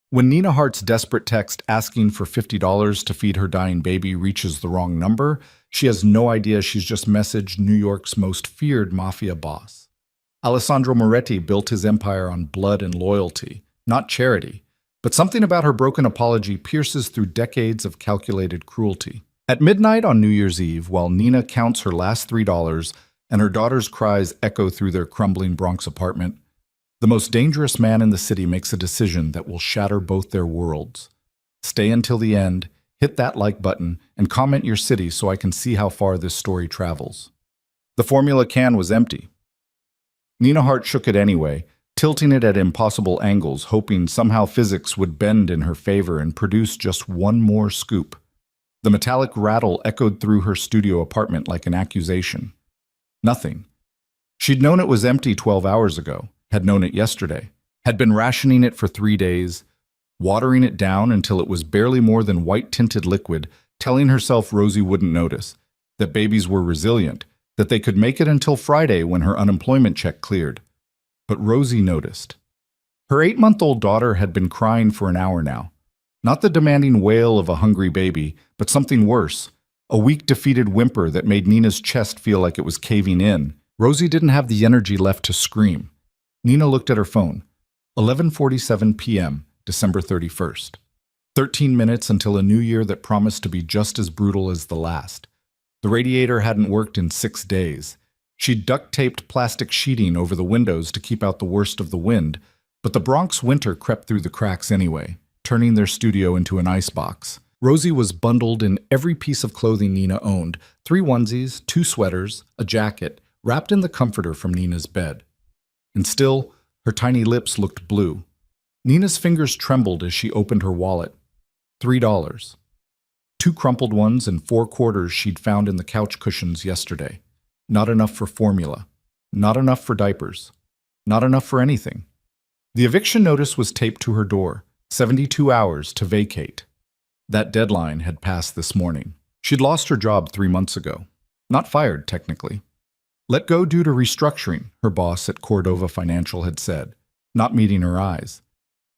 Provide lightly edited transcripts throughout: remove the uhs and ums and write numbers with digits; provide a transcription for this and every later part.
When Nina Hart's desperate text asking for $50 to feed her dying baby reaches the wrong number, she has no idea she's just messaged New York's most feared mafia boss. Alessandro Moretti built his empire on blood and loyalty, not charity, but something about her broken apology pierces through decades of calculated cruelty. At midnight on New Year's Eve, while Nina counts her last $3 and her daughter's cries echo through their crumbling Bronx apartment, the most dangerous man in the city makes a decision that will shatter both their worlds. Stay until the end, hit that like button, and comment your city so I can see how far this story travels. The formula can was empty. Nina Hart shook it anyway, tilting it at impossible angles, hoping somehow physics would bend in her favor and produce just one more scoop. The metallic rattle echoed through her studio apartment like an accusation. Nothing. She'd known it was empty 12 hours ago, had known it yesterday, had been rationing it for 3 days, watering it down until it was barely more than white-tinted liquid, telling herself Rosie wouldn't notice, that babies were resilient, that they could make it until Friday when her unemployment check cleared. But Rosie noticed. Her 8-month-old daughter had been crying for an hour now. Not the demanding wail of a hungry baby, but something worse, a weak, defeated whimper that made Nina's chest feel like it was caving in. Rosie didn't have the energy left to scream. Nina looked at her phone. 11:47 p.m., December 31st. 13 minutes until a new year that promised to be just as brutal as the last. The radiator hadn't worked in 6 days. She'd duct-taped plastic sheeting over the windows to keep out the worst of the wind, but the Bronx winter crept through the cracks anyway, turning their studio into an icebox. Rosie was bundled in every piece of clothing Nina owned, 3 onesies, 2 sweaters, a jacket, wrapped in the comforter from Nina's bed. And still, her tiny lips looked blue. Nina's fingers trembled as she opened her wallet. $3. 2 crumpled ones and 4 quarters she'd found in the couch cushions yesterday. Not enough for formula. Not enough for diapers. Not enough for anything. The eviction notice was taped to her door, 72 hours to vacate. That deadline had passed this morning. She'd lost her job 3 months ago. Not fired, technically. Let go due to restructuring, her boss at Cordova Financial had said, not meeting her eyes.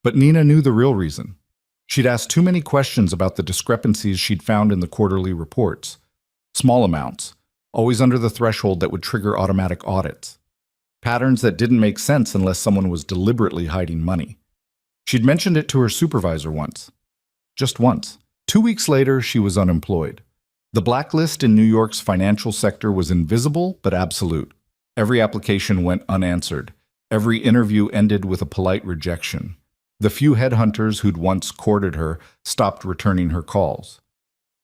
But Nina knew the real reason. She'd asked too many questions about the discrepancies she'd found in the quarterly reports. Small amounts, always under the threshold that would trigger automatic audits. Patterns that didn't make sense unless someone was deliberately hiding money. She'd mentioned it to her supervisor once. Just once. 2 weeks later, she was unemployed. The blacklist in New York's financial sector was invisible but absolute. Every application went unanswered. Every interview ended with a polite rejection. The few headhunters who'd once courted her stopped returning her calls.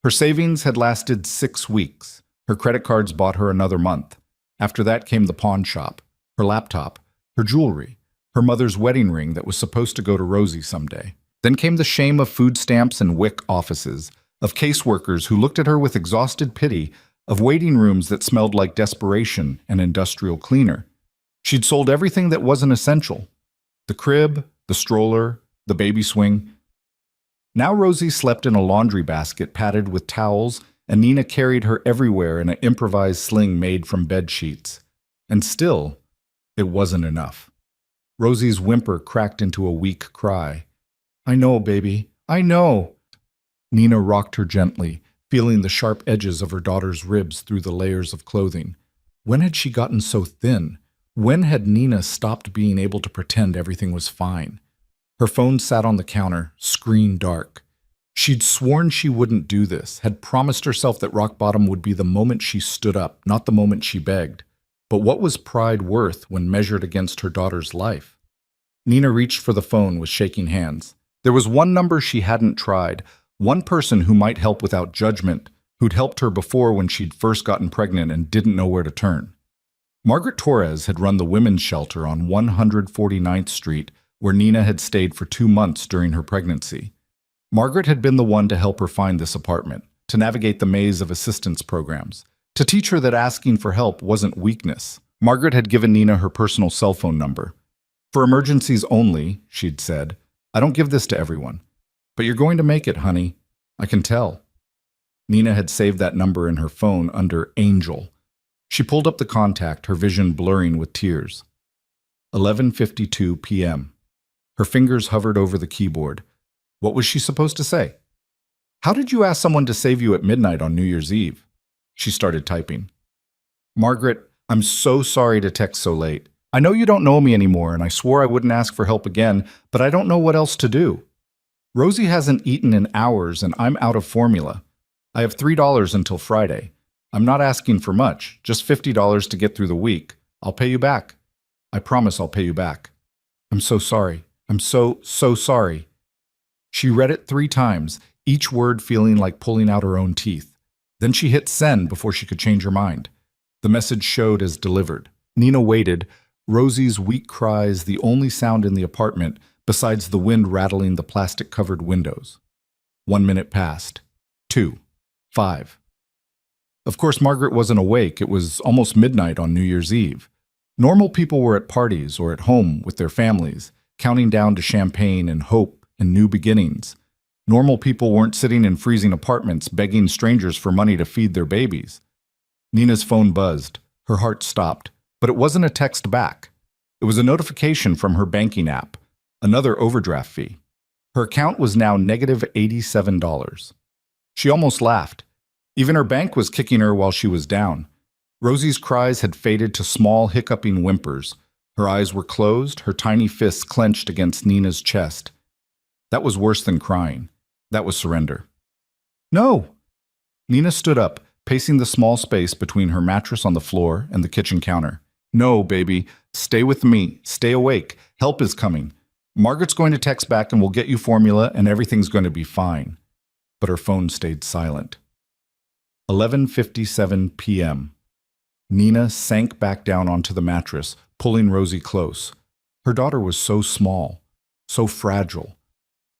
Her savings had lasted 6 weeks. Her credit cards bought her another month. After that came the pawn shop, her laptop, her jewelry, her mother's wedding ring that was supposed to go to Rosie someday. Then came the shame of food stamps and WIC offices, of caseworkers who looked at her with exhausted pity, of waiting rooms that smelled like desperation and industrial cleaner. She'd sold everything that wasn't essential. The crib, the stroller, the baby swing. Now Rosie slept in a laundry basket padded with towels, and Nina carried her everywhere in an improvised sling made from bed sheets. And still, it wasn't enough. Rosie's whimper cracked into a weak cry. "I know, baby, I know." Nina rocked her gently, feeling the sharp edges of her daughter's ribs through the layers of clothing. When had she gotten so thin? When had Nina stopped being able to pretend everything was fine? Her phone sat on the counter, screen dark. She'd sworn she wouldn't do this, had promised herself that rock bottom would be the moment she stood up, not the moment she begged. But what was pride worth when measured against her daughter's life? Nina reached for the phone with shaking hands. There was one number she hadn't tried, one person who might help without judgment, who'd helped her before when she'd first gotten pregnant and didn't know where to turn. Margaret Torres had run the women's shelter on 149th Street, where Nina had stayed for 2 months during her pregnancy. Margaret had been the one to help her find this apartment, to navigate the maze of assistance programs, to teach her that asking for help wasn't weakness. Margaret had given Nina her personal cell phone number. "For emergencies only," she'd said. "I don't give this to everyone. But you're going to make it, honey. I can tell." Nina had saved that number in her phone under Angel. She pulled up the contact, her vision blurring with tears. 11:52 p.m. Her fingers hovered over the keyboard. What was she supposed to say? How did you ask someone to save you at midnight on New Year's Eve? She started typing. Margaret, I'm so sorry to text so late. I know you don't know me anymore, and I swore I wouldn't ask for help again, but I don't know what else to do. Rosie hasn't eaten in hours, and I'm out of formula. I have $3 until Friday. I'm not asking for much, just $50 to get through the week. I'll pay you back. I promise I'll pay you back. I'm so sorry. I'm so sorry. She read it 3 times, each word feeling like pulling out her own teeth. Then she hit send before she could change her mind. The message showed as delivered. Nina waited, Rosie's weak cries the only sound in the apartment besides the wind rattling the plastic-covered windows. 1 minute passed. 2. 5. Of course, Margaret wasn't awake. It was almost midnight on New Year's Eve. Normal people were at parties or at home with their families, counting down to champagne and hope and new beginnings. Normal people weren't sitting in freezing apartments begging strangers for money to feed their babies. Nina's phone buzzed. Her heart stopped, but it wasn't a text back. It was a notification from her banking app, another overdraft fee. Her account was now negative $87. She almost laughed. Even her bank was kicking her while she was down. Rosie's cries had faded to small, hiccuping whimpers. Her eyes were closed, her tiny fists clenched against Nina's chest. That was worse than crying. That was surrender. No! Nina stood up, pacing the small space between her mattress on the floor and the kitchen counter. No, baby. Stay with me. Stay awake. Help is coming. Margaret's going to text back and we'll get you formula and everything's going to be fine. But her phone stayed silent. 11:57 p.m. Nina sank back down onto the mattress, pulling Rosie close. Her daughter was so small, so fragile.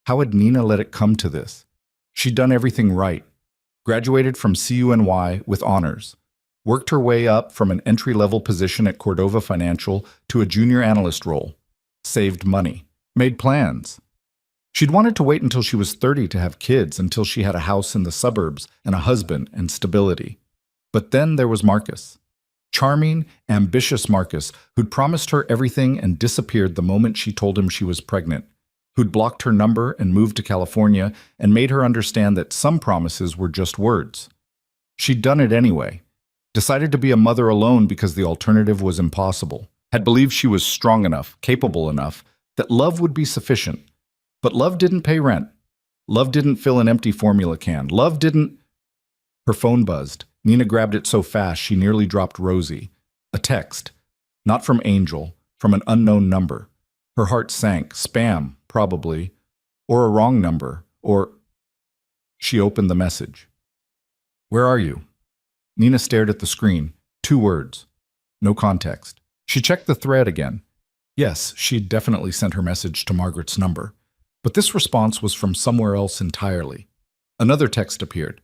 How had Nina let it come to this? She'd done everything right. Graduated from CUNY with honors. Worked her way up from an entry-level position at Cordova Financial to a junior analyst role. Saved money. Made plans. She'd wanted to wait until she was 30 to have kids, until she had a house in the suburbs and a husband and stability. But then there was Marcus. Charming, ambitious Marcus, who'd promised her everything and disappeared the moment she told him she was pregnant, who'd blocked her number and moved to California and made her understand that some promises were just words. She'd done it anyway. Decided to be a mother alone because the alternative was impossible. Had believed she was strong enough, capable enough, that love would be sufficient. But love didn't pay rent. Love didn't fill an empty formula can. Love didn't... Her phone buzzed. Nina grabbed it so fast she nearly dropped Rosie. A text. Not from Angel, from an unknown number. Her heart sank. Spam, probably. Or a wrong number. Or... She opened the message. Where are you? Nina stared at the screen. 2 words. No context. She checked the thread again. Yes, she'd definitely sent her message to Margaret's number. But this response was from somewhere else entirely. Another text appeared.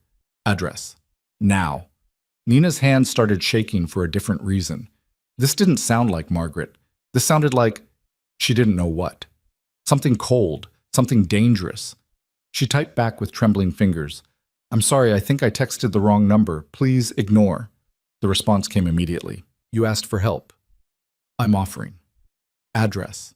Address. Now. Nina's hand started shaking for a different reason. This didn't sound like Margaret. This sounded like she didn't know what. Something cold, something dangerous. She typed back with trembling fingers. I'm sorry, I think I texted the wrong number. Please ignore. The response came immediately. You asked for help. I'm offering. Address.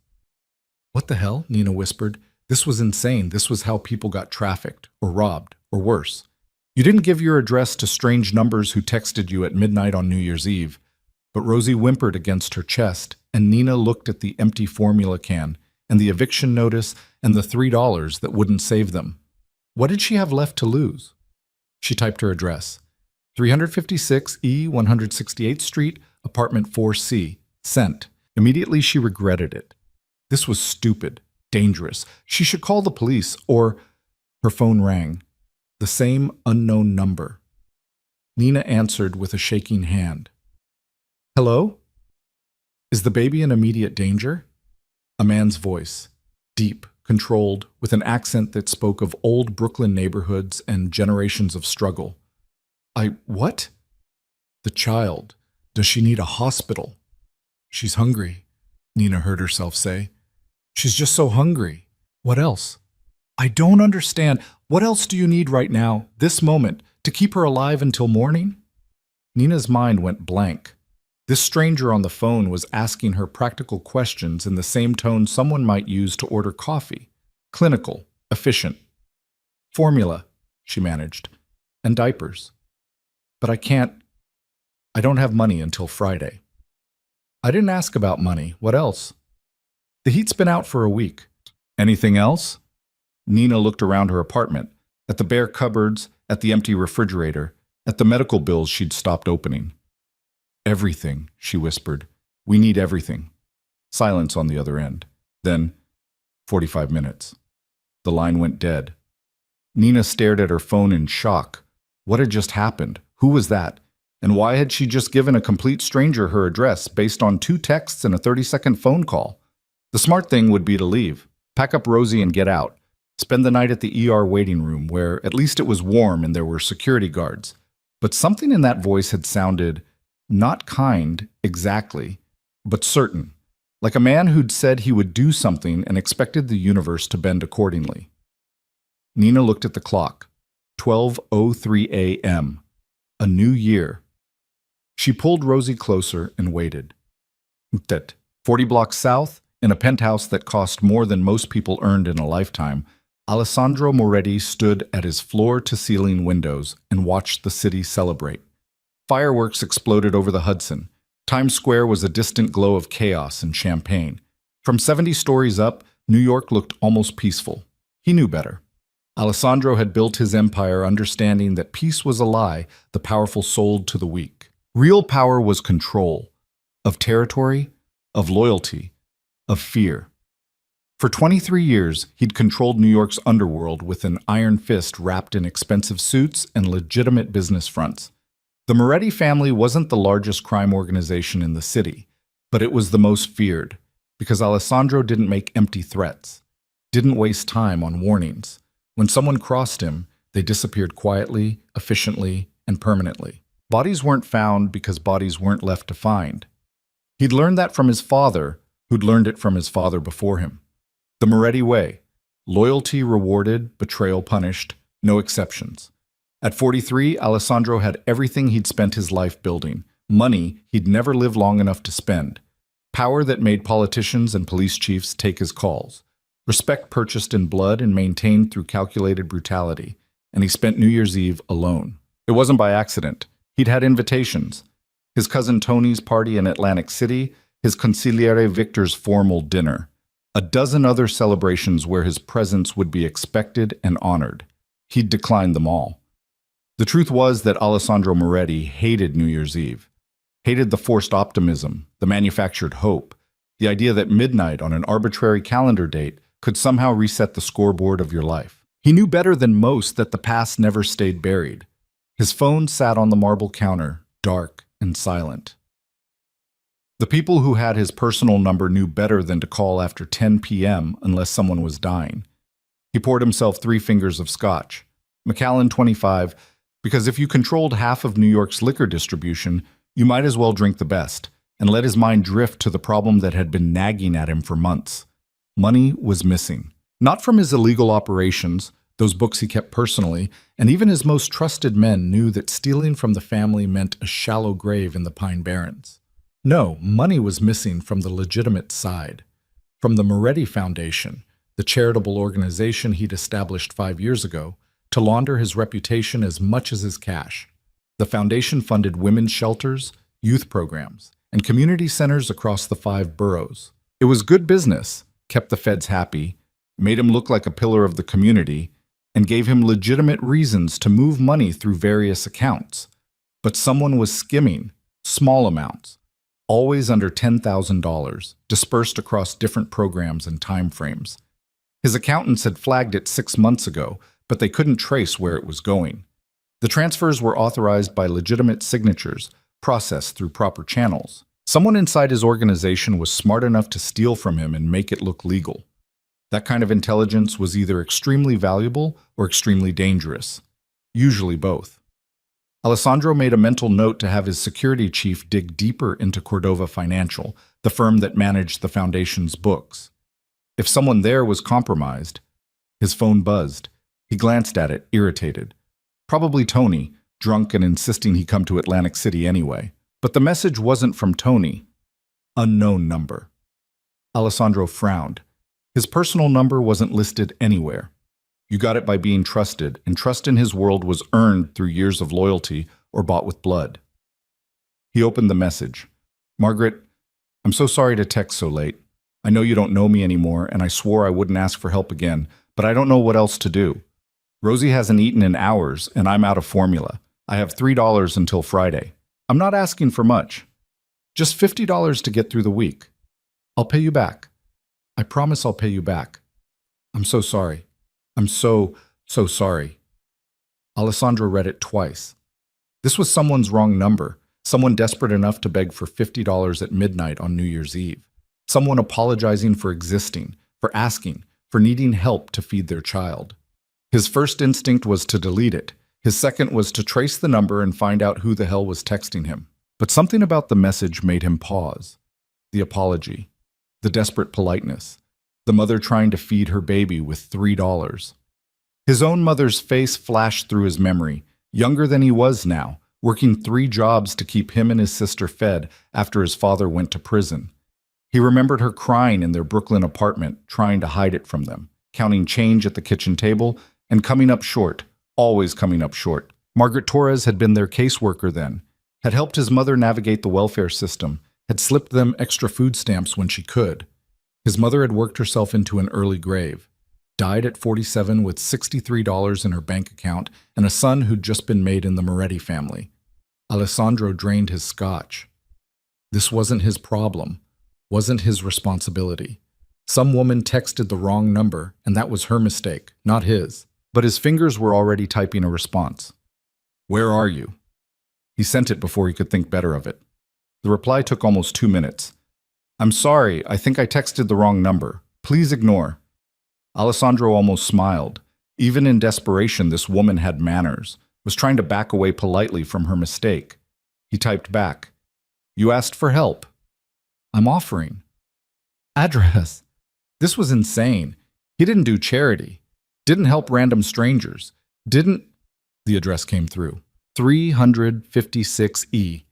What the hell? Nina whispered. This was insane. This was how people got trafficked, or robbed, or worse. You didn't give your address to strange numbers who texted you at midnight on New Year's Eve. But Rosie whimpered against her chest, and Nina looked at the empty formula can, and the eviction notice, and the $3 that wouldn't save them. What did she have left to lose? She typed her address. 356 E 168th Street, apartment 4C. Sent. Immediately she regretted it. This was stupid. Dangerous. She should call the police, or... Her phone rang. The same unknown number. Nina answered with a shaking hand. Hello? Is the baby in immediate danger? A man's voice. Deep, controlled, with an accent that spoke of old Brooklyn neighborhoods and generations of struggle. What? The child. Does she need a hospital? She's hungry, Nina heard herself say. She's just so hungry. What else? I don't understand. What else do you need right now, this moment, to keep her alive until morning? Nina's mind went blank. This stranger on the phone was asking her practical questions in the same tone someone might use to order coffee. Clinical, efficient. Formula, she managed, and diapers. But I don't have money until Friday. I didn't ask about money. What else? The heat's been out for a week. Anything else? Nina looked around her apartment, at the bare cupboards, at the empty refrigerator, at the medical bills she'd stopped opening. Everything, she whispered. We need everything. Silence on the other end. Then, 45 minutes. The line went dead. Nina stared at her phone in shock. What had just happened? Who was that? And why had she just given a complete stranger her address based on 2 texts and a 30-second phone call? The smart thing would be to leave, pack up Rosie and get out, spend the night at the ER waiting room where at least it was warm and there were security guards. But something in that voice had sounded not kind exactly, but certain, like a man who'd said he would do something and expected the universe to bend accordingly. Nina looked at the clock. 12:03 a.m. A new year. She pulled Rosie closer and waited. 40 blocks south, in a penthouse that cost more than most people earned in a lifetime, Alessandro Moretti stood at his floor-to-ceiling windows and watched the city celebrate. Fireworks exploded over the Hudson. Times Square was a distant glow of chaos and champagne. From 70 stories up, New York looked almost peaceful. He knew better. Alessandro had built his empire understanding that peace was a lie the powerful sold to the weak. Real power was control, of territory, of loyalty, of fear. For 23 years, he'd controlled New York's underworld with an iron fist wrapped in expensive suits and legitimate business fronts. The Moretti family wasn't the largest crime organization in the city, but it was the most feared, because Alessandro didn't make empty threats, didn't waste time on warnings. When someone crossed him, they disappeared quietly, efficiently, and permanently. Bodies weren't found because bodies weren't left to find. He'd learned that from his father, who'd learned it from his father before him. The Moretti way. Loyalty rewarded, betrayal punished, no exceptions. At 43, Alessandro had everything he'd spent his life building, money he'd never lived long enough to spend, power that made politicians and police chiefs take his calls, respect purchased in blood and maintained through calculated brutality, and he spent New Year's Eve alone. It wasn't by accident. He'd had invitations. His cousin Tony's party in Atlantic City, his consigliere Victor's formal dinner, a dozen other celebrations where his presence would be expected and honored. He'd declined them all. The truth was that Alessandro Moretti hated New Year's Eve, hated the forced optimism, the manufactured hope, the idea that midnight on an arbitrary calendar date could somehow reset the scoreboard of your life. He knew beher than most that the past never stayed buried. His phone sat on the marble counter, dark and silent. The people who had his personal number knew better than to call after 10 p.m. unless someone was dying. He poured himself 3 fingers of scotch. Macallan 25, because if you controlled half of New York's liquor distribution, you might as well drink the best, and let his mind drift to the problem that had been nagging at him for months. Money was missing. Not from his illegal operations, those books he kept personally, and even his most trusted men knew that stealing from the family meant a shallow grave in the Pine Barrens. No, money was missing from the legitimate side. From the Moretti Foundation, the charitable organization he'd established 5 years ago, to launder his reputation as much as his cash. The foundation funded women's shelters, youth programs, and community centers across the 5 boroughs. It was good business, kept the feds happy, made him look like a pillar of the community, and gave him legitimate reasons to move money through various accounts. But someone was skimming, small amounts, always under $10,000, dispersed across different programs and time frames. His accountants had flagged it 6 months ago, but they couldn't trace where it was going. The transfers were authorized by legitimate signatures, processed through proper channels. Someone inside his organization was smart enough to steal from him and make it look legal. That kind of intelligence was either extremely valuable or extremely dangerous, usually both. Alessandro made a mental note to have his security chief dig deeper into Cordova Financial, the firm that managed the foundation's books. If someone there was compromised, his phone buzzed. He glanced at it, irritated. Probably Tony, drunk and insisting he come to Atlantic City anyway. But the message wasn't from Tony. Unknown number. Alessandro frowned. His personal number wasn't listed anywhere. You got it by being trusted, and trust in his world was earned through years of loyalty or bought with blood. He opened the message. Margaret, I'm so sorry to text so late. I know you don't know me anymore, and I swore I wouldn't ask for help again, but I don't know what else to do. Rosie hasn't eaten in hours, and I'm out of formula. I have $3 until Friday. I'm not asking for much. Just $50 to get through the week. I'll pay you back. I promise I'll pay you back. I'm so sorry. I'm so sorry. Alessandro read it twice. This was someone's wrong number, someone desperate enough to beg for $50 at midnight on New Year's Eve, someone apologizing for existing, for asking, for needing help to feed their child. His first instinct was to delete it. His second was to trace the number and find out who the hell was texting him. But something about the message made him pause. The apology, the desperate politeness, the mother trying to feed her baby with $3. His own mother's face flashed through his memory, younger than he was now, working 3 jobs to keep him and his sister fed after his father went to prison. He remembered her crying in their Brooklyn apartment, trying to hide it from them, counting change at the kitchen table, and coming up short, always coming up short. Margaret Torres had been their caseworker then, had helped his mother navigate the welfare system, had slipped them extra food stamps when she could. His mother had worked herself into an early grave, died at 47 with $63 in her bank account and a son who'd just been made in the Moretti family. Alessandro drained his scotch. This wasn't his problem, wasn't his responsibility. Some woman texted the wrong number, and that was her mistake, not his. But his fingers were already typing a response. Where are you? He sent it before he could think better of it. The reply took almost 2 minutes. I'm sorry, I think I texted the wrong number. Please ignore. Alessandro almost smiled. Even in desperation, this woman had manners, was trying to back away politely from her mistake. He typed back, You asked for help. I'm offering. Address. This was insane. He didn't do charity. Didn't help random strangers. Didn't... The address came through. 356E,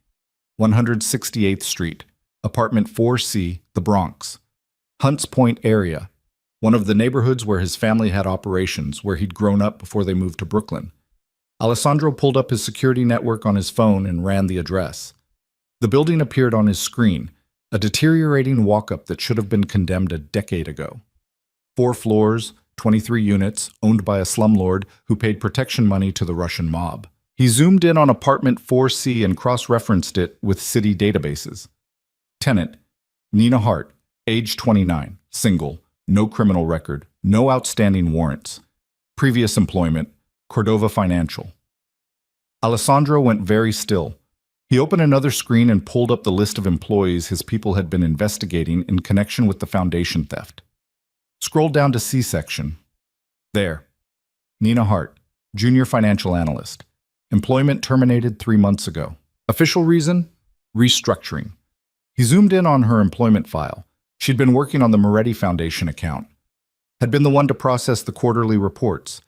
168th Street, Apartment 4C, the Bronx. Hunts Point area. One of the neighborhoods where his family had operations, where he'd grown up before they moved to Brooklyn. Alessandro pulled up his security network on his phone and ran the address. The building appeared on his screen, a deteriorating walk-up that should have been condemned a decade ago. 4 floors, 23 units, owned by a slumlord who paid protection money to the Russian mob. He zoomed in on apartment 4C and cross-referenced it with city databases. Tenant, Nina Hart, age 29, single, no criminal record, no outstanding warrants. Previous employment, Cordova Financial. Alessandro went very still. He opened another screen and pulled up the list of employees his people had been investigating in connection with the foundation theft. Scrolled down to C section. There. Nina Hart, junior financial analyst. Employment terminated 3 months ago. Official reason? Restructuring. He zoomed in on her employment file. She'd been working on the Moretti Foundation account. Had been the one to process the quarterly reports.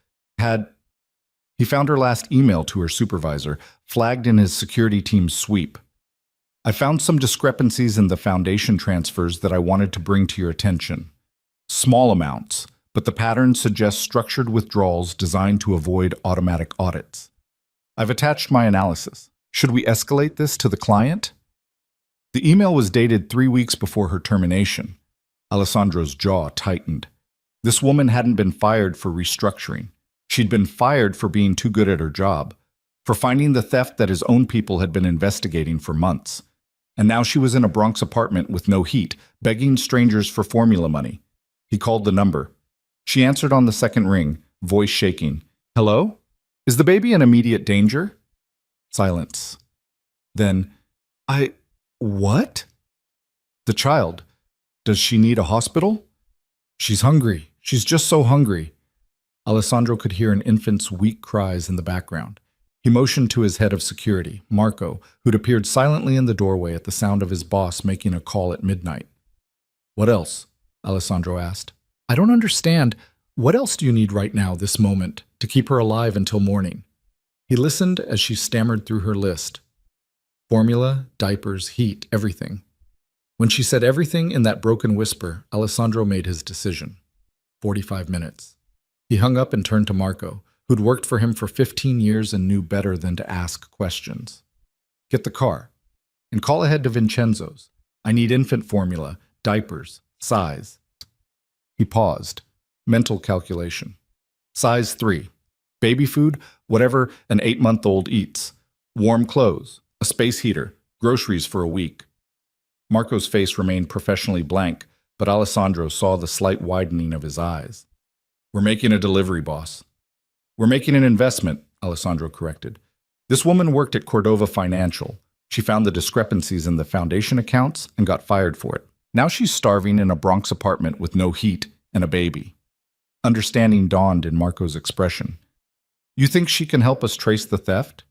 He found her last email to her supervisor, flagged in his security team's sweep. I found some discrepancies in the foundation transfers that I wanted to bring to your attention. Small amounts, but the pattern suggests structured withdrawals designed to avoid automatic audits. I've attached my analysis. Should we escalate this to the client? The email was dated 3 weeks before her termination. Alessandro's jaw tightened. This woman hadn't been fired for restructuring. She'd been fired for being too good at her job, for finding the theft that his own people had been investigating for months. And now she was in a Bronx apartment with no heat, begging strangers for formula money. He called the number. She answered on the second ring, voice shaking. Hello? Is the baby in immediate danger? Silence. Then, What? The child. Does she need a hospital? She's hungry. She's just so hungry. Alessandro could hear an infant's weak cries in the background. He motioned to his head of security, Marco, who'd appeared silently in the doorway at the sound of his boss making a call at midnight. What else? Alessandro asked. I don't understand. What else do you need right now, this moment, to keep her alive until morning? He listened as she stammered through her list. Formula, diapers, heat, everything. When she said everything in that broken whisper, Alessandro made his decision. 45 minutes. He hung up and turned to Marco, who'd worked for him for 15 years and knew better than to ask questions. Get the car, and call ahead to Vincenzo's. I need infant formula, diapers, size. He paused. Mental calculation. Size 3. Baby food, whatever an 8-month-old eats. Warm clothes, a space heater, groceries for a week. Marco's face remained professionally blank, but Alessandro saw the slight widening of his eyes. We're making a delivery, boss. We're making an investment, Alessandro corrected. This woman worked at Cordova Financial. She found the discrepancies in the foundation accounts and got fired for it. Now she's starving in a Bronx apartment with no heat and a baby. Understanding dawned in Marco's expression. You think she can help us trace the theft?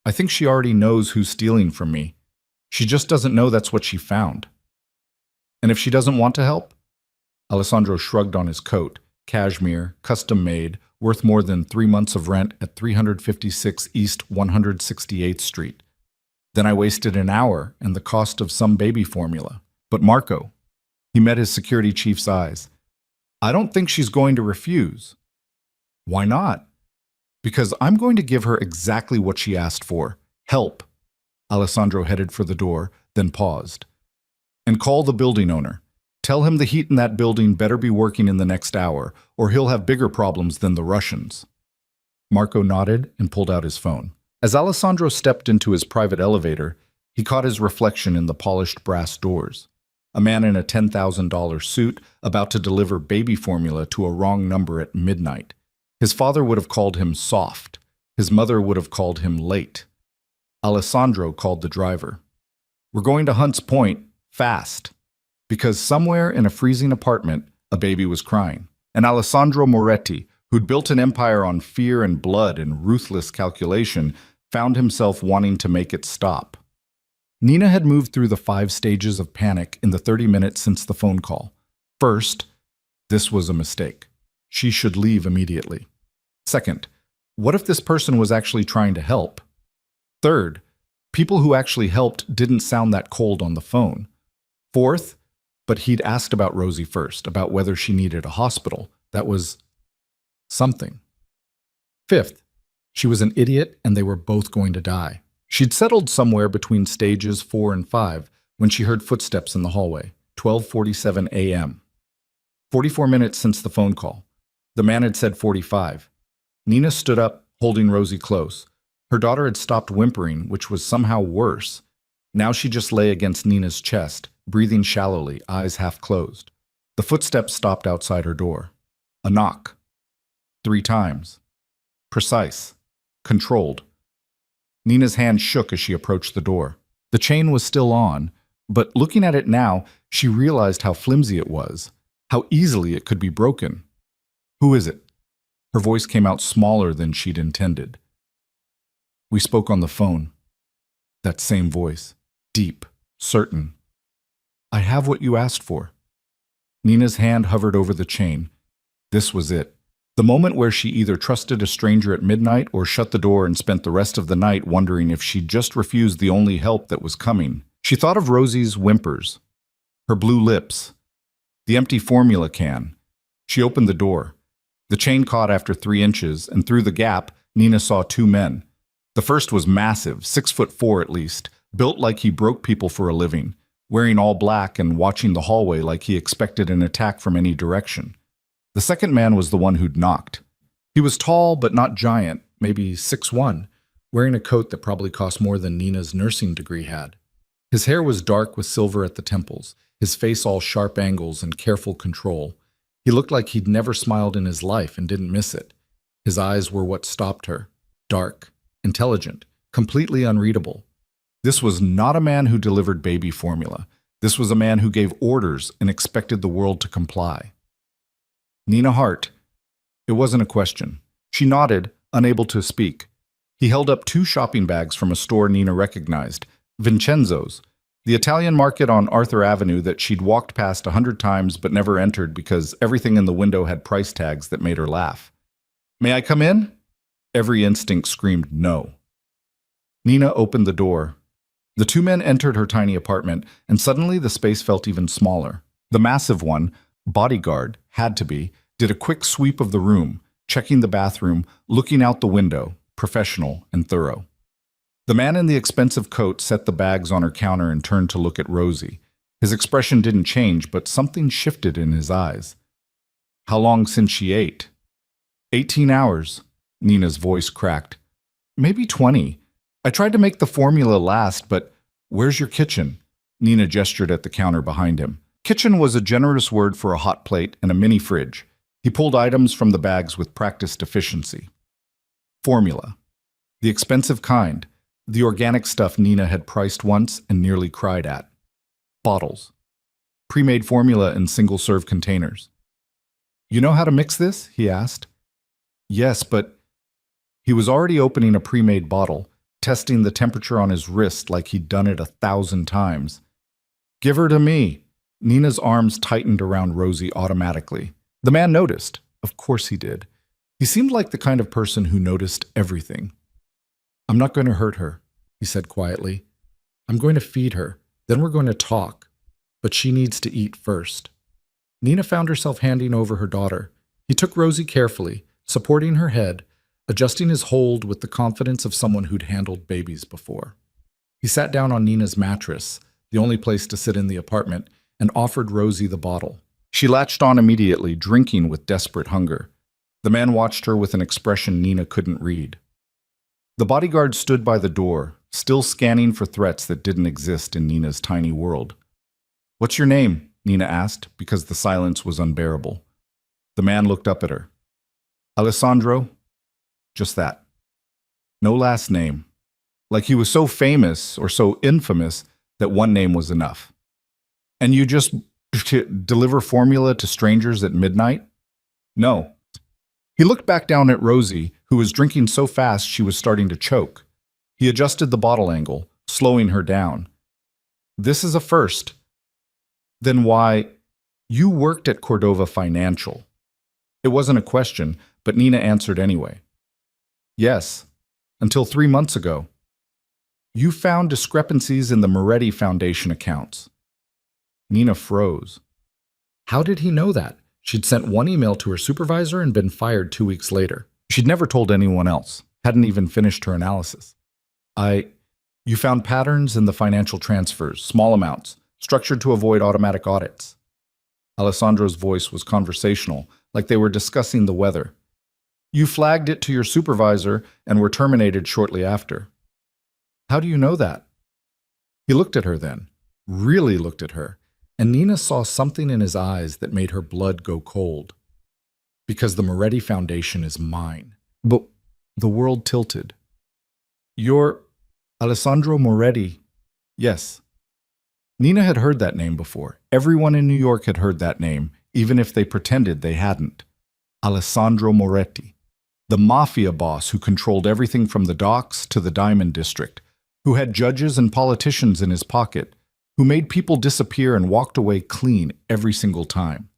I think she already knows who's stealing from me. She just doesn't know that's what she found. And if she doesn't want to help? Alessandro shrugged on his coat, cashmere, custom-made, worth more than 3 months of rent at 356 East 168th Street. Then I wasted an hour and the cost of some baby formula. But Marco, he met his security chief's eyes. I don't think she's going to refuse. Why not? Because I'm going to give her exactly what she asked for. Help. Alessandro headed for the door, then paused. And call the building owner. Tell him the heat in that building better be working in the next hour, or he'll have bigger problems than the Russians. Marco nodded and pulled out his phone. As Alessandro stepped into his private elevator, he caught his reflection in the polished brass doors. A man in a $10,000 suit about to deliver baby formula to a wrong number at midnight. His father would have called him soft. His mother would have called him late. Alessandro called the driver. We're going to Hunts Point, fast. Because somewhere in a freezing apartment, a baby was crying. And Alessandro Moretti, who'd built an empire on fear and blood and ruthless calculation, found himself wanting to make it stop. Nina had moved through the 5 stages of panic in the 30 minutes since the phone call. First, this was a mistake. She should leave immediately. Second, what if this person was actually trying to help? Third, people who actually helped didn't sound that cold on the phone. Fourth, but he'd asked about Rosie first, about whether she needed a hospital. That was something. Fifth, she was an idiot and they were both going to die. She'd settled somewhere between stages 4 and 5 when she heard footsteps in the hallway, 12:47 a.m. 44 minutes since the phone call. The man had said 45. Nina stood up, holding Rosie close. Her daughter had stopped whimpering, which was somehow worse. Now she just lay against Nina's chest, breathing shallowly, eyes half closed. The footsteps stopped outside her door. A knock. 3 times. Precise. Controlled. Nina's hand shook as she approached the door. The chain was still on, but looking at it now, she realized how flimsy it was, how easily it could be broken. Who is it? Her voice came out smaller than she'd intended. We spoke on the phone. That same voice, deep, certain. I have what you asked for. Nina's hand hovered over the chain. This was it. The moment where she either trusted a stranger at midnight or shut the door and spent the rest of the night wondering if she'd just refused the only help that was coming. She thought of Rosie's whimpers, her blue lips, the empty formula can. She opened the door. The chain caught after 3 inches, and through the gap, Nina saw 2 men. The first was massive, 6'4" at least, built like he broke people for a living, wearing all black and watching the hallway like he expected an attack from any direction. The second man was the one who'd knocked. He was tall but not giant, maybe 6'1", wearing a coat that probably cost more than Nina's nursing degree had. His hair was dark with silver at the temples, his face all sharp angles and careful control. He looked like he'd never smiled in his life and didn't miss it. His eyes were what stopped her. Dark, intelligent, completely unreadable. This was not a man who delivered baby formula. This was a man who gave orders and expected the world to comply. Nina Hart. It wasn't a question. She nodded, unable to speak. He held up 2 shopping bags from a store Nina recognized, Vincenzo's, the Italian market on Arthur Avenue that she'd walked past 100 times but never entered because everything in the window had price tags that made her laugh. May I come in? Every instinct screamed no. Nina opened the door. The 2 men entered her tiny apartment, and suddenly the space felt even smaller. The massive one, bodyguard, had to be, did a quick sweep of the room, checking the bathroom, looking out the window, professional and thorough. The man in the expensive coat set the bags on her counter and turned to look at Rosie. His expression didn't change, but something shifted in his eyes. How long since she ate? 18 hours, Nina's voice cracked. Maybe 20. I tried to make the formula last, but where's your kitchen? Nina gestured at the counter behind him. Kitchen was a generous word for a hot plate and a mini fridge. He pulled items from the bags with practiced efficiency. Formula. The expensive kind. The organic stuff Nina had priced once and nearly cried at. Bottles. Pre-made formula in single-serve containers. You know how to mix this? He asked. Yes, but he was already opening a pre-made bottle, testing the temperature on his wrist like he'd done it 1,000 times. Give her to me. Nina's arms tightened around Rosie automatically. The man noticed. Of course he did. He seemed like the kind of person who noticed everything. I'm not going to hurt her, he said quietly. I'm going to feed her. Then we're going to talk. But she needs to eat first. Nina found herself handing over her daughter. He took Rosie carefully, supporting her head, adjusting his hold with the confidence of someone who'd handled babies before. He sat down on Nina's mattress, the only place to sit in the apartment, and offered Rosie the bottle. She latched on immediately, drinking with desperate hunger. The man watched her with an expression Nina couldn't read. The bodyguard stood by the door, still scanning for threats that didn't exist in Nina's tiny world. What's your name? Nina asked, because the silence was unbearable. The man looked up at her. Alessandro? Just that. No last name. Like he was so famous or so infamous that one name was enough. And you just deliver formula to strangers at midnight? No. He looked back down at Rosie, who was drinking so fast she was starting to choke. He adjusted the bottle angle, slowing her down. This is a first. Then why? You worked at Cordova Financial. It wasn't a question, but Nina answered anyway. Yes, until 3 months ago. You found discrepancies in the Moretti Foundation accounts. Nina froze. How did he know that? She'd sent one email to her supervisor and been fired 2 weeks later. She'd never told anyone else, hadn't even finished her analysis. You found patterns in the financial transfers, small amounts, structured to avoid automatic audits. Alessandro's voice was conversational, like they were discussing the weather. You flagged it to your supervisor and were terminated shortly after. How do you know that? He looked at her then, really looked at her, and Nina saw something in his eyes that made her blood go cold. Because the Moretti Foundation is mine. But the world tilted. You're Alessandro Moretti. Yes. Nina had heard that name before. Everyone in New York had heard that name, even if they pretended they hadn't. Alessandro Moretti. The mafia boss who controlled everything from the docks to the Diamond District, who had judges and politicians in his pocket, who made people disappear and walked away clean every single time.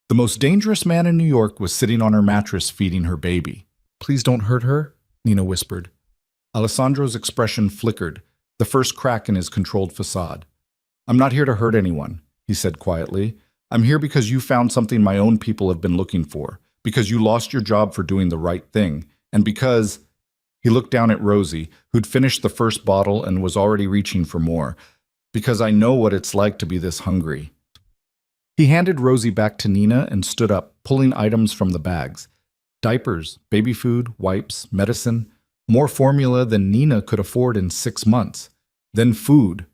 The most dangerous man in New York was sitting on her mattress feeding her baby. Please don't hurt her, Nina whispered. Alessandro's expression flickered, the first crack in his controlled facade. I'm not here to hurt anyone, he said quietly. I'm here because you found something my own people have been looking for, because you lost your job for doing the right thing, and because... He looked down at Rosie, who'd finished the first bottle and was already reaching for more. Because I know what it's like to be this hungry. He handed Rosie back to Nina and stood up, pulling items from the bags. Diapers, baby food, wipes, medicine. More formula than Nina could afford in 6 months. Then food.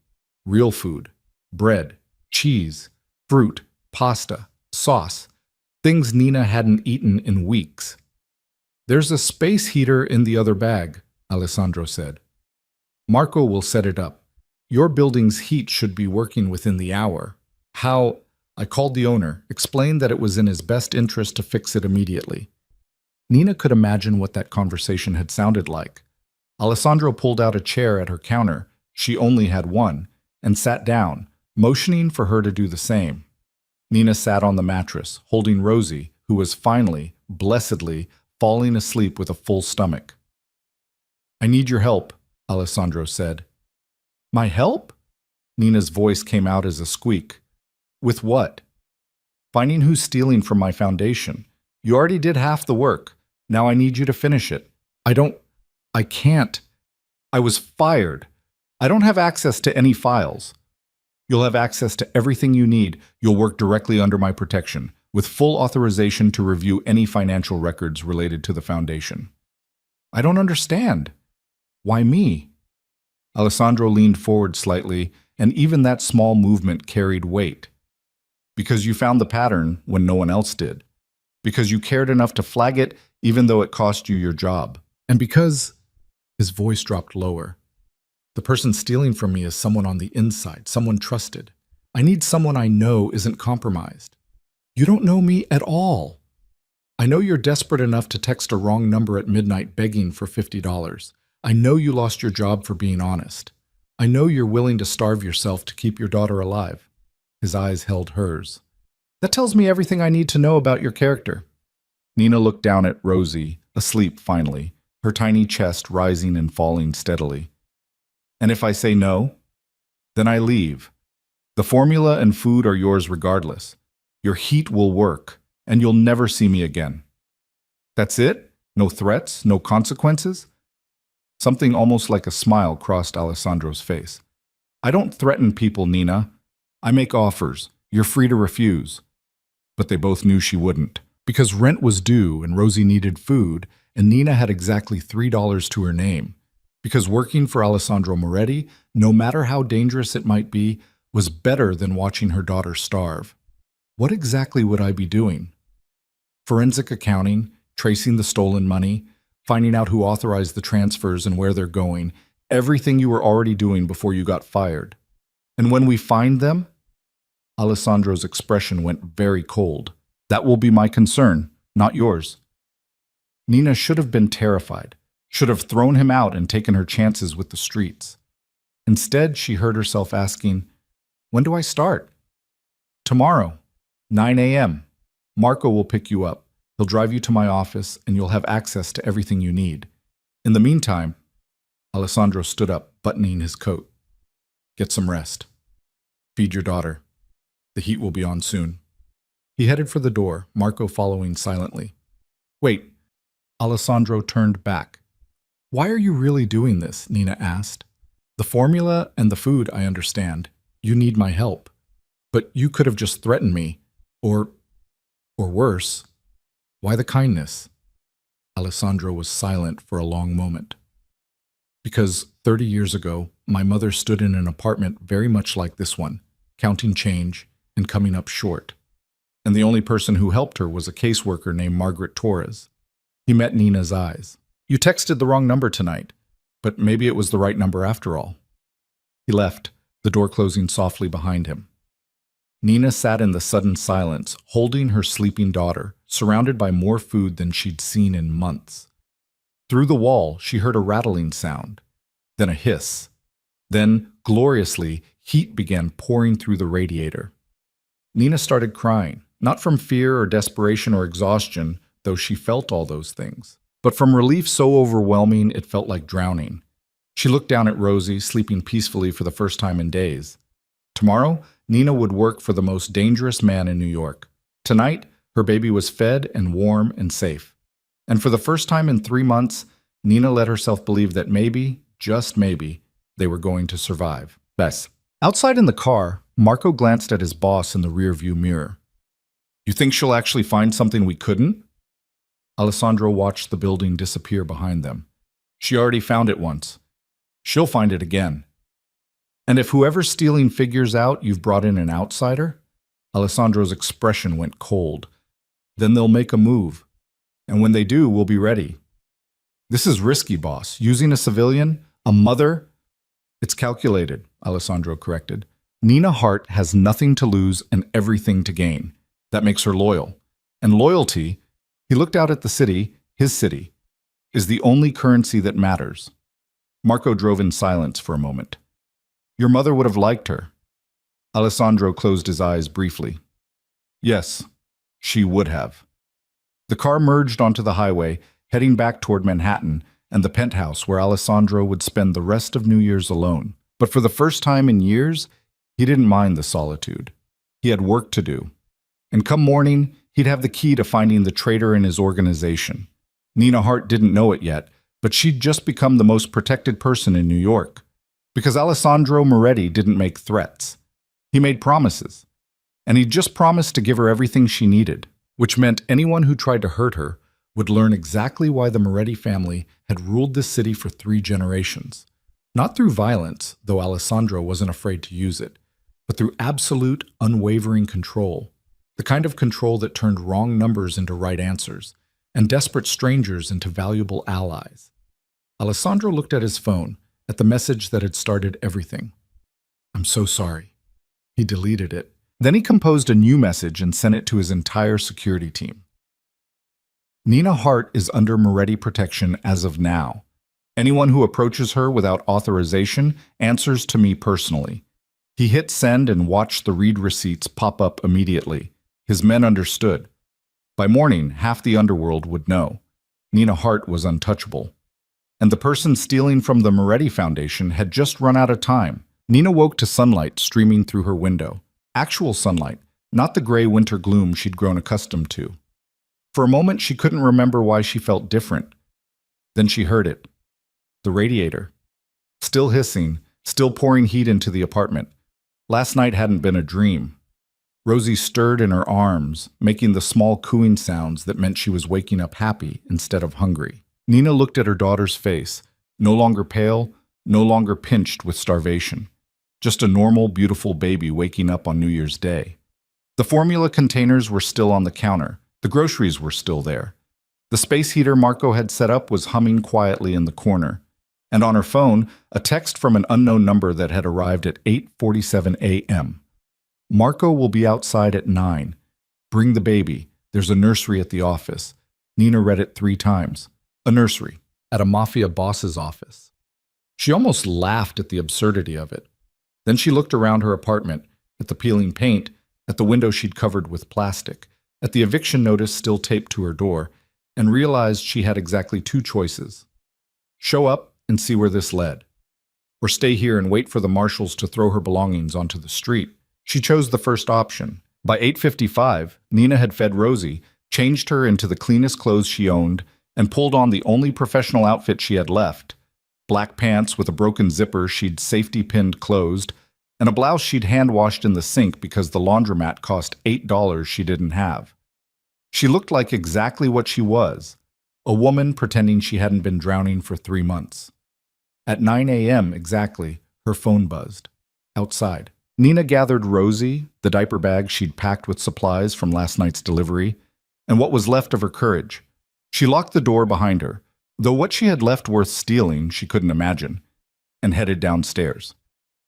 Real food. Bread, cheese, fruit, pasta, sauce. Things Nina hadn't eaten in weeks. There's a space heater in the other bag, Alessandro said. Marco will set it up. Your building's heat should be working within the hour. How? I called the owner, explained that it was in his best interest to fix it immediately. Nina could imagine what that conversation had sounded like. Alessandro pulled out a chair at her counter, she only had one, and sat down, motioning for her to do the same. Nina sat on the mattress, holding Rosie, who was finally, blessedly, falling asleep with a full stomach. I need your help, Alessandro said. My help? Nina's voice came out as a squeak. With what? Finding who's stealing from my foundation. You already did half the work. Now I need you to finish it. I can't. I was fired. I don't have access to any files. You'll have access to everything you need. You'll work directly under my protection, with full authorization to review any financial records related to the foundation. I don't understand. Why me? Alessandro leaned forward slightly, and even that small movement carried weight. Because you found the pattern when no one else did. Because you cared enough to flag it even though it cost you your job. And because... His voice dropped lower. The person stealing from me is someone on the inside, someone trusted. I need someone I know isn't compromised. You don't know me at all. I know you're desperate enough to text a wrong number at midnight begging for $50. I know you lost your job for being honest. I know you're willing to starve yourself to keep your daughter alive. His eyes held hers. That tells me everything I need to know about your character. Nina looked down at Rosie, asleep finally, her tiny chest rising and falling steadily. And if I say no, then I leave. The formula and food are yours regardless. Your heat will work, and you'll never see me again. That's it? No threats? No consequences? Something almost like a smile crossed Alessandro's face. I don't threaten people, Nina. I make offers. You're free to refuse. But they both knew she wouldn't. Because rent was due and Rosie needed food, and Nina had exactly $3 to her name. Because working for Alessandro Moretti, no matter how dangerous it might be, was better than watching her daughter starve. What exactly would I be doing? Forensic accounting, tracing the stolen money, finding out who authorized the transfers and where they're going, everything you were already doing before you got fired. And when we find them, Alessandro's expression went very cold. That will be my concern, not yours. Nina should have been terrified, should have thrown him out and taken her chances with the streets. Instead, she heard herself asking, when do I start? Tomorrow, 9 a.m. Marco will pick you up. He'll drive you to my office and you'll have access to everything you need. In the meantime, Alessandro stood up, buttoning his coat. Get some rest. Feed your daughter. The heat will be on soon. He headed for the door, Marco following silently. Wait. Alessandro turned back. Why are you really doing this? Nina asked. The formula and the food, I understand. You need my help. But you could have just threatened me. Or worse. Why the kindness? Alessandro was silent for a long moment. Because 30 years ago, my mother stood in an apartment very much like this one, counting change and coming up short. And the only person who helped her was a caseworker named Margaret Torres. He met Nina's eyes. You texted the wrong number tonight, but maybe it was the right number after all. He left, the door closing softly behind him. Nina sat in the sudden silence, holding her sleeping daughter, surrounded by more food than she'd seen in months. Through the wall, she heard a rattling sound, then a hiss. Then, gloriously, heat began pouring through the radiator. Nina started crying, not from fear or desperation or exhaustion, though she felt all those things, but from relief so overwhelming it felt like drowning. She looked down at Rosie, sleeping peacefully for the first time in days. Tomorrow, Nina would work for the most dangerous man in New York. Tonight, her baby was fed and warm and safe. And for the first time in 3 months, Nina let herself believe that maybe, just maybe, they were going to survive. Bess. Outside in the car, Marco glanced at his boss in the rearview mirror. You think she'll actually find something we couldn't? Alessandro watched the building disappear behind them. She already found it once. She'll find it again. And if whoever's stealing figures out you've brought in an outsider, Alessandro's expression went cold. Then they'll make a move. And when they do, we'll be ready. This is risky, boss. Using a civilian, a mother. It's calculated, Alessandro corrected. Nina Hart has nothing to lose and everything to gain. That makes her loyal. And loyalty, he looked out at the city, his city, is the only currency that matters. Marco drove in silence for a moment. Your mother would have liked her. Alessandro closed his eyes briefly. Yes, she would have. The car merged onto the highway, heading back toward Manhattan and the penthouse where Alessandro would spend the rest of New Year's alone. But for the first time in years, he didn't mind the solitude. He had work to do. And come morning, he'd have the key to finding the traitor in his organization. Nina Hart didn't know it yet, but she'd just become the most protected person in New York. Because Alessandro Moretti didn't make threats. He made promises. And he'd just promised to give her everything she needed, which meant anyone who tried to hurt her would learn exactly why the Moretti family had ruled this city for 3 generations. Not through violence, though Alessandro wasn't afraid to use it, but through absolute, unwavering control. The kind of control that turned wrong numbers into right answers, and desperate strangers into valuable allies. Alessandro looked at his phone, at the message that had started everything. "I'm so sorry." He deleted it. Then he composed a new message and sent it to his entire security team. Nina Hart is under Moretti protection as of now. Anyone who approaches her without authorization answers to me personally. He hit send and watched the read receipts pop up immediately. His men understood. By morning, half the underworld would know. Nina Hart was untouchable. And the person stealing from the Moretti Foundation had just run out of time. Nina woke to sunlight streaming through her window. Actual sunlight, not the gray winter gloom she'd grown accustomed to. For a moment, she couldn't remember why she felt different. Then she heard it. The radiator. Still hissing, still pouring heat into the apartment. Last night hadn't been a dream. Rosie stirred in her arms, making the small cooing sounds that meant she was waking up happy instead of hungry. Nina looked at her daughter's face, no longer pale, no longer pinched with starvation. Just a normal, beautiful baby waking up on New Year's Day. The formula containers were still on the counter. The groceries were still there. The space heater Marco had set up was humming quietly in the corner. And on her phone, a text from an unknown number that had arrived at 8:47 a.m. "Marco will be outside at 9. Bring the baby. There's a nursery at the office." Nina read it 3 times. A nursery. At a mafia boss's office. She almost laughed at the absurdity of it. Then she looked around her apartment, at the peeling paint, at the window she'd covered with plastic, at the eviction notice still taped to her door, and realized she had exactly 2 choices. Show up and see where this led. Or stay here and wait for the marshals to throw her belongings onto the street. She chose the first option. By 8:55, Nina had fed Rosie, changed her into the cleanest clothes she owned, and pulled on the only professional outfit she had left. Black pants with a broken zipper she'd safety-pinned closed, and a blouse she'd hand-washed in the sink because the laundromat cost $8 she didn't have. She looked like exactly what she was, a woman pretending she hadn't been drowning for 3 months. At 9 a.m. exactly, her phone buzzed. Outside. Nina gathered Rosie, the diaper bag she'd packed with supplies from last night's delivery, and what was left of her courage. She locked the door behind her, though what she had left worth stealing she couldn't imagine, and headed downstairs.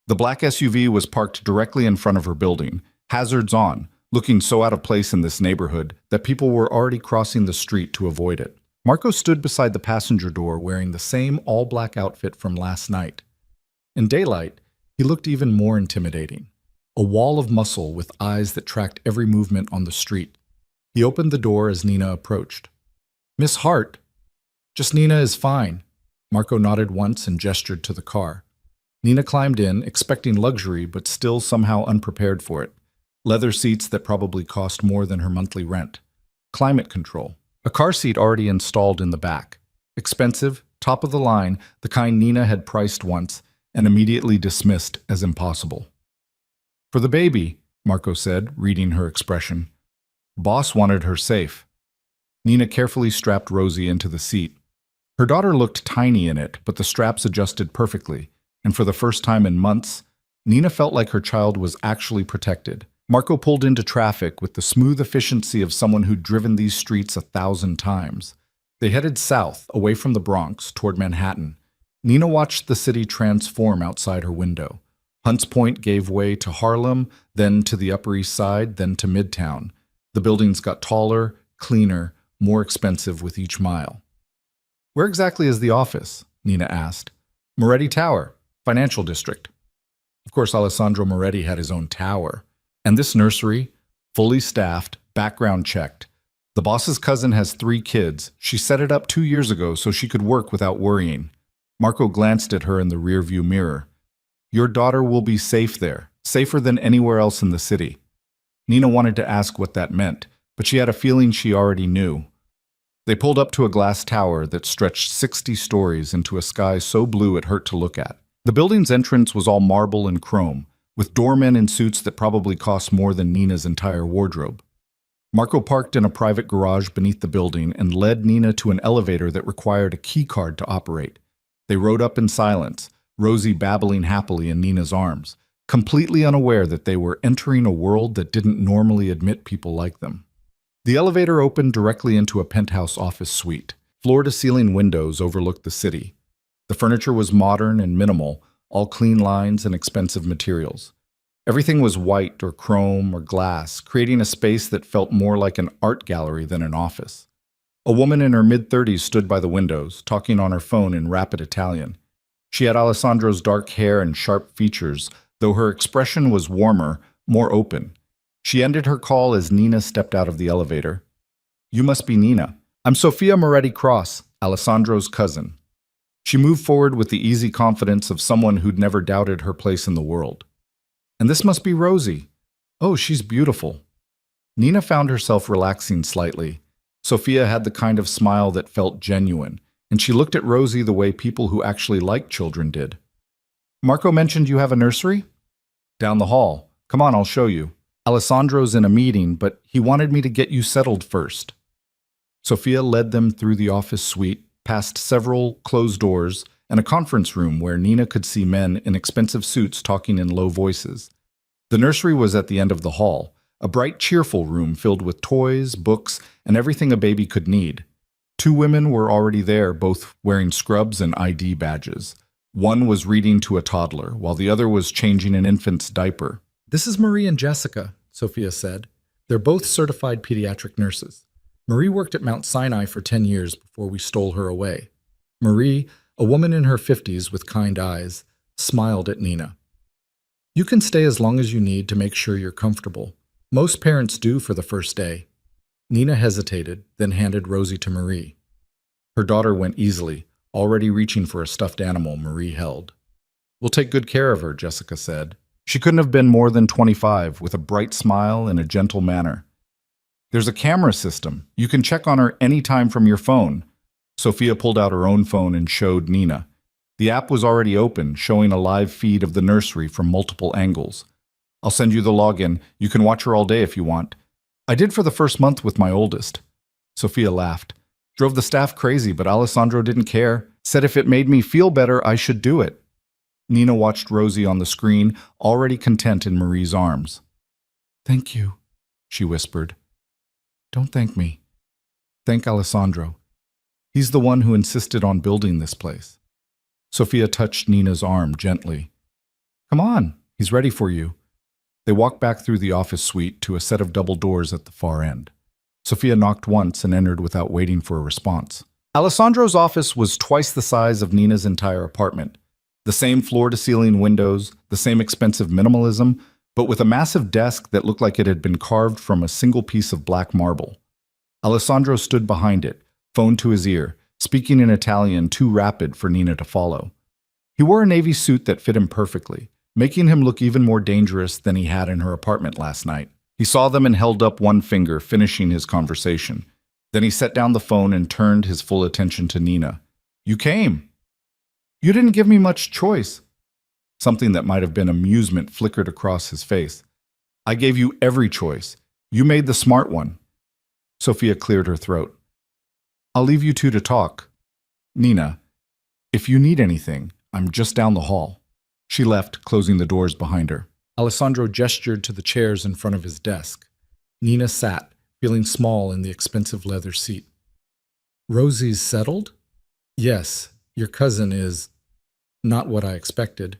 The black SUV was parked directly in front of her building, hazards on, looking so out of place in this neighborhood that people were already crossing the street to avoid it. Marco stood beside the passenger door wearing the same all-black outfit from last night. In daylight, he looked even more intimidating. A wall of muscle with eyes that tracked every movement on the street. He opened the door as Nina approached. "Miss Hart." "Just Nina is fine." Marco nodded once and gestured to the car. Nina climbed in, expecting luxury but still somehow unprepared for it. Leather seats that probably cost more than her monthly rent. Climate control. A car seat already installed in the back. Expensive, top of the line, the kind Nina had priced once and immediately dismissed as impossible. "For the baby," Marco said, reading her expression. "Boss wanted her safe." Nina carefully strapped Rosie into the seat. Her daughter looked tiny in it, but the straps adjusted perfectly, and for the first time in months, Nina felt like her child was actually protected. Marco pulled into traffic with the smooth efficiency of someone who'd driven these streets 1,000 times. They headed south, away from the Bronx, toward Manhattan. Nina watched the city transform outside her window. Hunts Point gave way to Harlem, then to the Upper East Side, then to Midtown. The buildings got taller, cleaner, more expensive with each mile. "Where exactly is the office?" Nina asked. "Moretti Tower, financial district." Of course, Alessandro Moretti had his own tower. And this nursery, fully staffed, background checked. The boss's cousin has 3 kids. She set it up 2 years ago so she could work without worrying. Marco glanced at her in the rearview mirror. "Your daughter will be safe there, safer than anywhere else in the city." Nina wanted to ask what that meant, but she had a feeling she already knew. They pulled up to a glass tower that stretched 60 stories into a sky so blue it hurt to look at. The building's entrance was all marble and chrome, with doormen in suits that probably cost more than Nina's entire wardrobe. Marco parked in a private garage beneath the building and led Nina to an elevator that required a key card to operate. They rode up in silence, Rosie babbling happily in Nina's arms, completely unaware that they were entering a world that didn't normally admit people like them. The elevator opened directly into a penthouse office suite. Floor-to-ceiling windows overlooked the city. The furniture was modern and minimal, all clean lines and expensive materials. Everything was white or chrome or glass, creating a space that felt more like an art gallery than an office. A woman in her mid-30s stood by the windows, talking on her phone in rapid Italian. She had Alessandro's dark hair and sharp features, though her expression was warmer, more open. She ended her call as Nina stepped out of the elevator. "You must be Nina. I'm Sofia Moretti-Cross, Alessandro's cousin." She moved forward with the easy confidence of someone who'd never doubted her place in the world. "And this must be Rosie. Oh, she's beautiful." Nina found herself relaxing slightly. Sofia had the kind of smile that felt genuine, and she looked at Rosie the way people who actually liked children did. "Marco mentioned you have a nursery?" "Down the hall. Come on, I'll show you. Alessandro's in a meeting, but he wanted me to get you settled first." Sofia led them through the office suite, past several closed doors, and a conference room where Nina could see men in expensive suits talking in low voices. The nursery was at the end of the hall, a bright, cheerful room filled with toys, books, and everything a baby could need. Two women were already there, both wearing scrubs and ID badges. One was reading to a toddler, while the other was changing an infant's diaper. "This is Marie and Jessica," Sofia said. "They're both certified pediatric nurses. Marie worked at Mount Sinai for 10 years before we stole her away." Marie, a woman in her 50s with kind eyes, smiled at Nina. "You can stay as long as you need to make sure you're comfortable. Most parents do for the first day." Nina hesitated, then handed Rosie to Marie. Her daughter went easily, already reaching for a stuffed animal Marie held. "We'll take good care of her," Jessica said. She couldn't have been more than 25, with a bright smile and a gentle manner. "There's a camera system. You can check on her anytime from your phone." Sofia pulled out her own phone and showed Nina. The app was already open, showing a live feed of the nursery from multiple angles. "I'll send you the login. You can watch her all day if you want." "I did for the first month with my oldest." Sofia laughed. "Drove the staff crazy, but Alessandro didn't care. Said if it made me feel better, I should do it." Nina watched Rosie on the screen, already content in Marie's arms. "Thank you," she whispered. "Don't thank me. Thank Alessandro. He's the one who insisted on building this place." Sofia touched Nina's arm gently. "Come on, he's ready for you." They walked back through the office suite to a set of double doors at the far end. Sofia knocked once and entered without waiting for a response. Alessandro's office was twice the size of Nina's entire apartment. The same floor-to-ceiling windows, the same expensive minimalism, but with a massive desk that looked like it had been carved from a single piece of black marble. Alessandro stood behind it, phone to his ear, speaking in Italian too rapid for Nina to follow. He wore a navy suit that fit him perfectly, making him look even more dangerous than he had in her apartment last night. He saw them and held up one finger, finishing his conversation. Then he set down the phone and turned his full attention to Nina. "You came. You didn't give me much choice." Something that might have been amusement flickered across his face. "I gave you every choice. You made the smart one." Sofia cleared her throat. "I'll leave you two to talk. Nina, if you need anything, I'm just down the hall." She left, closing the doors behind her. Alessandro gestured to the chairs in front of his desk. Nina sat, feeling small in the expensive leather seat. "Rosie's settled?" "Yes, your cousin is not what I expected.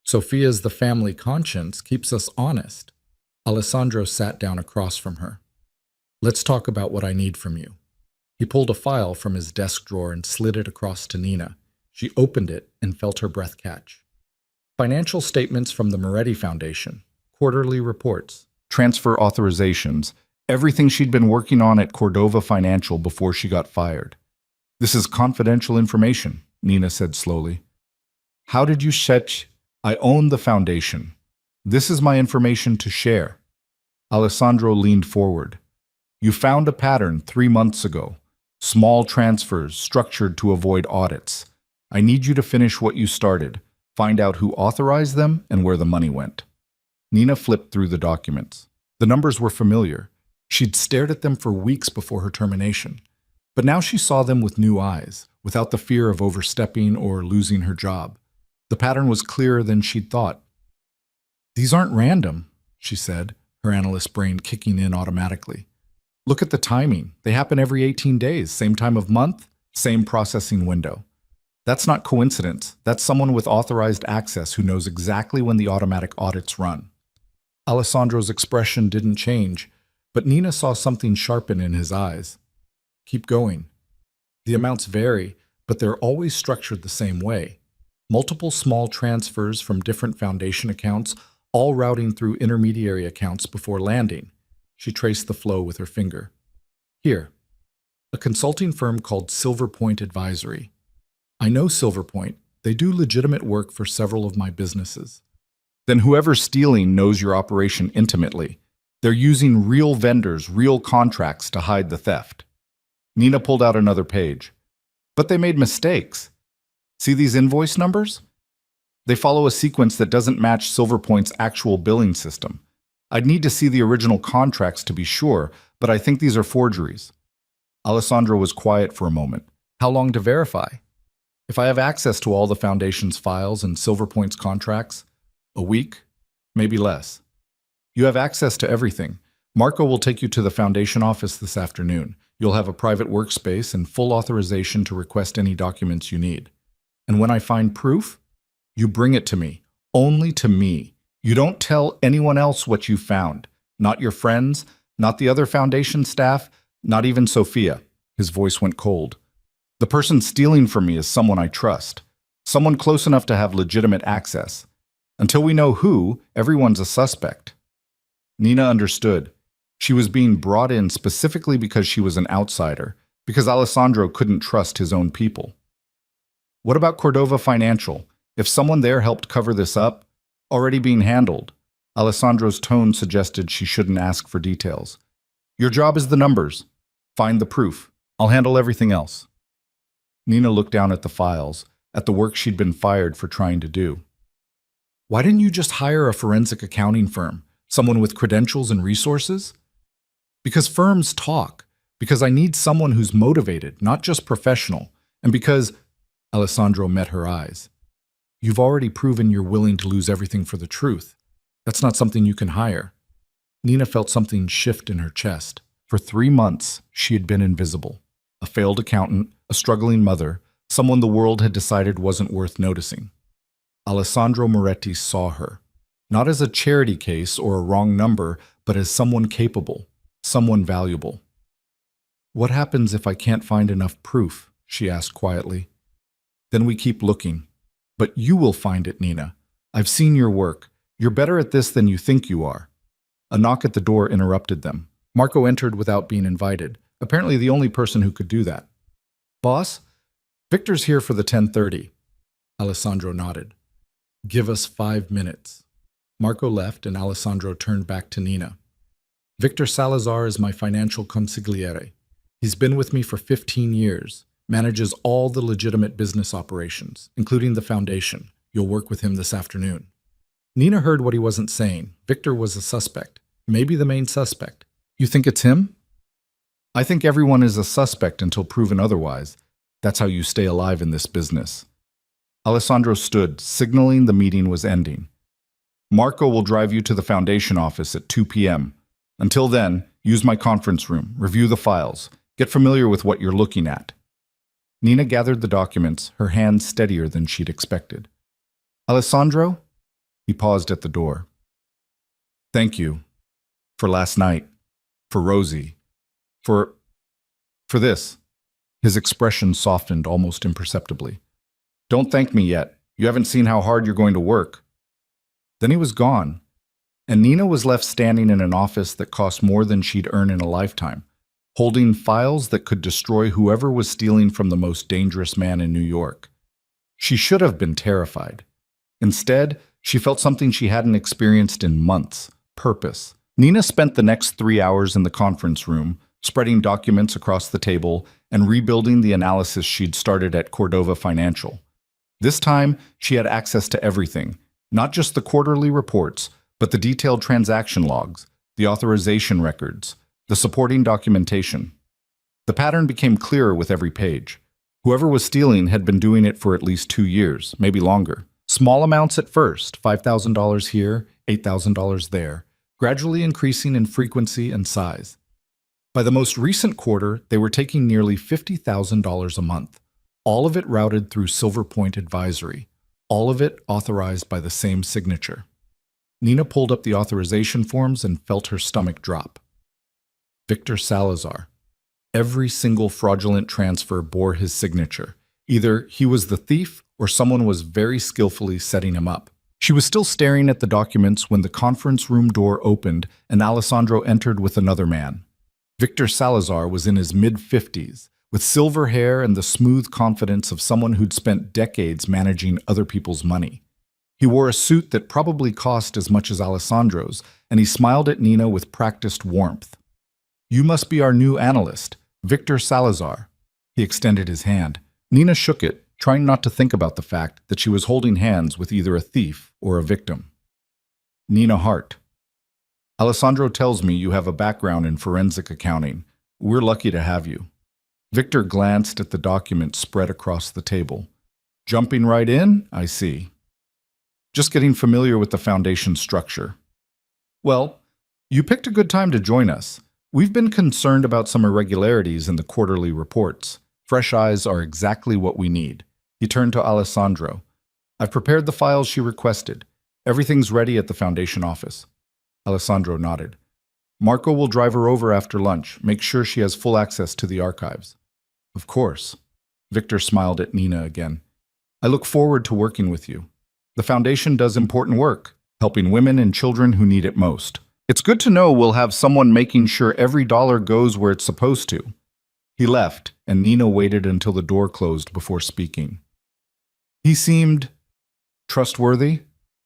Sofia's the family conscience, keeps us honest." Alessandro sat down across from her. "Let's talk about what I need from you." He pulled a file from his desk drawer and slid it across to Nina. She opened it and felt her breath catch. Financial statements from the Moretti Foundation, quarterly reports, transfer authorizations, everything she'd been working on at Cordova Financial before she got fired. "This is confidential information," Nina said slowly. "How did you I own the foundation. This is my information to share." Alessandro leaned forward. You found a pattern 3 months ago. Small transfers structured to avoid audits. I need you to finish what you started. Find out who authorized them and where the money went. Nina flipped through the documents. The numbers were familiar. She'd stared at them for weeks before her termination. But now she saw them with new eyes, without the fear of overstepping or losing her job. The pattern was clearer than she'd thought. These aren't random, she said, her analyst brain kicking in automatically. Look at the timing. They happen every 18 days, same time of month, same processing window. That's not coincidence. That's someone with authorized access who knows exactly when the automatic audits run. Alessandro's expression didn't change, but Nina saw something sharpen in his eyes. Keep going. The amounts vary, but they're always structured the same way. Multiple small transfers from different foundation accounts, all routing through intermediary accounts before landing. She traced the flow with her finger. Here, a consulting firm called Silver Point Advisory. I know Silver Point. They do legitimate work for several of my businesses. Then whoever's stealing knows your operation intimately. They're using real vendors, real contracts to hide the theft. Nina pulled out another page. But they made mistakes. See these invoice numbers? They follow a sequence that doesn't match Silver Point's actual billing system. I'd need to see the original contracts to be sure, but I think these are forgeries. Alessandro was quiet for a moment. How long to verify? If I have access to all the Foundation's files and Silver Point's contracts, a week, maybe less. You have access to everything. Marco will take you to the Foundation office this afternoon. You'll have a private workspace and full authorization to request any documents you need. And when I find proof, you bring it to me. Only to me. You don't tell anyone else what you found. Not your friends, not the other Foundation staff, not even Sophia. His voice went cold. The person stealing from me is someone I trust. Someone close enough to have legitimate access. Until we know who, everyone's a suspect. Nina understood. She was being brought in specifically because she was an outsider, because Alessandro couldn't trust his own people. What about Cordova Financial? If someone there helped cover this up, already being handled. Alessandro's tone suggested she shouldn't ask for details. Your job is the numbers. Find the proof. I'll handle everything else. Nina looked down at the files, at the work she'd been fired for trying to do. Why didn't you just hire a forensic accounting firm? Someone with credentials and resources? Because firms talk. Because I need someone who's motivated, not just professional. And because Alessandro met her eyes. You've already proven you're willing to lose everything for the truth. That's not something you can hire. Nina felt something shift in her chest. For 3 months, she had been invisible. A failed accountant, a struggling mother, someone the world had decided wasn't worth noticing. Alessandro Moretti saw her. Not as a charity case or a wrong number, but as someone capable, someone valuable. What happens if I can't find enough proof? She asked quietly. Then we keep looking. But you will find it, Nina. I've seen your work. You're better at this than you think you are. A knock at the door interrupted them. Marco entered without being invited, apparently the only person who could do that. Boss, Victor's here for the 10:30. Alessandro nodded. Give us 5 minutes. Marco left and Alessandro turned back to Nina. Victor Salazar is my financial consigliere. He's been with me for 15 years, manages all the legitimate business operations, including the Foundation. You'll work with him this afternoon. Nina heard what he wasn't saying. Victor was a suspect, maybe the main suspect. You think it's him? I think everyone is a suspect until proven otherwise. That's how you stay alive in this business. Alessandro stood, signaling the meeting was ending. Marco will drive you to the Foundation office at 2 p.m. Until then, use my conference room, review the files, get familiar with what you're looking at. Nina gathered the documents, her hands steadier than she'd expected. Alessandro? He paused at the door. Thank you. For last night. For Rosie. For this. His expression softened almost imperceptibly. Don't thank me yet. You haven't seen how hard you're going to work. Then he was gone, and Nina was left standing in an office that cost more than she'd earn in a lifetime, holding files that could destroy whoever was stealing from the most dangerous man in New York. She should have been terrified. Instead, she felt something she hadn't experienced in months: purpose. Nina spent the next 3 hours in the conference room, spreading documents across the table and rebuilding the analysis she'd started at Cordova Financial. This time, she had access to everything, not just the quarterly reports, but the detailed transaction logs, the authorization records, the supporting documentation. The pattern became clearer with every page. Whoever was stealing had been doing it for at least 2 years, maybe longer. Small amounts at first, $5,000 here, $8,000 there, gradually increasing in frequency and size. By the most recent quarter, they were taking nearly $50,000 a month, all of it routed through Silver Point Advisory, all of it authorized by the same signature. Nina pulled up the authorization forms and felt her stomach drop. Victor Salazar. Every single fraudulent transfer bore his signature. Either he was the thief or someone was very skillfully setting him up. She was still staring at the documents when the conference room door opened and Alessandro entered with another man. Victor Salazar was in his mid-50s, with silver hair and the smooth confidence of someone who'd spent decades managing other people's money. He wore a suit that probably cost as much as Alessandro's, and he smiled at Nina with practiced warmth. "You must be our new analyst, Victor Salazar." He extended his hand. Nina shook it, trying not to think about the fact that she was holding hands with either a thief or a victim. Nina Hart. "Alessandro tells me you have a background in forensic accounting. We're lucky to have you." Victor glanced at the document spread across the table. "Jumping right in, I see. Just getting familiar with the foundation structure." "Well, you picked a good time to join us. We've been concerned about some irregularities in the quarterly reports. Fresh eyes are exactly what we need." He turned to Alessandro. "I've prepared the files she requested. Everything's ready at the foundation office." Alessandro nodded. "Marco will drive her over after lunch. Make sure she has full access to the archives." "Of course." Victor smiled at Nina again. "I look forward to working with you. The foundation does important work, helping women and children who need it most. It's good to know we'll have someone making sure every dollar goes where it's supposed to." He left, and Nina waited until the door closed before speaking. "He seemed trustworthy,"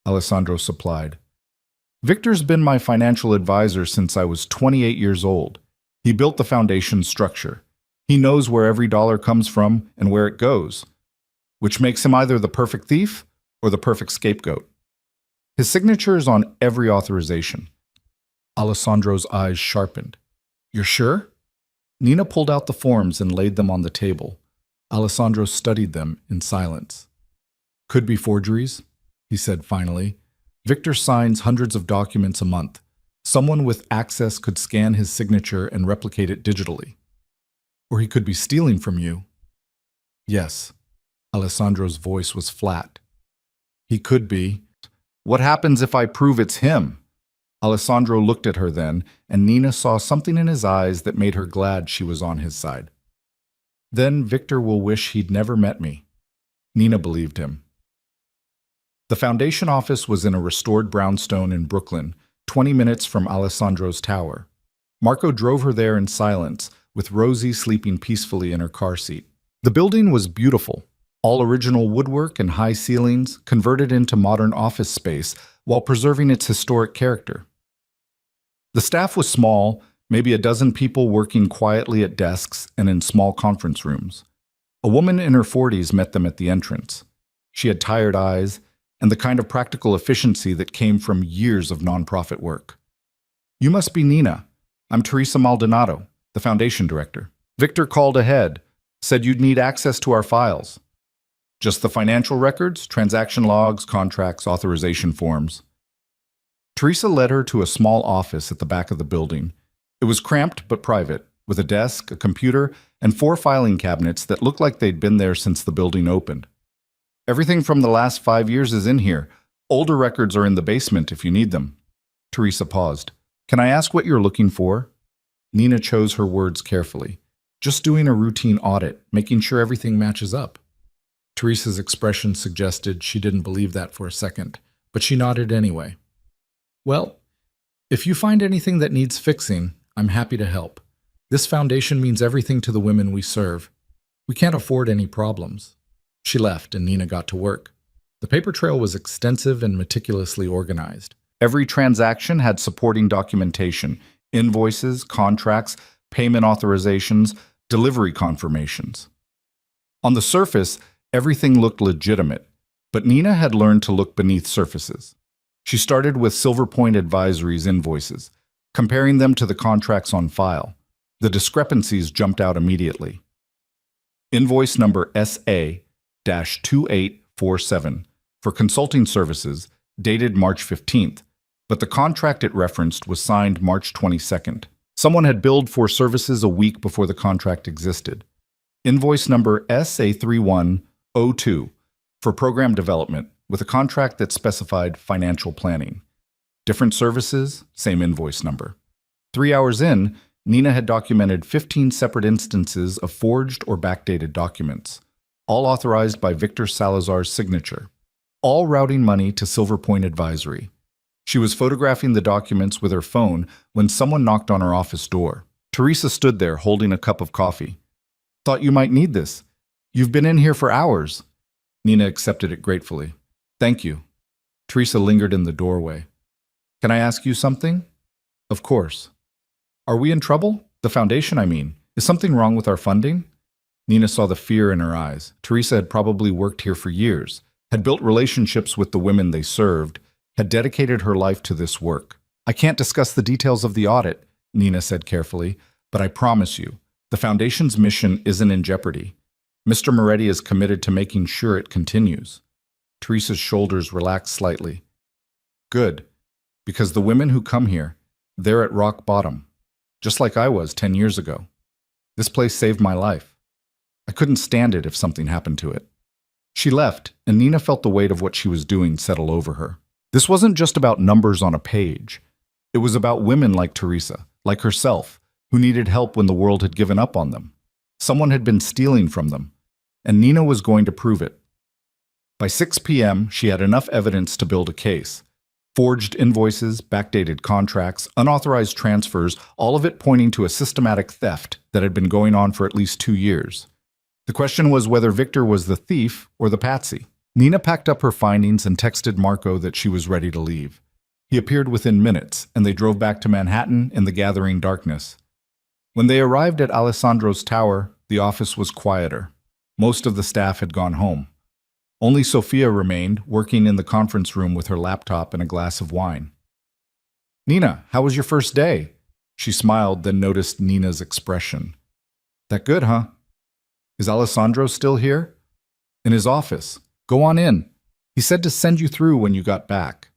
Alessandro supplied. "Victor's been my financial advisor since I was 28 years old. He built the foundation structure. He knows where every dollar comes from and where it goes, which makes him either the perfect thief or the perfect scapegoat. His signature is on every authorization." Alessandro's eyes sharpened. "You're sure?" Nina pulled out the forms and laid them on the table. Alessandro studied them in silence. "Could be forgeries," he said finally. "Victor signs hundreds of documents a month. Someone with access could scan his signature and replicate it digitally. Or he could be stealing from you." "Yes." Alessandro's voice was flat. "He could be. What happens if I prove it's him?" Alessandro looked at her then, and Nina saw something in his eyes that made her glad she was on his side. "Then Victor will wish he'd never met me." Nina believed him. The foundation office was in a restored brownstone in Brooklyn, 20 minutes from Alessandro's tower. Marco drove her there in silence, with Rosie sleeping peacefully in her car seat. The building was beautiful, all original woodwork and high ceilings, converted into modern office space while preserving its historic character. The staff was small, maybe a dozen people working quietly at desks and in small conference rooms. A woman in her 40s met them at the entrance. She had tired eyes and the kind of practical efficiency that came from years of nonprofit work. "You must be Nina. I'm Teresa Maldonado, the foundation director. Victor called ahead, said you'd need access to our files." "Just the financial records, transaction logs, contracts, authorization forms." Teresa led her to a small office at the back of the building. It was cramped but private, with a desk, a computer, and 4 filing cabinets that looked like they'd been there since the building opened. "Everything from the last 5 years is in here. Older records are in the basement if you need them." Teresa paused. "Can I ask what you're looking for?" Nina chose her words carefully. "Just doing a routine audit, making sure everything matches up." Teresa's expression suggested she didn't believe that for a second, but she nodded anyway. "Well, if you find anything that needs fixing, I'm happy to help. This foundation means everything to the women we serve. We can't afford any problems." She left, and Nina got to work. The paper trail was extensive and meticulously organized. Every transaction had supporting documentation, invoices, contracts, payment authorizations, delivery confirmations. On the surface, everything looked legitimate, but Nina had learned to look beneath surfaces. She started with Silver Point Advisory's invoices, comparing them to the contracts on file. The discrepancies jumped out immediately. Invoice number SA-2847 for consulting services dated March 15th, but the contract it referenced was signed March 22nd. Someone had billed for services a week before the contract existed. Invoice number SA-3102 for program development with a contract that specified financial planning. Different services, same invoice number. 3 hours in, Nina had documented 15 separate instances of forged or backdated documents, all authorized by Victor Salazar's signature, all routing money to Silver Point Advisory. She was photographing the documents with her phone when someone knocked on her office door. Teresa stood there holding a cup of coffee. "Thought you might need this. You've been in here for hours." Nina accepted it gratefully. "Thank you." Teresa lingered in the doorway. "Can I ask you something?" "Of course." "Are we in trouble? The foundation, I mean. Is something wrong with our funding?" Nina saw the fear in her eyes. Teresa had probably worked here for years, had built relationships with the women they served, had dedicated her life to this work. "I can't discuss the details of the audit," Nina said carefully, "but I promise you, the Foundation's mission isn't in jeopardy. Mr. Moretti is committed to making sure it continues." Teresa's shoulders relaxed slightly. "Good, because the women who come here, they're at rock bottom, just like I was 10 years ago. This place saved my life. I couldn't stand it if something happened to it." She left, and Nina felt the weight of what she was doing settle over her. This wasn't just about numbers on a page. It was about women like Teresa, like herself, who needed help when the world had given up on them. Someone had been stealing from them, and Nina was going to prove it. By 6 p.m., she had enough evidence to build a case. Forged invoices, backdated contracts, unauthorized transfers, all of it pointing to a systematic theft that had been going on for at least 2 years. The question was whether Victor was the thief or the patsy. Nina packed up her findings and texted Marco that she was ready to leave. He appeared within minutes, and they drove back to Manhattan in the gathering darkness. When they arrived at Alessandro's tower, the office was quieter. Most of the staff had gone home. Only Sophia remained, working in the conference room with her laptop and a glass of wine. "Nina, how was your first day?" She smiled, then noticed Nina's expression. "That good, huh? Is Alessandro still here?" "In his office. Go on in. He said to send you through when you got back."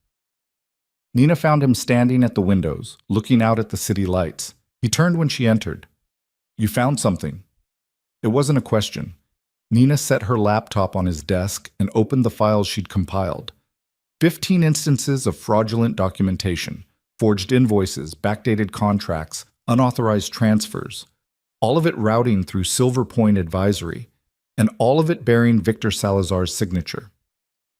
Nina found him standing at the windows, looking out at the city lights. He turned when she entered. "You found something." It wasn't a question. Nina set her laptop on his desk and opened the files she'd compiled. 15 instances of fraudulent documentation, forged invoices, backdated contracts, unauthorized transfers, all of it routing through Silver Point Advisory, and all of it bearing Victor Salazar's signature.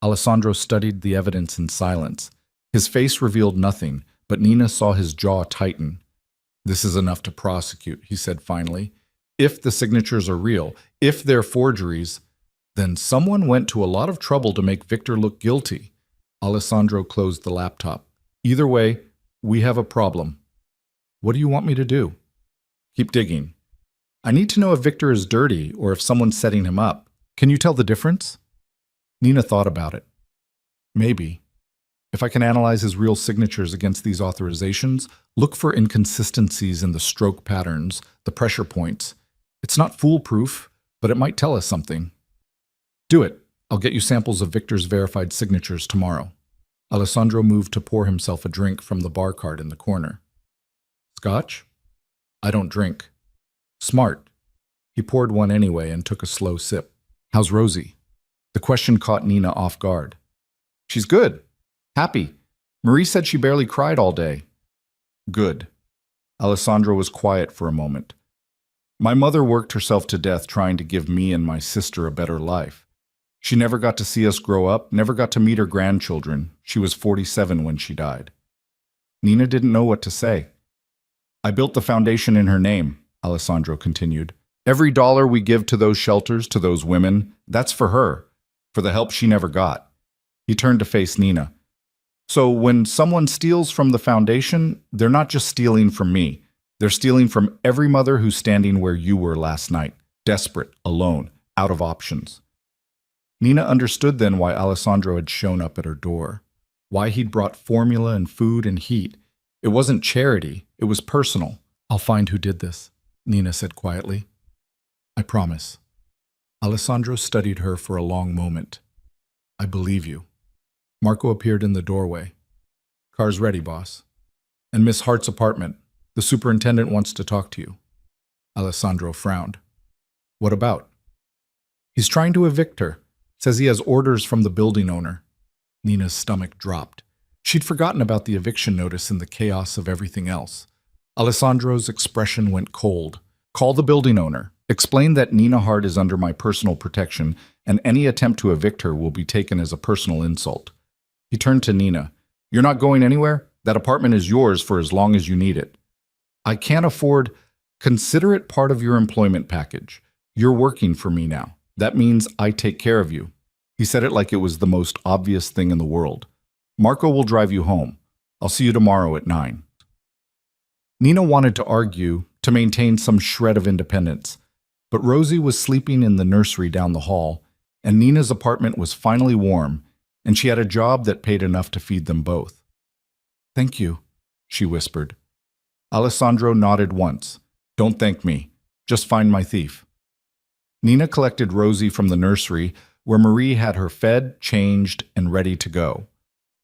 Alessandro studied the evidence in silence. His face revealed nothing, but Nina saw his jaw tighten. "This is enough to prosecute," he said finally. "If the signatures are real, if they're forgeries, then someone went to a lot of trouble to make Victor look guilty." Alessandro closed the laptop. "Either way, we have a problem." "What do you want me to do?" "Keep digging. I need to know if Victor is dirty or if someone's setting him up. Can you tell the difference?" Nina thought about it. "Maybe. If I can analyze his real signatures against these authorizations, look for inconsistencies in the stroke patterns, the pressure points. It's not foolproof, but it might tell us something." "Do it. I'll get you samples of Victor's verified signatures tomorrow." Alessandro moved to pour himself a drink from the bar cart in the corner. "Scotch?" "I don't drink." "Smart." He poured one anyway and took a slow sip. "How's Rosie?" The question caught Nina off guard. "She's good. Happy. Marie said she barely cried all day." "Good." Alessandro was quiet for a moment. "My mother worked herself to death trying to give me and my sister a better life. She never got to see us grow up, never got to meet her grandchildren. She was 47 when she died." Nina didn't know what to say. "I built the foundation in her name," Alessandro continued. "Every dollar we give to those shelters, to those women, that's for her, for the help she never got." He turned to face Nina. "So when someone steals from the foundation, they're not just stealing from me. They're stealing from every mother who's standing where you were last night, desperate, alone, out of options. Nina understood then why Alessandro had shown up at her door, why he'd brought formula and food and heat. It wasn't charity, it was personal. "I'll find who did this," Nina said quietly. "I promise." Alessandro studied her for a long moment. "I believe you." Marco appeared in the doorway. "Car's ready, boss." "And Miss Hart's apartment. The superintendent wants to talk to you." Alessandro frowned. "What about?" "He's trying to evict her. Says he has orders from the building owner." Nina's stomach dropped. She'd forgotten about the eviction notice in the chaos of everything else. Alessandro's expression went cold. "Call the building owner. Explain that Nina Hart is under my personal protection, and any attempt to evict her will be taken as a personal insult." He turned to Nina. "You're not going anywhere? That apartment is yours for as long as you need it." "I can't afford. Consider it part of your employment package. You're working for me now. That means I take care of you." He said it like it was the most obvious thing in the world. "Marco will drive you home. I'll see you tomorrow at 9. Nina wanted to argue, to maintain some shred of independence. But Rosie was sleeping in the nursery down the hall, and Nina's apartment was finally warm, and she had a job that paid enough to feed them both. "Thank you," she whispered. Alessandro nodded once. "Don't thank me. Just find my thief." Nina collected Rosie from the nursery, where Marie had her fed, changed, and ready to go.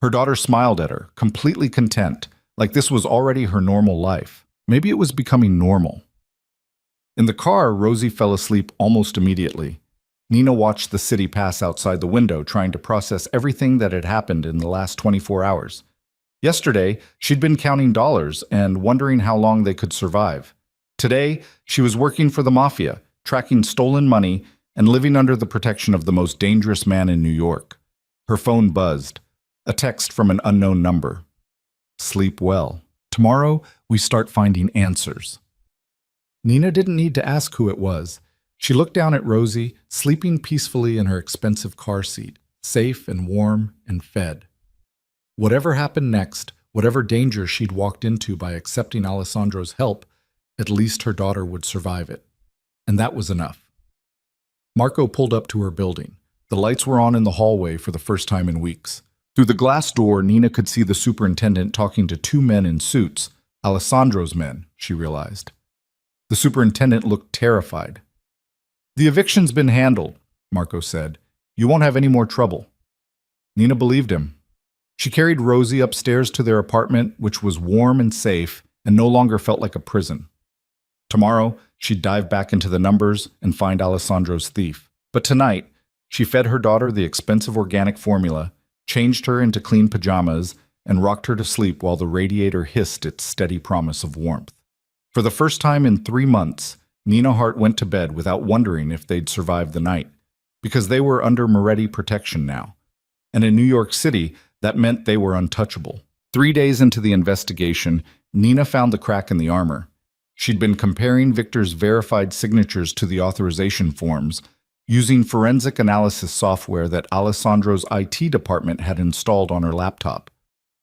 Her daughter smiled at her, completely content, like this was already her normal life. Maybe it was becoming normal. In the car, Rosie fell asleep almost immediately. Nina watched the city pass outside the window, trying to process everything that had happened in the last 24 hours. Yesterday, she'd been counting dollars and wondering how long they could survive. Today, she was working for the Mafia, tracking stolen money and living under the protection of the most dangerous man in New York. Her phone buzzed. A text from an unknown number. "Sleep well. Tomorrow, we start finding answers." Nina didn't need to ask who it was. She looked down at Rosie, sleeping peacefully in her expensive car seat, safe and warm and fed. Whatever happened next, whatever danger she'd walked into by accepting Alessandro's help, at least her daughter would survive it. And that was enough. Marco pulled up to her building. The lights were on in the hallway for the first time in weeks. Through the glass door, Nina could see the superintendent talking to two men in suits, Alessandro's men, she realized. The superintendent looked terrified. "The eviction's been handled," Marco said. "You won't have any more trouble." Nina believed him. She carried Rosie upstairs to their apartment, which was warm and safe and no longer felt like a prison. Tomorrow, she'd dive back into the numbers and find Alessandro's thief. But tonight, she fed her daughter the expensive organic formula, changed her into clean pajamas, and rocked her to sleep while the radiator hissed its steady promise of warmth. For the first time in 3 months, Nina Hart went to bed without wondering if they'd survive the night, because they were under Moretti protection now. And in New York City, that meant they were untouchable. 3 days into the investigation, Nina found the crack in the armor. She'd been comparing Victor's verified signatures to the authorization forms, using forensic analysis software that Alessandro's IT department had installed on her laptop.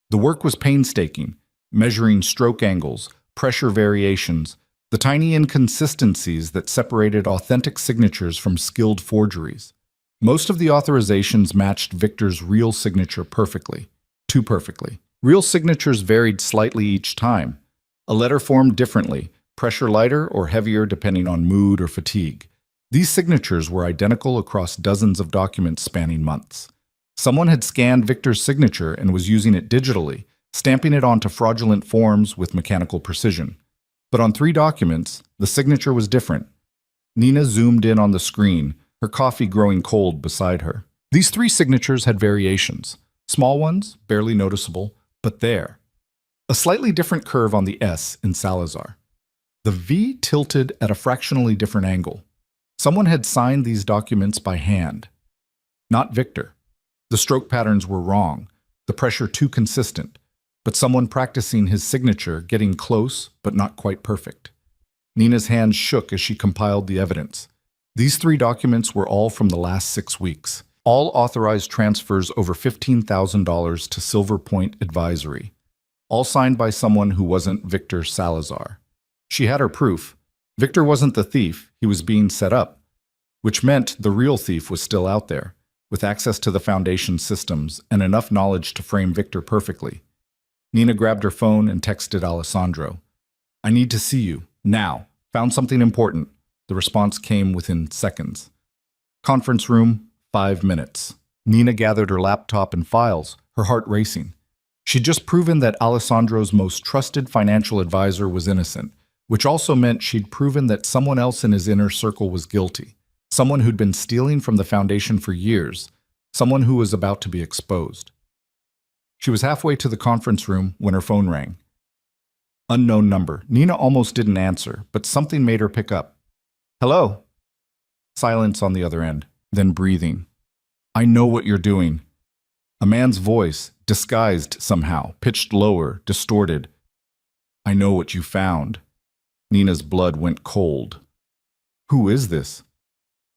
The work was painstaking, measuring stroke angles, pressure variations, the tiny inconsistencies that separated authentic signatures from skilled forgeries. Most of the authorizations matched Victor's real signature perfectly, too perfectly. Real signatures varied slightly each time. A letter formed differently, pressure lighter or heavier depending on mood or fatigue. These signatures were identical across dozens of documents spanning months. Someone had scanned Victor's signature and was using it digitally, stamping it onto fraudulent forms with mechanical precision. But on 3 documents, the signature was different. Nina zoomed in on the screen, her coffee growing cold beside her. These 3 signatures had variations. Small ones, barely noticeable, but there. A slightly different curve on the S in Salazar. The V tilted at a fractionally different angle. Someone had signed these documents by hand. Not Victor. The stroke patterns were wrong, the pressure too consistent, but someone practicing his signature, getting close but not quite perfect. Nina's hands shook as she compiled the evidence. These 3 documents were all from the last 6 weeks. All authorized transfers over $15,000 to Silver Point Advisory. All signed by someone who wasn't Victor Salazar. She had her proof. Victor wasn't the thief, he was being set up, which meant the real thief was still out there, with access to the Foundation systems and enough knowledge to frame Victor perfectly. Nina grabbed her phone and texted Alessandro. "I need to see you, now. Found something important." The response came within seconds. Conference room, 5 minutes. Nina gathered her laptop and files, her heart racing. She'd just proven that Alessandro's most trusted financial advisor was innocent, which also meant she'd proven that someone else in his inner circle was guilty. Someone who'd been stealing from the Foundation for years. Someone who was about to be exposed. She was halfway to the conference room when her phone rang. Unknown number. Nina almost didn't answer, but something made her pick up. "Hello?" Silence on the other end, then breathing. "I know what you're doing." A man's voice, disguised somehow, pitched lower, distorted. "I know what you found." Nina's blood went cold. "Who is this?"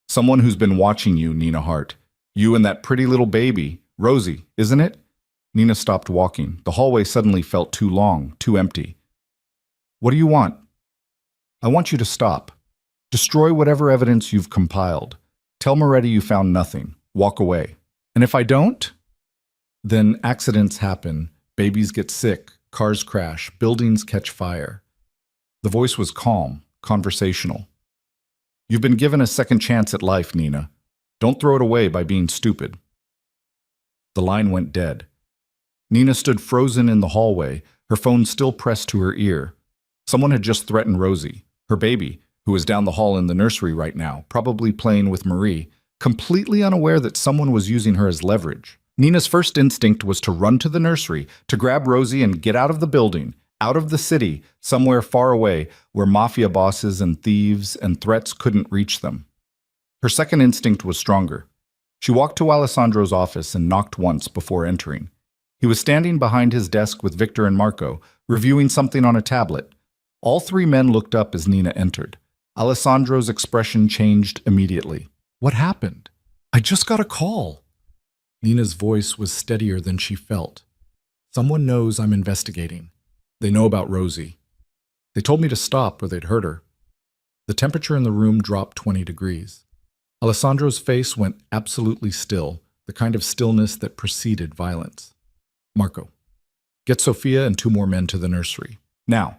"Someone who's been watching you, Nina Hart. You and that pretty little baby, Rosie, isn't it?" Nina stopped walking. The hallway suddenly felt too long, too empty. "What do you want?" "I want you to stop. Destroy whatever evidence you've compiled. Tell Moretti you found nothing. Walk away. And if I don't?" "Then accidents happen. Babies get sick. Cars crash. Buildings catch fire." The voice was calm, conversational. "You've been given a second chance at life, Nina. Don't throw it away by being stupid." The line went dead. Nina stood frozen in the hallway, her phone still pressed to her ear. Someone had just threatened Rosie, her baby, who was down the hall in the nursery right now, probably playing with Marie, completely unaware that someone was using her as leverage. Nina's first instinct was to run to the nursery, to grab Rosie and get out of the building, out of the city, somewhere far away where mafia bosses and thieves and threats couldn't reach them. Her second instinct was stronger. She walked to Alessandro's office and knocked once before entering. He was standing behind his desk with Victor and Marco, reviewing something on a tablet. All three men looked up as Nina entered. Alessandro's expression changed immediately. "What happened?" "I just got a call." Nina's voice was steadier than she felt. "Someone knows I'm investigating. They know about Rosie. They told me to stop or they'd hurt her." The temperature in the room dropped 20 degrees. Alessandro's face went absolutely still, the kind of stillness that preceded violence. "Marco, get Sophia and 2 more men to the nursery. Now.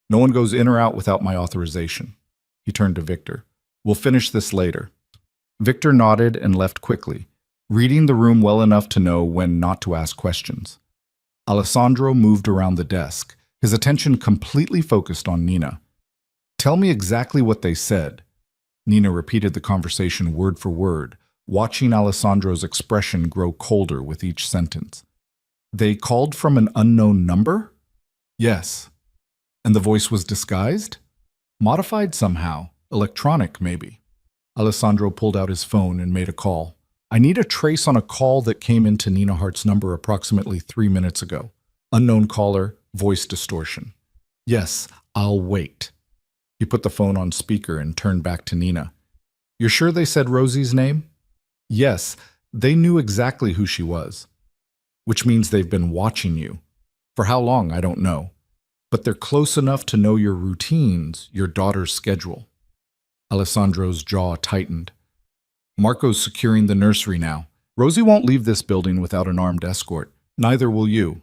No one goes in or out without my authorization." He turned to Victor. "We'll finish this later." Victor nodded and left quickly, reading the room well enough to know when not to ask questions. Alessandro moved around the desk, his attention completely focused on Nina. "Tell me exactly what they said." Nina repeated the conversation word for word, watching Alessandro's expression grow colder with each sentence. "They called from an unknown number?" "Yes." "And the voice was disguised?" "Modified somehow. Electronic, maybe." Alessandro pulled out his phone and made a call. "I need a trace on a call that came into Nina Hart's number approximately 3 minutes ago. Unknown caller, voice distortion." "Yes, I'll wait." He put the phone on speaker and turned back to Nina. "You're sure they said Rosie's name?" "Yes, they knew exactly who she was." "Which means they've been watching you. For how long, I don't know. But they're close enough to know your routines, your daughter's schedule." Alessandro's jaw tightened. "Marco's securing the nursery now. Rosie won't leave this building without an armed escort. Neither will you."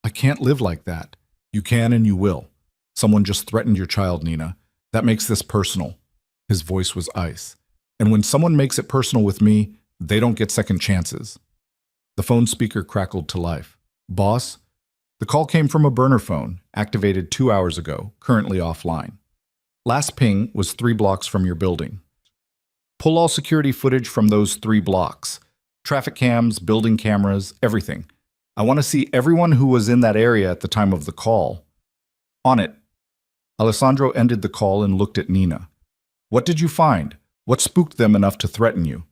"I can't live like that." "You can and you will. Someone just threatened your child, Nina. That makes this personal." His voice was ice. "And when someone makes it personal with me, they don't get second chances." The phone speaker crackled to life. "Boss?" The call came from a burner phone, activated 2 hours ago, currently offline. "Last ping was 3 blocks from your building. Pull all security footage from those 3 blocks. Traffic cams, building cameras, everything. I want to see everyone who was in that area at the time of the call." "On it." Alessandro ended the call and looked at Nina. "What did you find? What spooked them enough to threaten you?"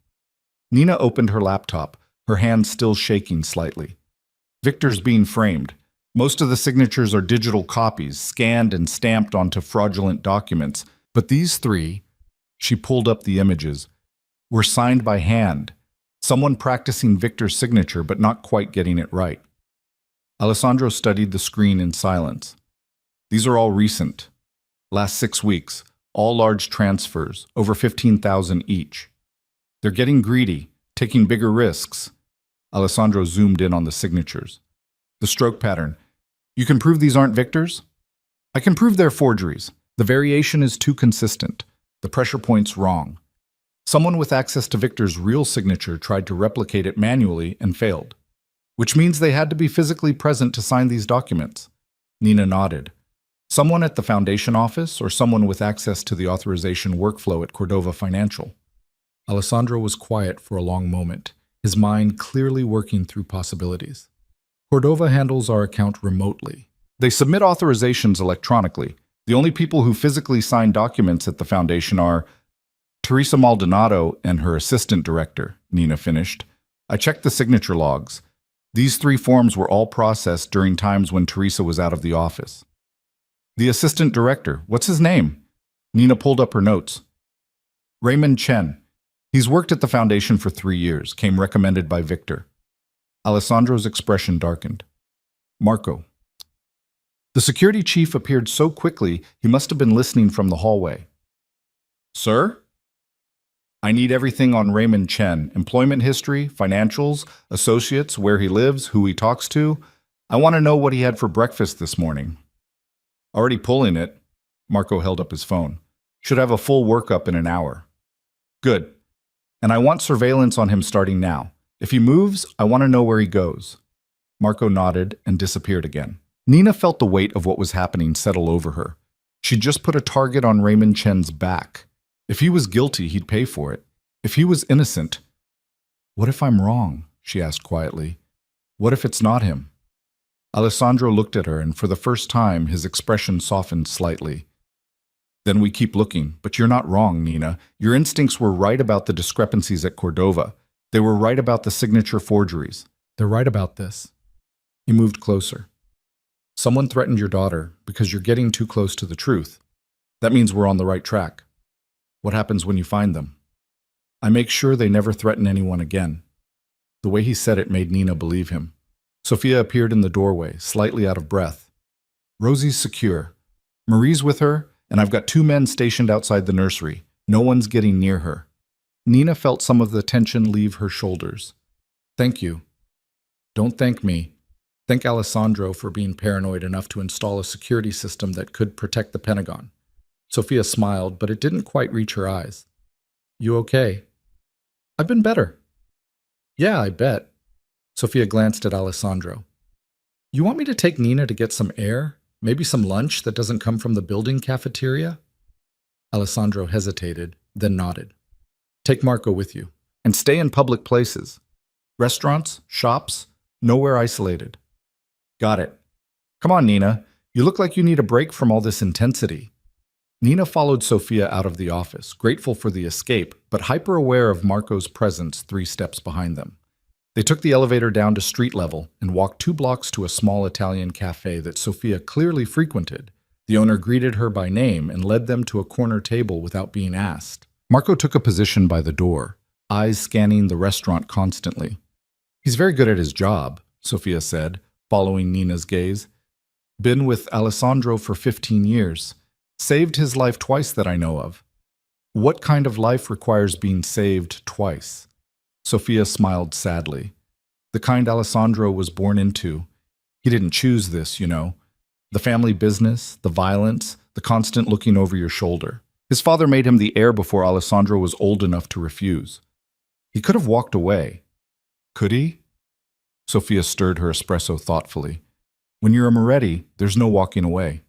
Nina opened her laptop, her hand still shaking slightly. "Victor's being framed. Most of the signatures are digital copies, scanned and stamped onto fraudulent documents. But these 3, she pulled up the images, were signed by hand. Someone practicing Victor's signature but not quite getting it right. Alessandro studied the screen in silence. "These are all recent. Last 6 weeks, all large transfers, over 15,000 each. They're getting greedy, taking bigger risks. Alessandro zoomed in on the signatures. The stroke pattern. You can prove these aren't Victor's? I can prove they're forgeries. The variation is too consistent. The pressure point's wrong. Someone with access to Victor's real signature tried to replicate it manually and failed. Which means they had to be physically present to sign these documents. Nina nodded. Someone at the foundation office or someone with access to the authorization workflow at Cordova Financial? Alessandro was quiet for a long moment, his mind clearly working through possibilities. Cordova handles our account remotely. They submit authorizations electronically. The only people who physically sign documents at the foundation are Teresa Maldonado and her assistant director, Nina finished. I checked the signature logs. These 3 forms were all processed during times when Teresa was out of the office. The assistant director, what's his name? Nina pulled up her notes. Raymond Chen. He's worked at the foundation for 3 years, came recommended by Victor. Alessandro's expression darkened. Marco. The security chief appeared so quickly he must have been listening from the hallway. Sir? I need everything on Raymond Chen. Employment history, financials, associates, where he lives, who he talks to. I want to know what he had for breakfast this morning. Already pulling it. Marco held up his phone. Should have a full workup in an hour. Good. And I want surveillance on him starting now. If he moves, I want to know where he goes. Marco nodded and disappeared again. Nina felt the weight of what was happening settle over her. She'd just put a target on Raymond Chen's back. If he was guilty, he'd pay for it. If he was innocent... What if I'm wrong? She asked quietly. What if it's not him? Alessandro looked at her, and for the first time, his expression softened slightly. Then we keep looking, but you're not wrong, Nina. Your instincts were right about the discrepancies at Cordova. They were right about the signature forgeries. They're right about this. He moved closer. Someone threatened your daughter because you're getting too close to the truth. That means we're on the right track. What happens when you find them? I make sure they never threaten anyone again. The way he said it made Nina believe him. Sophia appeared in the doorway, slightly out of breath. Rosie's secure. Marie's with her, and I've got 2 men stationed outside the nursery. No one's getting near her. Nina felt some of the tension leave her shoulders. Thank you. Don't thank me. Thank Alessandro for being paranoid enough to install a security system that could protect the Pentagon. Sophia smiled, but it didn't quite reach her eyes. You okay? I've been better. Yeah, I bet. Sophia glanced at Alessandro. You want me to take Nina to get some air? Maybe some lunch that doesn't come from the building cafeteria? Alessandro hesitated, then nodded. Take Marco with you. And stay in public places. Restaurants, shops, nowhere isolated. Got it. Come on, Nina. You look like you need a break from all this intensity. Nina followed Sophia out of the office, grateful for the escape, but hyper-aware of Marco's presence 3 steps behind them. They took the elevator down to street level and walked 2 blocks to a small Italian cafe that Sophia clearly frequented. The owner greeted her by name and led them to a corner table without being asked. Marco took a position by the door, eyes scanning the restaurant constantly. He's very good at his job, Sophia said, following Nina's gaze. Been with Alessandro for 15 years. Saved his life twice that I know of. What kind of life requires being saved twice? Sophia smiled sadly. The kind Alessandro was born into. He didn't choose this, you know. The family business, the violence, the constant looking over your shoulder. His father made him the heir before Alessandro was old enough to refuse. He could have walked away. Could he? Sophia stirred her espresso thoughtfully. When you're a Moretti, there's no walking away.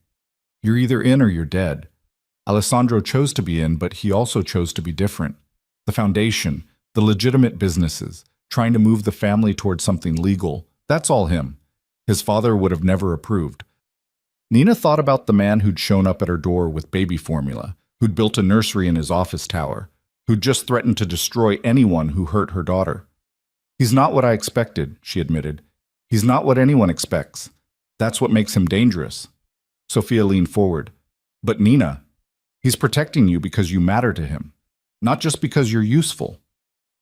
You're either in or you're dead. Alessandro chose to be in, but he also chose to be different. The foundation, the legitimate businesses, trying to move the family towards something legal, that's all him. His father would have never approved. Nina thought about the man who'd shown up at her door with baby formula, who'd built a nursery in his office tower, who'd just threatened to destroy anyone who hurt her daughter. He's not what I expected, she admitted. He's not what anyone expects. That's what makes him dangerous. Sophia leaned forward. But Nina, he's protecting you because you matter to him, not just because you're useful.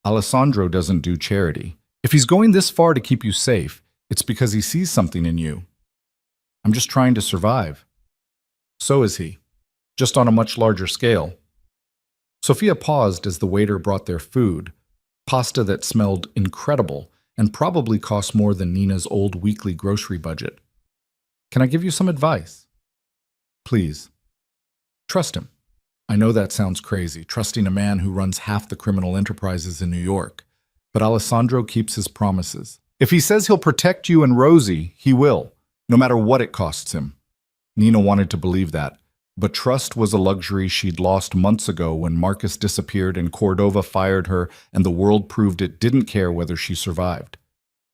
Alessandro doesn't do charity. If he's going this far to keep you safe, it's because he sees something in you. I'm just trying to survive. So is he. just on a much larger scale. Sophia paused as the waiter brought their food, pasta that smelled incredible and probably cost more than Nina's old weekly grocery budget. Can I give you some advice? Please. Trust him. I know that sounds crazy, trusting a man who runs half the criminal enterprises in New York, but Alessandro keeps his promises. If he says he'll protect you and Rosie, he will, no matter what it costs him. Nina wanted to believe that, but trust was a luxury she'd lost months ago when Marcus disappeared and Cordova fired her and the world proved it didn't care whether she survived.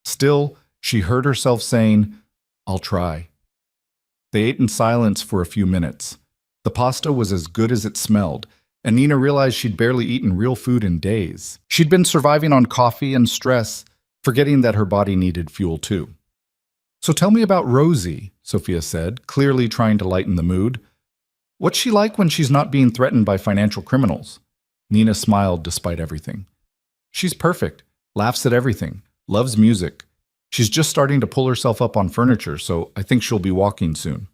Still, she heard herself saying, "I'll try." They ate in silence for a few minutes. The pasta was as good as it smelled, and Nina realized she'd barely eaten real food in days. She'd been surviving on coffee and stress, forgetting that her body needed fuel too. "So tell me about Rosie," Sophia said, clearly trying to lighten the mood. "What's she like when she's not being threatened by financial criminals?" Nina smiled despite everything. "She's perfect, laughs at everything, loves music. She's just starting to pull herself up on furniture, so I think she'll be walking soon.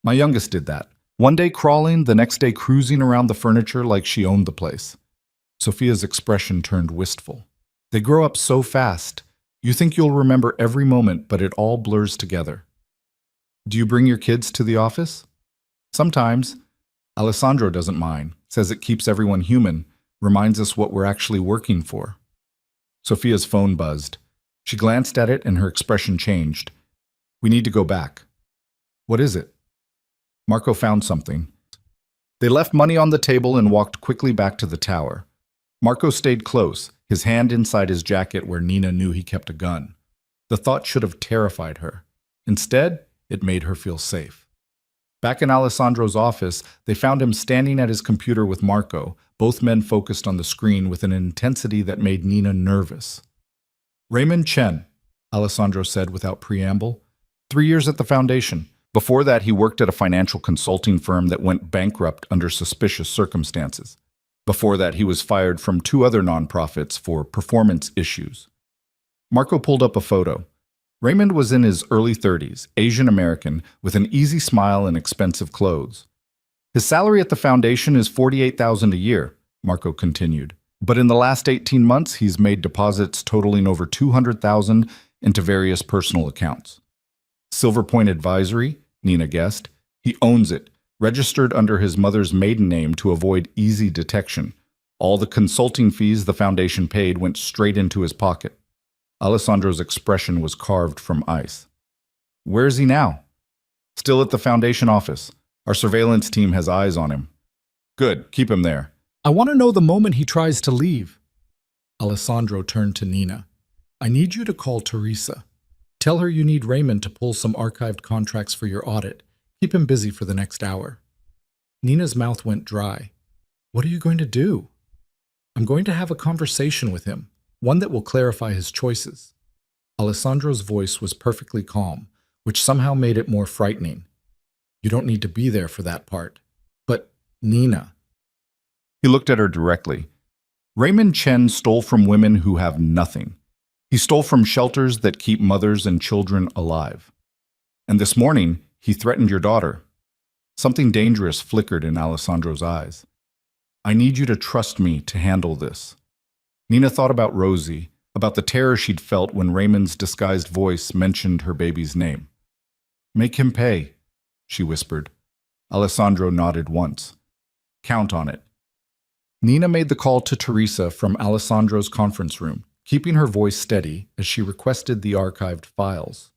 My youngest did that. One day crawling, the next day cruising around the furniture like she owned the place." Sophia's expression turned wistful. "They grow up so fast. You think you'll remember every moment, but it all blurs together." "Do you bring your kids to the office?" "Sometimes. Alessandro doesn't mind, says it keeps everyone human, reminds us what we're actually working for." Sophia's phone buzzed. She glanced at it and her expression changed. "We need to go back." "What is it?" Marco found something. They left money on the table and walked quickly back to the tower. Marco stayed close, his hand inside his jacket where Nina knew he kept a gun. The thought should have terrified her. Instead, it made her feel safe. Back in Alessandro's office, they found him standing at his computer with Marco, both men focused on the screen with an intensity that made Nina nervous. "Raymond Chen," Alessandro said without preamble. 3 years at the foundation. Before that, he worked at a financial consulting firm that went bankrupt under suspicious circumstances. Before that, he was fired from 2 other nonprofits for performance issues. Marco pulled up a photo. Raymond was in his early 30s, Asian American, with an easy smile and expensive clothes. "His salary at the foundation is $48,000 a year," Marco continued. "But in the last 18 months, he's made deposits totaling over $200,000 into various personal accounts. Silver Point Advisory," Nina guessed. "He owns it, registered under his mother's maiden name to avoid easy detection. All the consulting fees the foundation paid went straight into his pocket." Alessandro's expression was carved from ice. "Where is he now?" "Still at the foundation office. Our surveillance team has eyes on him." "Good, keep him there." "I want to know the moment he tries to leave." Alessandro turned to Nina. "I need you to call Teresa. Tell her you need Raymond to pull some archived contracts for your audit. Keep him busy for the next hour." Nina's mouth went dry. "What are you going to do?" "I'm going to have a conversation with him, one that will clarify his choices." Alessandro's voice was perfectly calm, which somehow made it more frightening. "You don't need to be there for that part." "But, Nina." He looked at her directly. "Raymond Chen stole from women who have nothing. He stole from shelters that keep mothers and children alive. And this morning, he threatened your daughter." Something dangerous flickered in Alessandro's eyes. "I need you to trust me to handle this." Nina thought about Rosie, about the terror she'd felt when Raymond's disguised voice mentioned her baby's name. "Make him pay," she whispered. Alessandro nodded once. "Count on it." Nina made the call to Teresa from Alessandro's conference room, keeping her voice steady as she requested the archived files.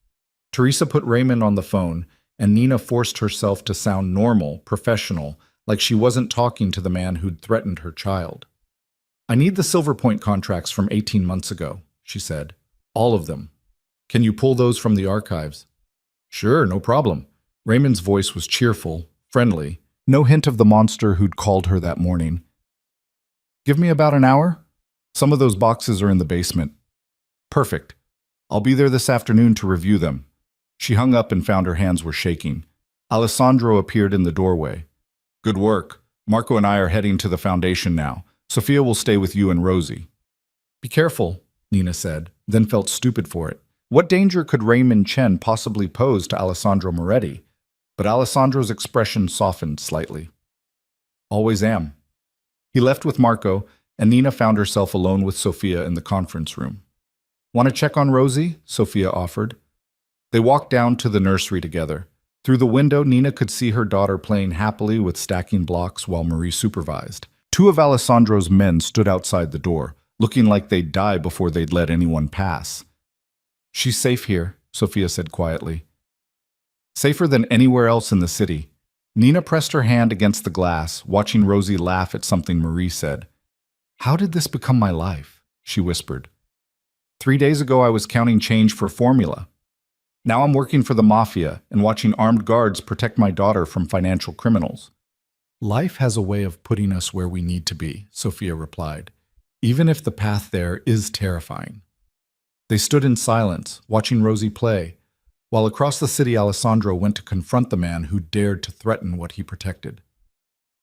Teresa put Raymond on the phone, and Nina forced herself to sound normal, professional, like she wasn't talking to the man who'd threatened her child. "I need the Silver Point contracts from 18 months ago," she said. "All of them. Can you pull those from the archives?" "Sure, no problem." Raymond's voice was cheerful, friendly, no hint of the monster who'd called her that morning. "Give me about an hour? Some of those boxes are in the basement." "Perfect. I'll be there this afternoon to review them." She hung up and found her hands were shaking. Alessandro appeared in the doorway. "Good work. Marco and I are heading to the foundation now. Sophia will stay with you and Rosie." "Be careful," Nina said, then felt stupid for it. What danger could Raymond Chen possibly pose to Alessandro Moretti? But Alessandro's expression softened slightly. Always am. He left with Marco, and Nina found herself alone with Sophia in the conference room. Want to check on Rosie? Sophia offered. They walked down to the nursery together. Through the window, Nina could see her daughter playing happily with stacking blocks while Marie supervised. Two of Alessandro's men stood outside the door, looking like they'd die before they'd let anyone pass. She's safe here, Sophia said quietly. Safer than anywhere else in the city. Nina pressed her hand against the glass, watching Rosie laugh at something Marie said. How did this become my life? She whispered. 3 days ago I was counting change for formula. Now I'm working for the Mafia and watching armed guards protect my daughter from financial criminals. Life has a way of putting us where we need to be, Sophia replied, even if the path there is terrifying. They stood in silence, watching Rosie play, while across the city Alessandro went to confront the man who dared to threaten what he protected.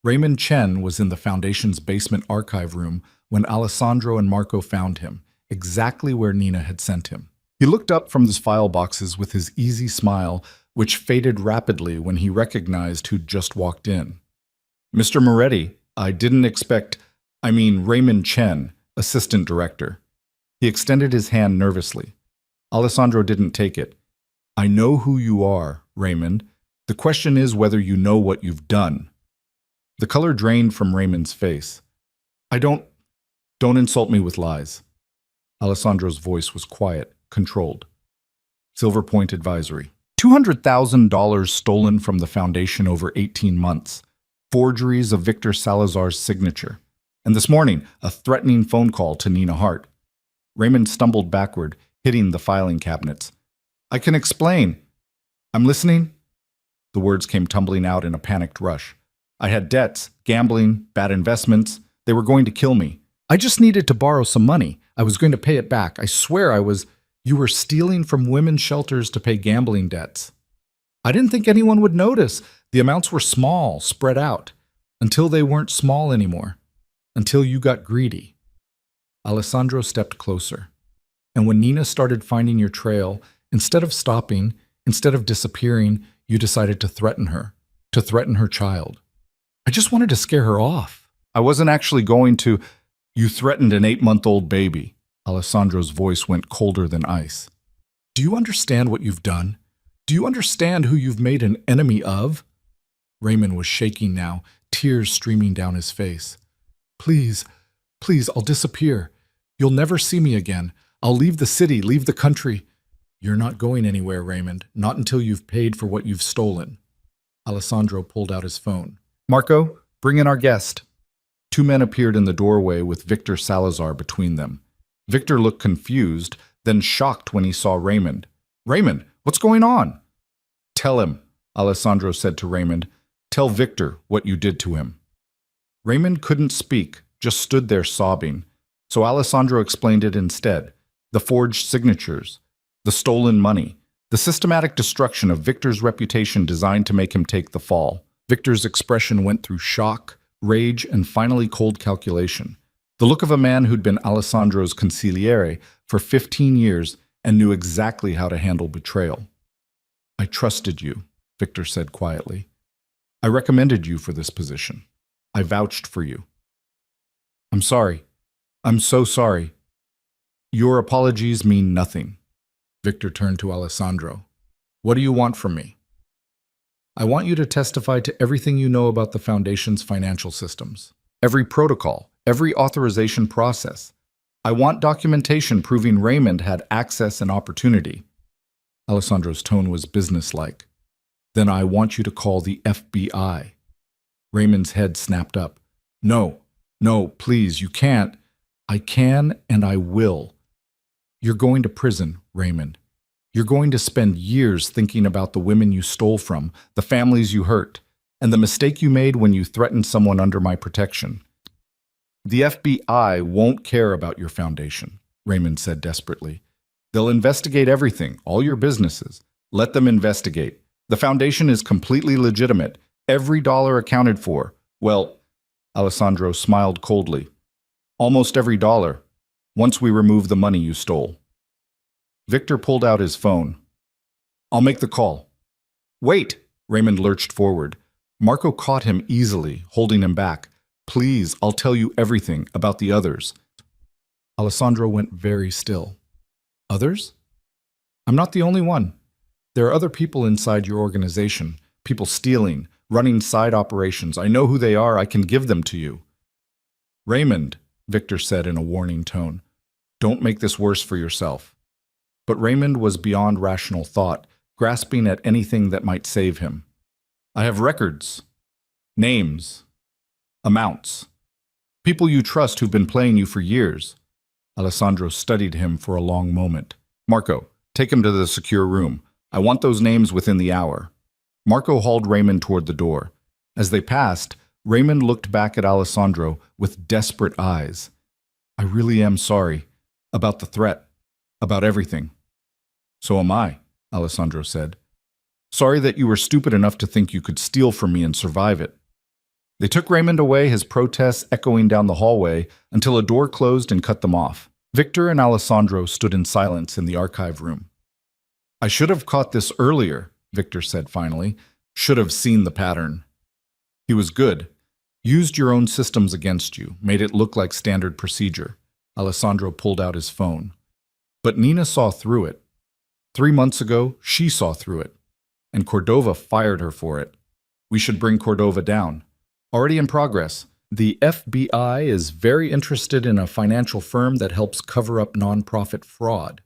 Raymond Chen was in the Foundation's basement archive room when Alessandro and Marco found him, exactly where Nina had sent him. He looked up from his file boxes with his easy smile, which faded rapidly when he recognized who'd just walked in. Mr. Moretti, I didn't expect, Raymond Chen, assistant director. He extended his hand nervously. Alessandro didn't take it. I know who you are, Raymond. The question is whether you know what you've done. The color drained from Raymond's face. Don't insult me with lies. Alessandro's voice was quiet, controlled. Silver Point Advisory. $200,000 stolen from the Foundation over 18 months. Forgeries of Victor Salazar's signature. And this morning, a threatening phone call to Nina Hart. Raymond stumbled backward, hitting the filing cabinets. I can explain. I'm listening. The words came tumbling out in a panicked rush. I had debts, gambling, bad investments. They were going to kill me. I just needed to borrow some money. I was going to pay it back. I swear I was. You were stealing from women's shelters to pay gambling debts. I didn't think anyone would notice. The amounts were small, spread out, until they weren't small anymore, until you got greedy. Alessandro stepped closer. And when Nina started finding your trail, instead of stopping, instead of disappearing, you decided to threaten her child. I just wanted to scare her off. I wasn't actually going to. You threatened an 8-month-old baby. Alessandro's voice went colder than ice. Do you understand what you've done? Do you understand who you've made an enemy of? Raymond was shaking now, tears streaming down his face. Please, I'll disappear. You'll never see me again. I'll leave the city, leave the country. You're not going anywhere, Raymond, not until you've paid for what you've stolen. Alessandro pulled out his phone. Marco, bring in our guest. 2 men appeared in the doorway with Victor Salazar between them. Victor looked confused, then shocked when he saw Raymond. Raymond, what's going on? Tell him, Alessandro said to Raymond. Tell Victor what you did to him. Raymond couldn't speak, just stood there sobbing. So Alessandro explained it instead. The forged signatures, the stolen money, the systematic destruction of Victor's reputation designed to make him take the fall. Victor's expression went through shock, rage, and finally cold calculation. The look of a man who'd been Alessandro's consigliere for 15 years and knew exactly how to handle betrayal. I trusted you, Victor said quietly. I recommended you for this position. I vouched for you. I'm sorry. I'm so sorry. Your apologies mean nothing. Victor turned to Alessandro. What do you want from me? I want you to testify to everything you know about the Foundation's financial systems. Every protocol, every authorization process. I want documentation proving Raymond had access and opportunity. Alessandro's tone was businesslike. Then I want you to call the FBI. Raymond's head snapped up. No, please, you can't. I can and I will. You're going to prison, Raymond. You're going to spend years thinking about the women you stole from, the families you hurt, and the mistake you made when you threatened someone under my protection. The FBI won't care about your foundation, Raymond said desperately. They'll investigate everything, all your businesses. Let them investigate. The foundation is completely legitimate. Every dollar accounted for. Well, Alessandro smiled coldly. Almost every dollar, once we remove the money you stole. Victor pulled out his phone. I'll make the call. Wait, Raymond lurched forward. Marco caught him easily, holding him back. Please, I'll tell you everything about the others. Alessandro went very still. Others? I'm not the only one. There are other people inside your organization, people stealing, running side operations. I know who they are. I can give them to you. Raymond, Victor said in a warning tone, don't make this worse for yourself. But Raymond was beyond rational thought, grasping at anything that might save him. I have records, names, amounts, people you trust who've been playing you for years. Alessandro studied him for a long moment. Marco, take him to the secure room. I want those names within the hour. Marco hauled Raymond toward the door. As they passed, Raymond looked back at Alessandro with desperate eyes. I really am sorry. About the threat. About everything. So am I, Alessandro said. Sorry that you were stupid enough to think you could steal from me and survive it. They took Raymond away, his protests echoing down the hallway, until a door closed and cut them off. Victor and Alessandro stood in silence in the archive room. I should have caught this earlier, Victor said finally. Should have seen the pattern. He was good. Used your own systems against you, made it look like standard procedure. Alessandro pulled out his phone. But Nina saw through it. 3 months ago, she saw through it. And Cordova fired her for it. We should bring Cordova down. Already in progress. The FBI is very interested in a financial firm that helps cover up nonprofit fraud.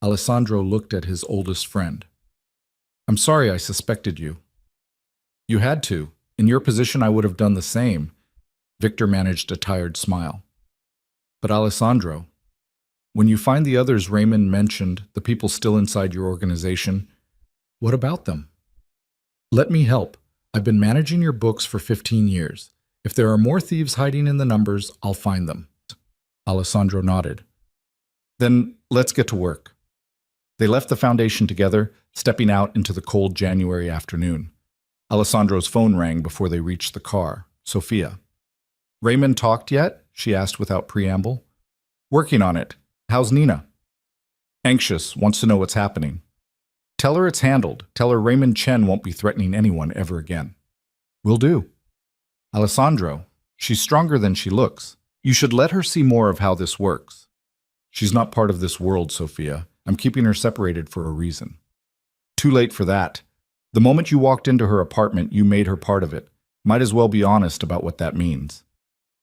Alessandro looked at his oldest friend. I'm sorry I suspected you. You had to. In your position, I would have done the same. Victor managed a tired smile. But Alessandro, when you find the others Raymond mentioned, the people still inside your organization, what about them? Let me help. I've been managing your books for 15 years. If there are more thieves hiding in the numbers, I'll find them. Alessandro nodded. Then let's get to work. They left the foundation together, stepping out into the cold January afternoon. Alessandro's phone rang before they reached the car. Sophia. Raymond talked yet? She asked without preamble. Working on it. How's Nina? Anxious, wants to know what's happening. Tell her it's handled. Tell her Raymond Chen won't be threatening anyone ever again. Will do. Alessandro, she's stronger than she looks. You should let her see more of how this works. She's not part of this world, Sophia. I'm keeping her separated for a reason. Too late for that. The moment you walked into her apartment, you made her part of it. Might as well be honest about what that means.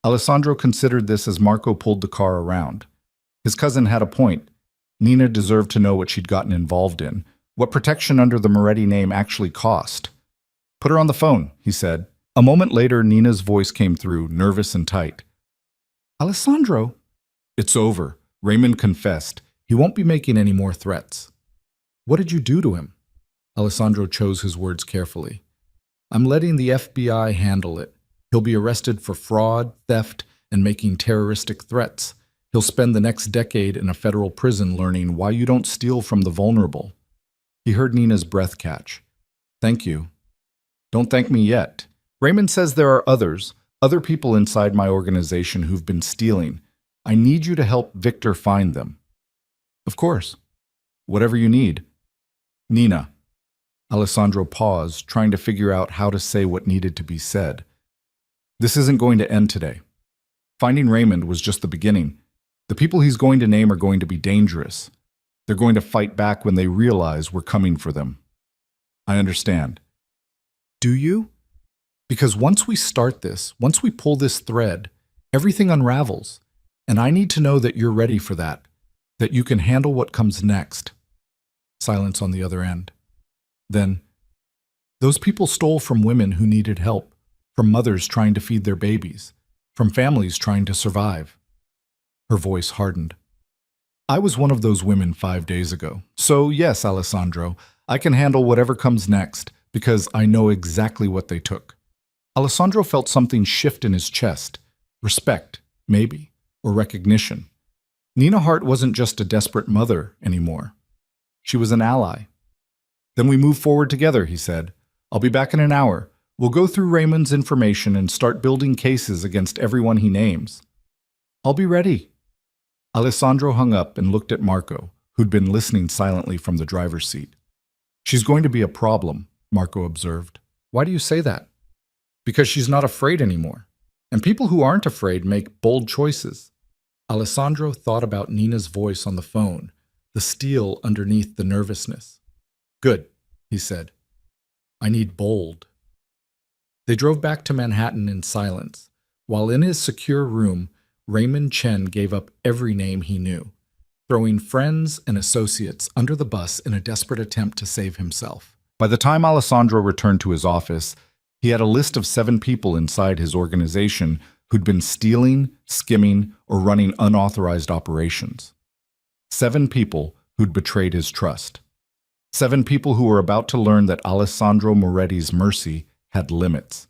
Alessandro considered this as Marco pulled the car around. His cousin had a point. Nina deserved to know what she'd gotten involved in, what protection under the Moretti name actually cost. Put her on the phone, he said. A moment later, Nina's voice came through, nervous and tight. Alessandro. It's over. Raymond confessed. He won't be making any more threats. What did you do to him? Alessandro chose his words carefully. I'm letting the FBI handle it. He'll be arrested for fraud, theft, and making terroristic threats. He'll spend the next decade in a federal prison learning why you don't steal from the vulnerable. He heard Nina's breath catch. Thank you. Don't thank me yet. Raymond says there are other people inside my organization who've been stealing. I need you to help Victor find them. Of course. Whatever you need. Nina. Alessandro paused, trying to figure out how to say what needed to be said. This isn't going to end today. Finding Raymond was just the beginning. The people he's going to name are going to be dangerous. They're going to fight back when they realize we're coming for them. I understand. Do you? Because once we start this, once we pull this thread, everything unravels. And I need to know that you're ready for that you can handle what comes next. Silence on the other end. Then, those people stole from women who needed help, from mothers trying to feed their babies, from families trying to survive. Her voice hardened. I was one of those women 5 days ago. So yes, Alessandro, I can handle whatever comes next because I know exactly what they took. Alessandro felt something shift in his chest. Respect, maybe, or recognition. Nina Hart wasn't just a desperate mother anymore. She was an ally. Then we move forward together, he said. I'll be back in an hour. We'll go through Raymond's information and start building cases against everyone he names. I'll be ready. Alessandro hung up and looked at Marco, who'd been listening silently from the driver's seat. She's going to be a problem, Marco observed. Why do you say that? Because she's not afraid anymore. And people who aren't afraid make bold choices. Alessandro thought about Nina's voice on the phone, the steel underneath the nervousness. Good, he said. I need bold. They drove back to Manhattan in silence. While in his secure room, Raymond Chen gave up every name he knew, throwing friends and associates under the bus in a desperate attempt to save himself. By the time Alessandro returned to his office, he had a list of 7 people inside his organization who'd been stealing, skimming, or running unauthorized operations. 7 people who'd betrayed his trust. 7 people who were about to learn that Alessandro Moretti's mercy had limits.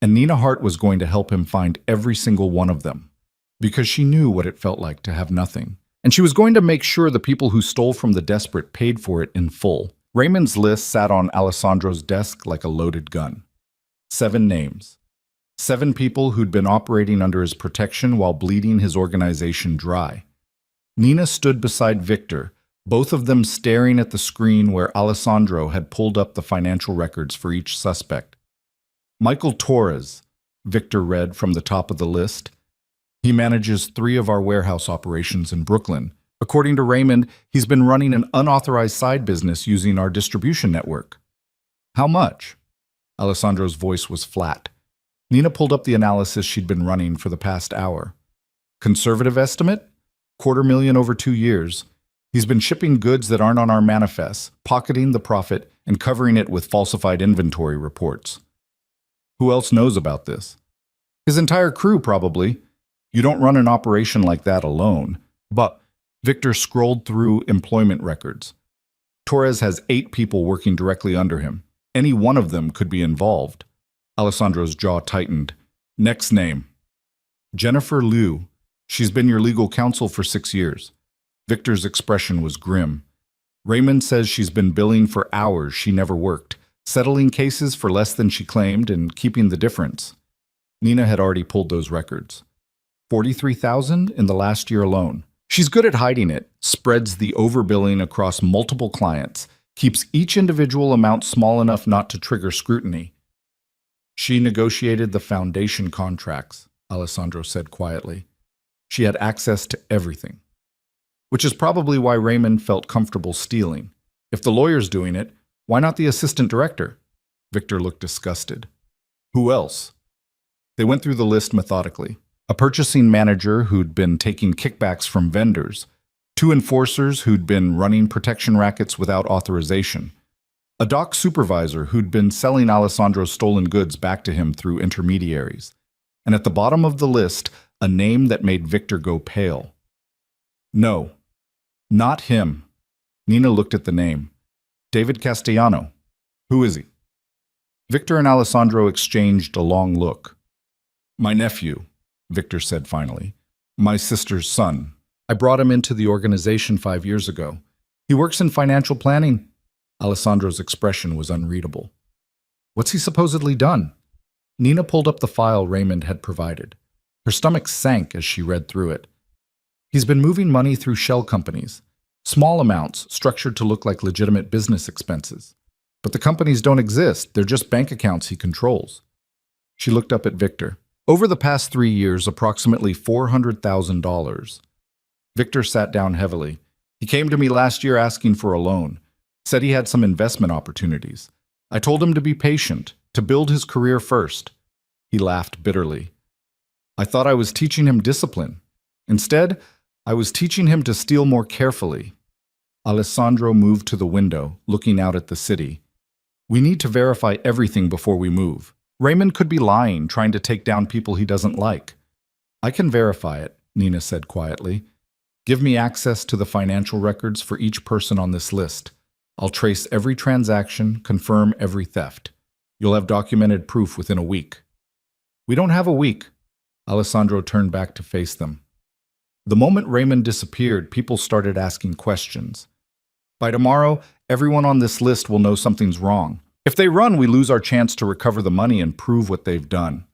And Nina Hart was going to help him find every single one of them, because she knew what it felt like to have nothing. And she was going to make sure the people who stole from the desperate paid for it in full. Raymond's list sat on Alessandro's desk like a loaded gun. 7 names. 7 people who'd been operating under his protection while bleeding his organization dry. Nina stood beside Victor, both of them staring at the screen where Alessandro had pulled up the financial records for each suspect. Michael Torres, Victor read from the top of the list. He manages 3 of our warehouse operations in Brooklyn. According to Raymond, he's been running an unauthorized side business using our distribution network. How much? Alessandro's voice was flat. Nina pulled up the analysis she'd been running for the past hour. Conservative estimate? $250,000 over 2 years. He's been shipping goods that aren't on our manifests, pocketing the profit, and covering it with falsified inventory reports. Who else knows about this? His entire crew, probably. You don't run an operation like that alone. But Victor scrolled through employment records. Torres has 8 people working directly under him. Any one of them could be involved. Alessandro's jaw tightened. Next name. Jennifer Liu. She's been your legal counsel for 6 years. Victor's expression was grim. Raymond says she's been billing for hours she never worked, settling cases for less than she claimed and keeping the difference. Nina had already pulled those records. $43,000 in the last year alone. She's good at hiding it, spreads the overbilling across multiple clients, keeps each individual amount small enough not to trigger scrutiny. She negotiated the foundation contracts, Alessandro said quietly. She had access to everything. Which is probably why Raymond felt comfortable stealing. If the lawyer's doing it, why not the assistant director? Victor looked disgusted. Who else? They went through the list methodically. A purchasing manager who'd been taking kickbacks from vendors. 2 enforcers who'd been running protection rackets without authorization. A dock supervisor who'd been selling Alessandro's stolen goods back to him through intermediaries. And at the bottom of the list, a name that made Victor go pale. No, not him. Nina looked at the name. David Castellano. Who is he? Victor and Alessandro exchanged a long look. My nephew, Victor said finally. My sister's son. I brought him into the organization 5 years ago. He works in financial planning. Alessandro's expression was unreadable. What's he supposedly done? Nina pulled up the file Raymond had provided. Her stomach sank as she read through it. He's been moving money through shell companies. Small amounts, structured to look like legitimate business expenses. But the companies don't exist, they're just bank accounts he controls. She looked up at Victor. Over the past 3 years, approximately $400,000. Victor sat down heavily. He came to me last year asking for a loan. Said he had some investment opportunities. I told him to be patient, to build his career first. He laughed bitterly. I thought I was teaching him discipline. Instead, I was teaching him to steal more carefully. Alessandro moved to the window, looking out at the city. We need to verify everything before we move. Raymond could be lying, trying to take down people he doesn't like. I can verify it, Nina said quietly. Give me access to the financial records for each person on this list. I'll trace every transaction, confirm every theft. You'll have documented proof within a week. We don't have a week. Alessandro turned back to face them. The moment Raymond disappeared, people started asking questions. By tomorrow, everyone on this list will know something's wrong. If they run, we lose our chance to recover the money and prove what they've done.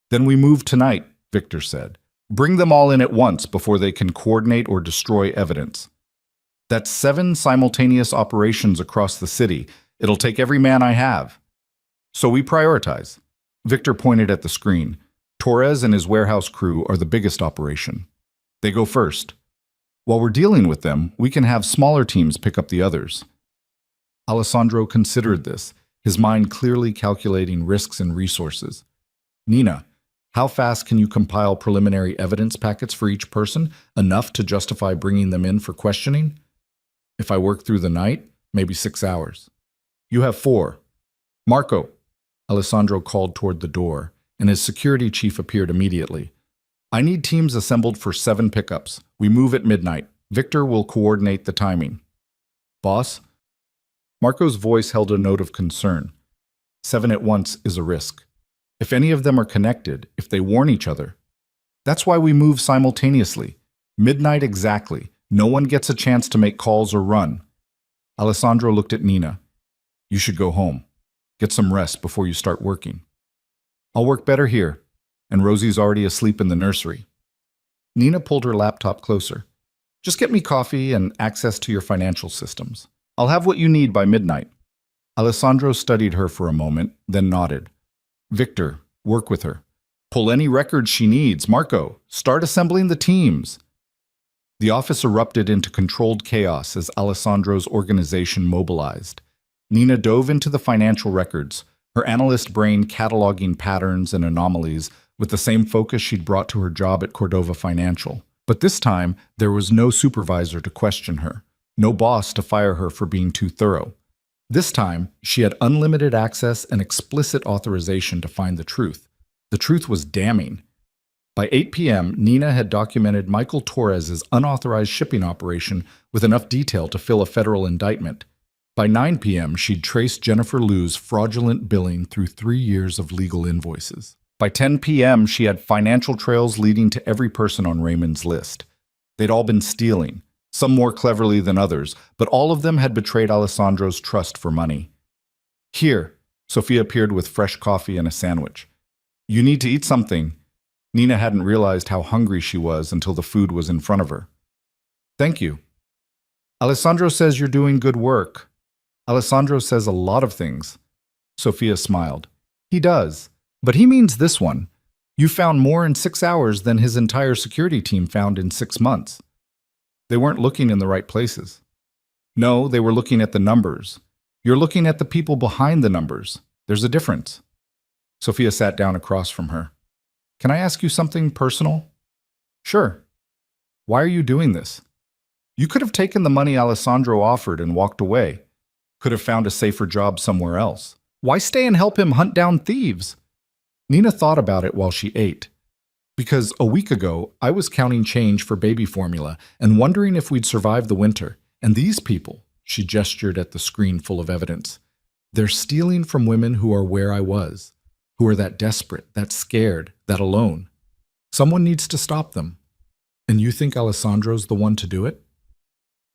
Then we move tonight, Victor said. Bring them all in at once before they can coordinate or destroy evidence. That's 7 simultaneous operations across the city. It'll take every man I have. So we prioritize. Victor pointed at the screen. Torres and his warehouse crew are the biggest operation. They go first. While we're dealing with them, we can have smaller teams pick up the others. Alessandro considered this, his mind clearly calculating risks and resources. Nina, how fast can you compile preliminary evidence packets for each person, enough to justify bringing them in for questioning? If I work through the night, maybe 6 hours. You have 4. Marco, Alessandro called toward the door, and his security chief appeared immediately. I need teams assembled for 7 pickups. We move at midnight. Victor will coordinate the timing. Boss? Marco's voice held a note of concern. 7 at once is a risk. If any of them are connected, if they warn each other. That's why we move simultaneously. Midnight exactly. No one gets a chance to make calls or run. Alessandro looked at Nina. You should go home. Get some rest before you start working. I'll work better here, and Rosie's already asleep in the nursery. Nina pulled her laptop closer. Just get me coffee and access to your financial systems. I'll have what you need by midnight. Alessandro studied her for a moment, then nodded. Victor, work with her. Pull any records she needs. Marco, start assembling the teams. The office erupted into controlled chaos as Alessandro's organization mobilized. Nina dove into the financial records, her analyst brain cataloging patterns and anomalies with the same focus she'd brought to her job at Cordova Financial. But this time, there was no supervisor to question her, no boss to fire her for being too thorough. This time, she had unlimited access and explicit authorization to find the truth. The truth was damning. By 8 p.m., Nina had documented Michael Torres's unauthorized shipping operation with enough detail to fill a federal indictment. By 9 p.m., she'd traced Jennifer Liu's fraudulent billing through 3 years of legal invoices. By 10 p.m., she had financial trails leading to every person on Raymond's list. They'd all been stealing, some more cleverly than others, but all of them had betrayed Alessandro's trust for money. Here, Sophia appeared with fresh coffee and a sandwich. You need to eat something. Nina hadn't realized how hungry she was until the food was in front of her. Thank you. Alessandro says you're doing good work. Alessandro says a lot of things. Sophia smiled. He does, but he means this one. You found more in 6 hours than his entire security team found in 6 months. They weren't looking in the right places. No, they were looking at the numbers. You're looking at the people behind the numbers. There's a difference. Sophia sat down across from her. Can I ask you something personal? Sure. Why are you doing this? You could have taken the money Alessandro offered and walked away. Could have found a safer job somewhere else. Why stay and help him hunt down thieves? Nina thought about it while she ate. Because a week ago, I was counting change for baby formula and wondering if we'd survive the winter. And these people, she gestured at the screen full of evidence, they're stealing from women who are where I was, who are that desperate, that scared, that alone. Someone needs to stop them. And you think Alessandro's the one to do it?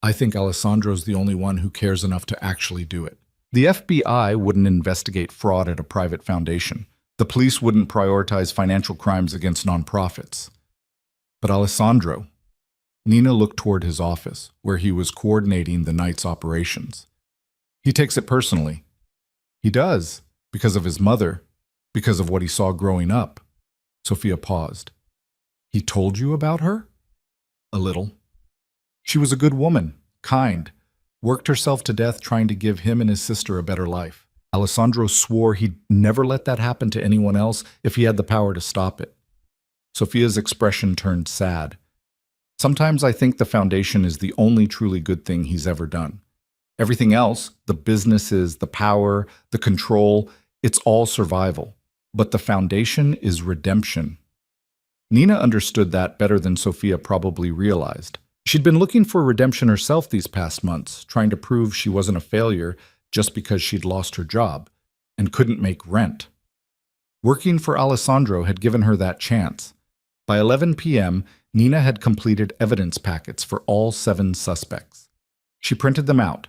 I think Alessandro's the only one who cares enough to actually do it. The FBI wouldn't investigate fraud at a private foundation. The police wouldn't prioritize financial crimes against nonprofits. But Alessandro, Nina looked toward his office, where he was coordinating the night's operations. He takes it personally. He does, because of his mother, because of what he saw growing up. Sophia paused. He told you about her? A little. She was a good woman, kind, worked herself to death trying to give him and his sister a better life. Alessandro swore he'd never let that happen to anyone else if he had the power to stop it. Sophia's expression turned sad. Sometimes I think the foundation is the only truly good thing he's ever done. Everything else, the businesses, the power, the control, it's all survival. But the foundation is redemption. Nina understood that better than Sophia probably realized. She'd been looking for redemption herself these past months, trying to prove she wasn't a failure just because she'd lost her job and couldn't make rent. Working for Alessandro had given her that chance. By 11 p.m., Nina had completed evidence packets for all 7 suspects. She printed them out.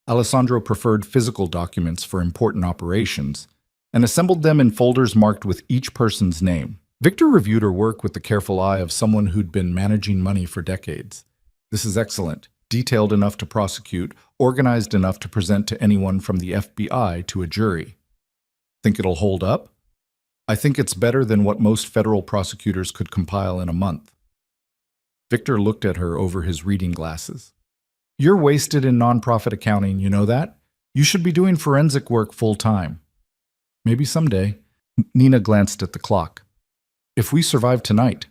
Alessandro preferred physical documents for important operations and assembled them in folders marked with each person's name. Victor reviewed her work with the careful eye of someone who'd been managing money for decades. This is excellent, detailed enough to prosecute, organized enough to present to anyone from the FBI to a jury. Think it'll hold up? I think it's better than what most federal prosecutors could compile in a month. Victor looked at her over his reading glasses. You're wasted in nonprofit accounting, you know that? You should be doing forensic work full-time. Maybe someday. Nina glanced at the clock. If we survive tonight.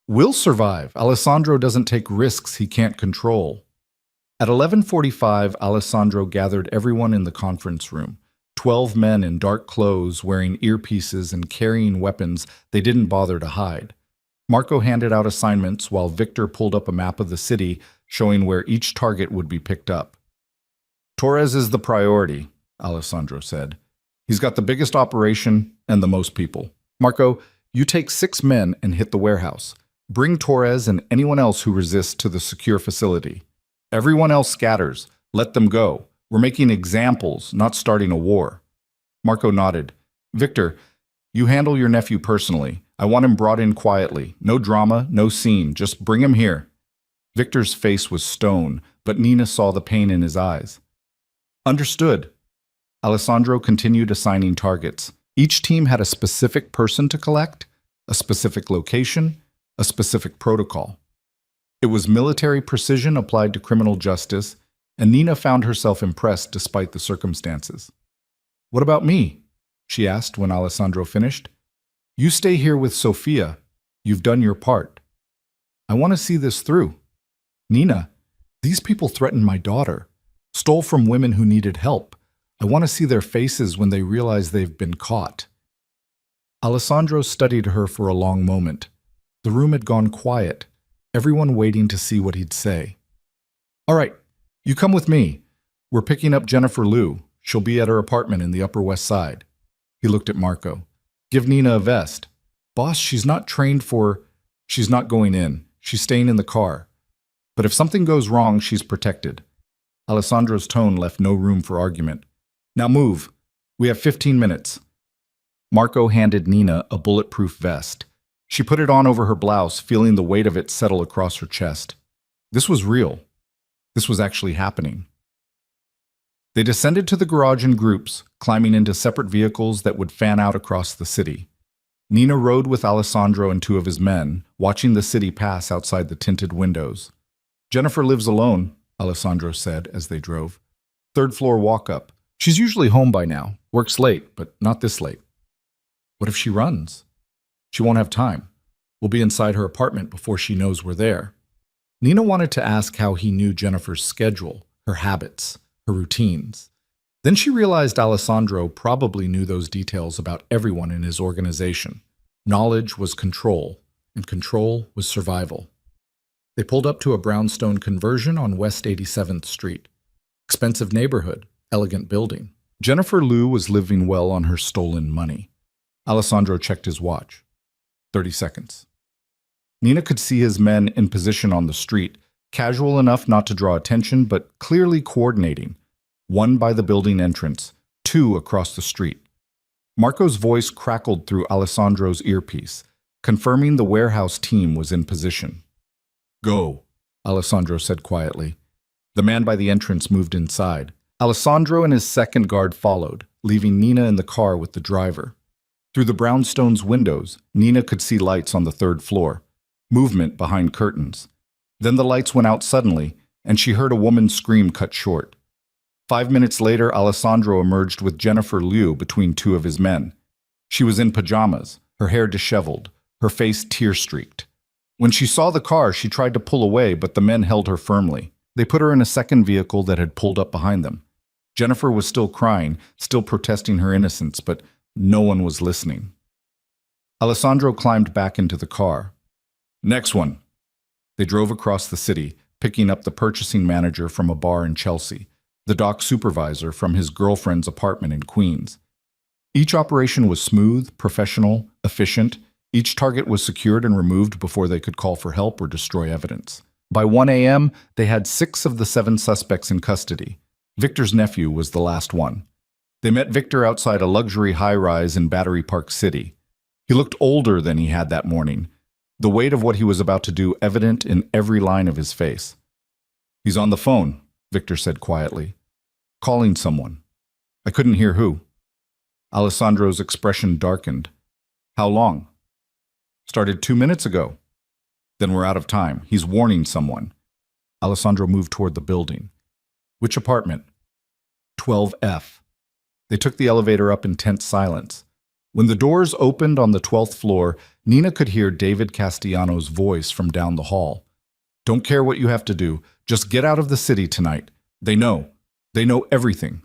We'll survive. Alessandro doesn't take risks he can't control. At 11:45, Alessandro gathered everyone in the conference room. 12 men in dark clothes, wearing earpieces and carrying weapons they didn't bother to hide. Marco handed out assignments while Victor pulled up a map of the city showing where each target would be picked up. Torres is the priority, Alessandro said. He's got the biggest operation and the most people. Marco, you take 6 men and hit the warehouse. Bring Torres and anyone else who resists to the secure facility. Everyone else scatters. Let them go. We're making examples, not starting a war. Marco nodded. Victor, you handle your nephew personally. I want him brought in quietly. No drama, no scene. Just bring him here. Victor's face was stone, but Nina saw the pain in his eyes. Understood. Alessandro continued assigning targets. Each team had a specific person to collect, a specific location, a specific protocol. It was military precision applied to criminal justice, and Nina found herself impressed despite the circumstances. What about me? She asked when Alessandro finished. You stay here with Sofia. You've done your part. I want to see this through. Nina, these people threatened my daughter, stole from women who needed help. I want to see their faces when they realize they've been caught. Alessandro studied her for a long moment. The room had gone quiet, everyone waiting to see what he'd say. All right, you come with me. We're picking up Jennifer Liu. She'll be at her apartment in the Upper West Side. He looked at Marco. Give Nina a vest. Boss, she's not trained for... She's not going in. She's staying in the car. But if something goes wrong, she's protected. Alessandro's tone left no room for argument. Now move. We have 15 minutes. Marco handed Nina a bulletproof vest. She put it on over her blouse, feeling the weight of it settle across her chest. This was real. This was actually happening. They descended to the garage in groups, climbing into separate vehicles that would fan out across the city. Nina rode with Alessandro and 2 of his men, watching the city pass outside the tinted windows. Jennifer lives alone, Alessandro said as they drove. 3rd floor walk-up. She's usually home by now, works late, but not this late. What if she runs? She won't have time. We'll be inside her apartment before she knows we're there. Nina wanted to ask how he knew Jennifer's schedule, her habits, her routines. Then she realized Alessandro probably knew those details about everyone in his organization. Knowledge was control, and control was survival. They pulled up to a brownstone conversion on West 87th Street. Expensive neighborhood, elegant building. Jennifer Liu was living well on her stolen money. Alessandro checked his watch. 30 seconds. Nina could see his men in position on the street, casual enough not to draw attention, but clearly coordinating. 1 by the building entrance, 2 across the street. Marco's voice crackled through Alessandro's earpiece, confirming the warehouse team was in position. Go, Alessandro said quietly. The man by the entrance moved inside. Alessandro and his second guard followed, leaving Nina in the car with the driver. Through the brownstone's windows, Nina could see lights on the 3rd floor, movement behind curtains. Then the lights went out suddenly, and she heard a woman's scream cut short. 5 minutes later, Alessandro emerged with Jennifer Liu between 2 of his men. She was in pajamas, her hair disheveled, her face tear-streaked. When she saw the car, she tried to pull away, but the men held her firmly. They put her in a second vehicle that had pulled up behind them. Jennifer was still crying, still protesting her innocence, but no one was listening. Alessandro climbed back into the car. Next one. They drove across the city, picking up the purchasing manager from a bar in Chelsea, the dock supervisor from his girlfriend's apartment in Queens. Each operation was smooth, professional, efficient. Each target was secured and removed before they could call for help or destroy evidence. By 1 a.m., they had 6 of the 7 suspects in custody. Victor's nephew was the last one. They met Victor outside a luxury high-rise in Battery Park City. He looked older than he had that morning, the weight of what he was about to do evident in every line of his face. He's on the phone, Victor said quietly. Calling someone. I couldn't hear who. Alessandro's expression darkened. How long? Started 2 minutes ago. Then we're out of time. He's warning someone. Alessandro moved toward the building. Which apartment? 12F. They took the elevator up in tense silence. When the doors opened on the 12th floor, Nina could hear David Castellano's voice from down the hall. Don't care what you have to do. Just get out of the city tonight. They know. They know everything.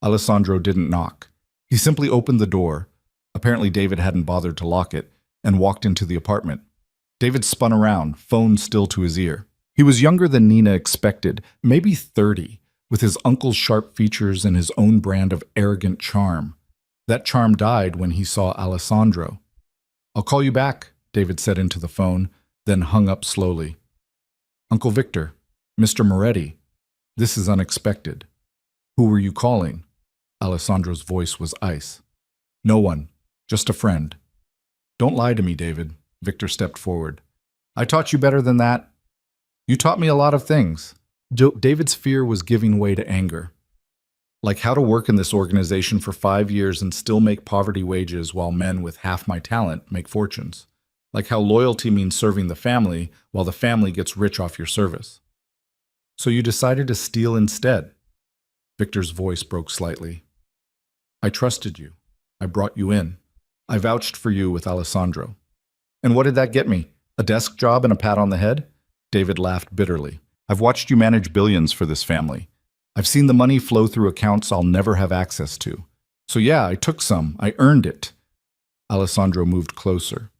Alessandro didn't knock. He simply opened the door. Apparently David hadn't bothered to lock it, and walked into the apartment. David spun around, phone still to his ear. He was younger than Nina expected, maybe 30, with his uncle's sharp features and his own brand of arrogant charm. That charm died when he saw Alessandro. I'll call you back, David said into the phone, then hung up slowly. Uncle Victor, Mr. Moretti, this is unexpected. Who were you calling? Alessandro's voice was ice. No one, just a friend. Don't lie to me, David. Victor stepped forward. I taught you better than that. You taught me a lot of things. David's fear was giving way to anger. Like how to work in this organization for 5 years and still make poverty wages while men with half my talent make fortunes. Like how loyalty means serving the family while the family gets rich off your service. So you decided to steal instead. Victor's voice broke slightly. I trusted you. I brought you in. I vouched for you with Alessandro. And what did that get me? A desk job and a pat on the head? David laughed bitterly. I've watched you manage billions for this family. I've seen the money flow through accounts I'll never have access to. So yeah, I took some. I earned it. Alessandro moved closer.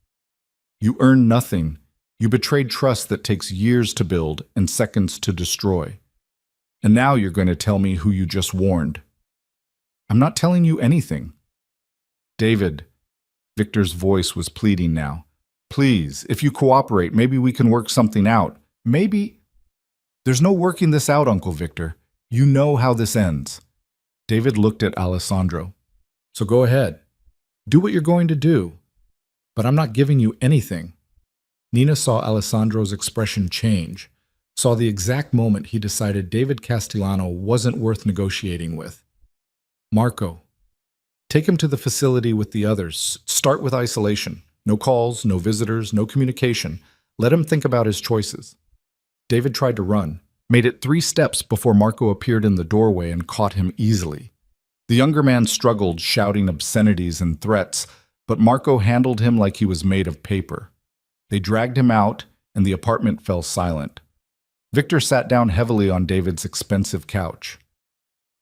You earned nothing. You betrayed trust that takes years to build and seconds to destroy. And now you're going to tell me who you just warned. I'm not telling you anything. David, Victor's voice was pleading now. Please, if you cooperate, maybe we can work something out. Maybe. There's no working this out, Uncle Victor. You know how this ends. David looked at Alessandro. So go ahead. Do what you're going to do. But I'm not giving you anything. Nina saw Alessandro's expression change, saw the exact moment he decided David Castellano wasn't worth negotiating with. Marco, take him to the facility with the others. Start with isolation. No calls, no visitors, no communication. Let him think about his choices. David tried to run, made it 3 steps before Marco appeared in the doorway and caught him easily. The younger man struggled, shouting obscenities and threats, but Marco handled him like he was made of paper. They dragged him out, and the apartment fell silent. Victor sat down heavily on David's expensive couch.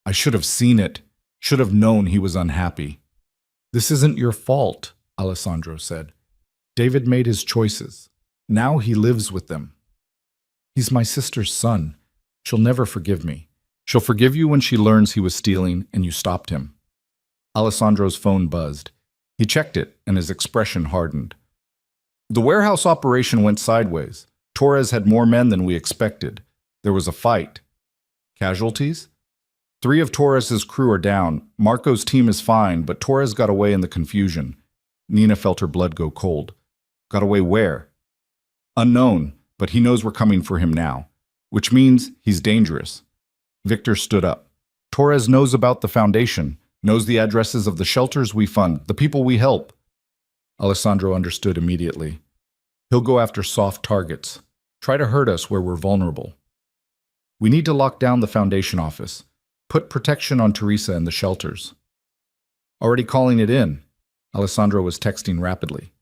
I should have seen it, should have known he was unhappy. This isn't your fault, Alessandro said. David made his choices. Now he lives with them. He's my sister's son. She'll never forgive me. She'll forgive you when she learns he was stealing and you stopped him. Alessandro's phone buzzed. He checked it, and his expression hardened. The warehouse operation went sideways. Torres had more men than we expected. There was a fight. Casualties? 3 of Torres's crew are down. Marco's team is fine, but Torres got away in the confusion. Nina felt her blood go cold. Got away where? Unknown, but he knows we're coming for him now, which means he's dangerous. Victor stood up. Torres knows about the foundation, knows the addresses of the shelters we fund, the people we help. Alessandro understood immediately. He'll go after soft targets, try to hurt us where we're vulnerable. We need to lock down the foundation office, put protection on Teresa and the shelters. Already calling it in. Alessandro was texting rapidly.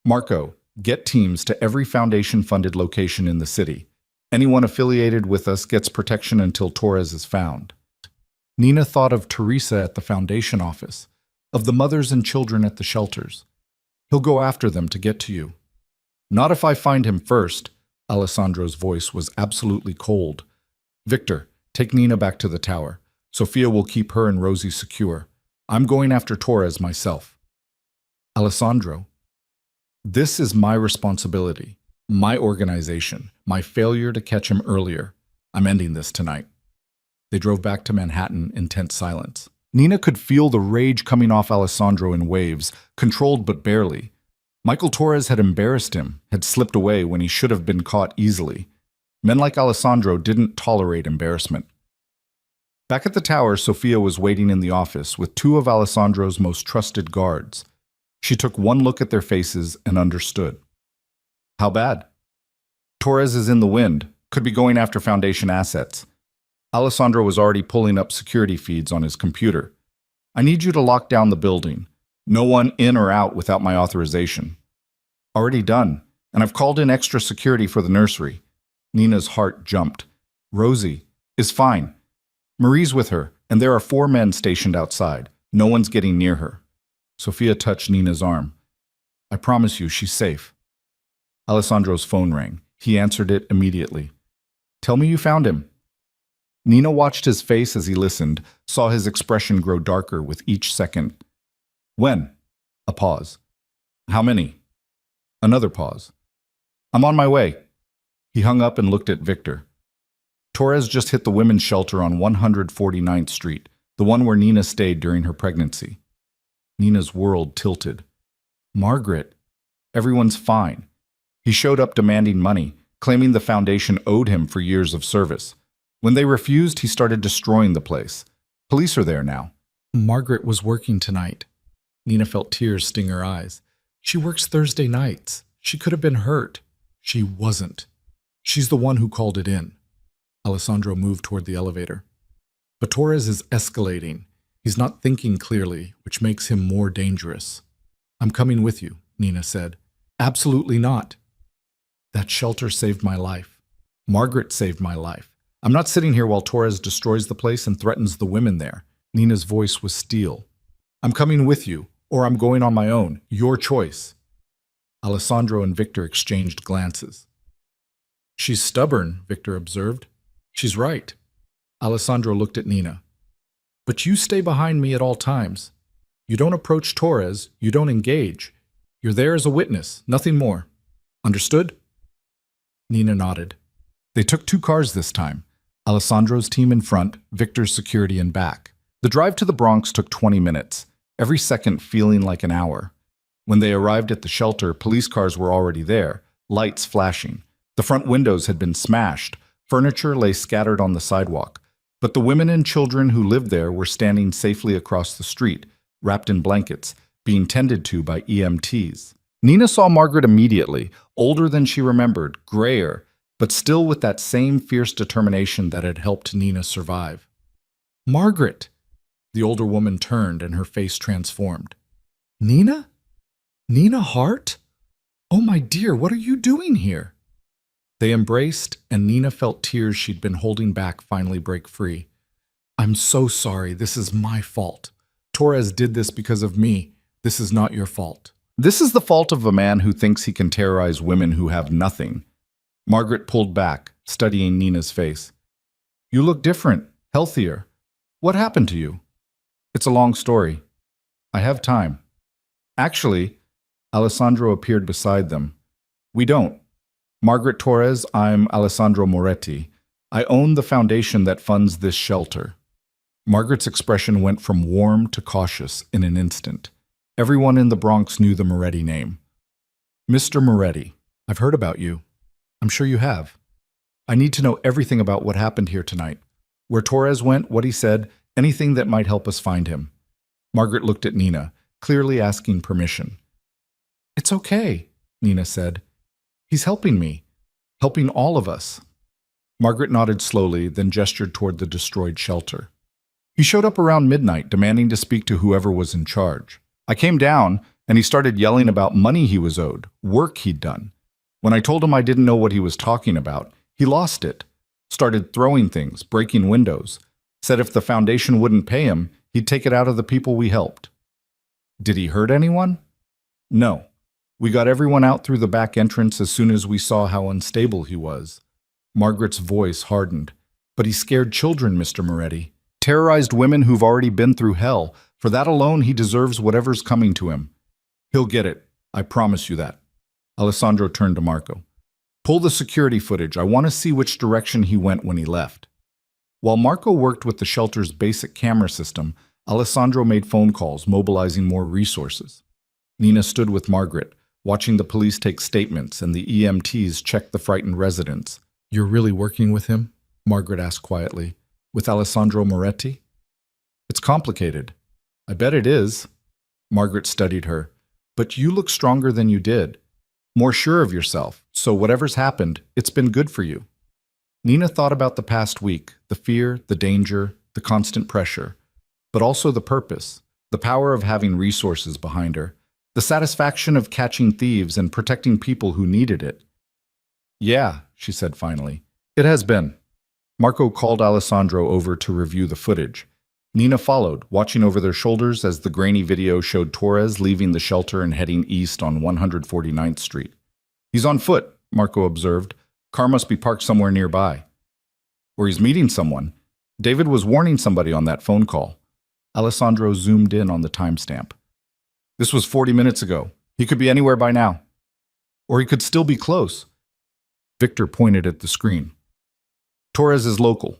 Marco, get teams to every foundation-funded location in the city. Anyone affiliated with us gets protection until Torres is found. Nina thought of Teresa at the foundation office, of the mothers and children at the shelters. He'll go after them to get to you. Not if I find him first. Alessandro's voice was absolutely cold. Victor, take Nina back to the tower. Sophia will keep her and Rosie secure. I'm going after Torres myself. Alessandro, this is my responsibility, my organization, my failure to catch him earlier. I'm ending this tonight. They drove back to Manhattan in tense silence. Nina could feel the rage coming off Alessandro in waves, controlled but barely. Michael Torres had embarrassed him, had slipped away when he should have been caught easily. Men like Alessandro didn't tolerate embarrassment. Back at the tower, Sophia was waiting in the office with 2 of Alessandro's most trusted guards. She took one look at their faces and understood. How bad? Torres is in the wind, could be going after Foundation assets. Alessandro was already pulling up security feeds on his computer. I need you to lock down the building. No one in or out without my authorization. Already done, and I've called in extra security for the nursery. Nina's heart jumped. Rosie is fine. Marie's with her, and there are 4 men stationed outside. No one's getting near her. Sophia touched Nina's arm. I promise you, she's safe. Alessandro's phone rang. He answered it immediately. Tell me you found him. Nina watched his face as he listened, saw his expression grow darker with each second. When? A pause. How many? Another pause. I'm on my way. He hung up and looked at Victor. Torres just hit the women's shelter on 149th Street, the one where Nina stayed during her pregnancy. Nina's world tilted. Margaret. Everyone's fine. He showed up demanding money, claiming the foundation owed him for years of service. When they refused, he started destroying the place. Police are there now. Margaret was working tonight. Nina felt tears sting her eyes. She works Thursday nights. She could have been hurt. She wasn't. She's the one who called it in. Alessandro moved toward the elevator. But Torres is escalating. He's not thinking clearly, which makes him more dangerous. I'm coming with you, Nina said. Absolutely not. That shelter saved my life. Margaret saved my life. I'm not sitting here while Torres destroys the place and threatens the women there. Nina's voice was steel. I'm coming with you, or I'm going on my own. Your choice. Alessandro and Victor exchanged glances. She's stubborn, Victor observed. She's right. Alessandro looked at Nina. But you stay behind me at all times. You don't approach Torres. You don't engage. You're there as a witness, nothing more. Understood? Nina nodded. They took 2 cars this time. Alessandro's team in front, Victor's security in back. The drive to the Bronx took 20 minutes, every second feeling like an hour. When they arrived at the shelter, police cars were already there, lights flashing. The front windows had been smashed. Furniture lay scattered on the sidewalk. But the women and children who lived there were standing safely across the street, wrapped in blankets, being tended to by EMTs. Nina saw Margaret immediately, older than she remembered, grayer, but still with that same fierce determination that had helped Nina survive. Margaret! The older woman turned and her face transformed. Nina? Nina Hart? Oh, my dear, what are you doing here? They embraced, and Nina felt tears she'd been holding back finally break free. I'm so sorry. This is my fault. Torres did this because of me. This is not your fault. This is the fault of a man who thinks he can terrorize women who have nothing. Margaret pulled back, studying Nina's face. You look different, healthier. What happened to you? It's a long story. I have time. Actually, Alessandro appeared beside them. We don't. Margaret Torres, I'm Alessandro Moretti. I own the foundation that funds this shelter. Margaret's expression went from warm to cautious in an instant. Everyone in the Bronx knew the Moretti name. Mr. Moretti, I've heard about you. I'm sure you have. I need to know everything about what happened here tonight. Where Torres went, what he said, anything that might help us find him. Margaret looked at Nina, clearly asking permission. It's okay, Nina said. He's helping me, helping all of us. Margaret nodded slowly, then gestured toward the destroyed shelter. He showed up around midnight, demanding to speak to whoever was in charge. I came down, and he started yelling about money he was owed, work he'd done. When I told him I didn't know what he was talking about, he lost it, started throwing things, breaking windows, said if the foundation wouldn't pay him, he'd take it out of the people we helped. Did he hurt anyone? No. We got everyone out through the back entrance as soon as we saw how unstable he was. Margaret's voice hardened. But he scared children, Mr. Moretti. Terrorized women who've already been through hell. For that alone, he deserves whatever's coming to him. He'll get it. I promise you that. Alessandro turned to Marco. Pull the security footage. I want to see which direction he went when he left. While Marco worked with the shelter's basic camera system, Alessandro made phone calls, mobilizing more resources. Nina stood with Margaret, watching the police take statements and the EMTs check the frightened residents. You're really working with him? Margaret asked quietly. With Alessandro Moretti? It's complicated. I bet it is. Margaret studied her. But you look stronger than you did, more sure of yourself, so whatever's happened, it's been good for you. Nina thought about the past week, the fear, the danger, the constant pressure, but also the purpose, the power of having resources behind her, the satisfaction of catching thieves and protecting people who needed it. Yeah, she said finally. It has been. Marco called Alessandro over to review the footage. Nina followed, watching over their shoulders as the grainy video showed Torres leaving the shelter and heading east on 149th Street. He's on foot, Marco observed. Car must be parked somewhere nearby. Or he's meeting someone. David was warning somebody on that phone call. Alessandro zoomed in on the timestamp. This was 40 minutes ago. He could be anywhere by now. Or he could still be close. Victor pointed at the screen. Torres is local.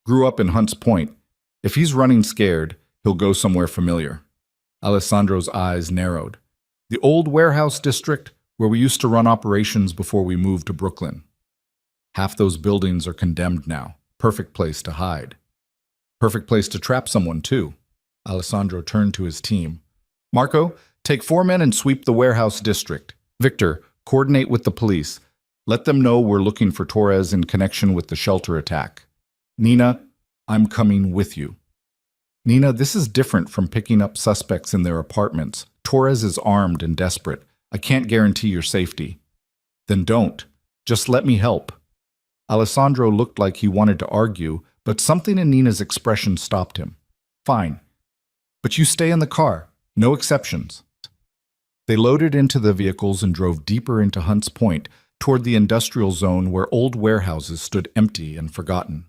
Grew up in Hunts Point. If he's running scared, he'll go somewhere familiar. Alessandro's eyes narrowed. The old warehouse district where we used to run operations before we moved to Brooklyn. Half those buildings are condemned now. Perfect place to hide. Perfect place to trap someone, too. Alessandro turned to his team. Marco, take 4 men and sweep the warehouse district. Victor, coordinate with the police. Let them know we're looking for Torres in connection with the shelter attack. Nina, I'm coming with you. Nina, this is different from picking up suspects in their apartments. Torres is armed and desperate. I can't guarantee your safety. Then don't. Just let me help. Alessandro looked like he wanted to argue, but something in Nina's expression stopped him. Fine. But you stay in the car. No exceptions. They loaded into the vehicles and drove deeper into Hunts Point, toward the industrial zone where old warehouses stood empty and forgotten.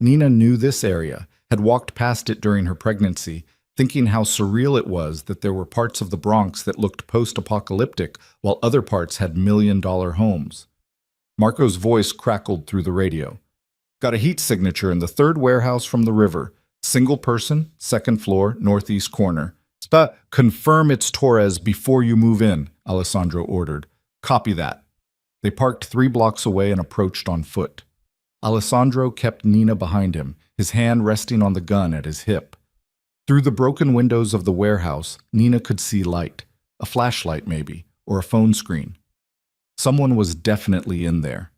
Nina knew this area, had walked past it during her pregnancy, thinking how surreal it was that there were parts of the Bronx that looked post-apocalyptic while other parts had million-dollar homes. Marco's voice crackled through the radio. Got a heat signature in the third warehouse from the river. Single person, second floor, northeast corner. Confirm it's Torres before you move in, Alessandro ordered. Copy that. They parked 3 blocks away and approached on foot. Alessandro kept Nina behind him, his hand resting on the gun at his hip. Through the broken windows of the warehouse, Nina could see light, a flashlight maybe, or a phone screen. Someone was definitely in there.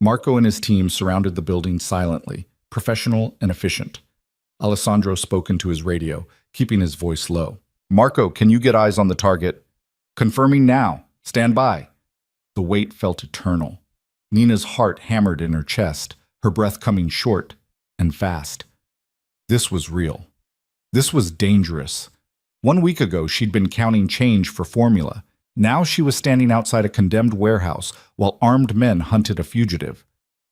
Marco and his team surrounded the building silently, professional and efficient. Alessandro spoke into his radio, keeping his voice low. Marco, can you get eyes on the target? Confirming now. Stand by. The wait felt eternal. Nina's heart hammered in her chest, her breath coming short and fast. This was real. This was dangerous. 1 week ago, she'd been counting change for formula. Now she was standing outside a condemned warehouse while armed men hunted a fugitive.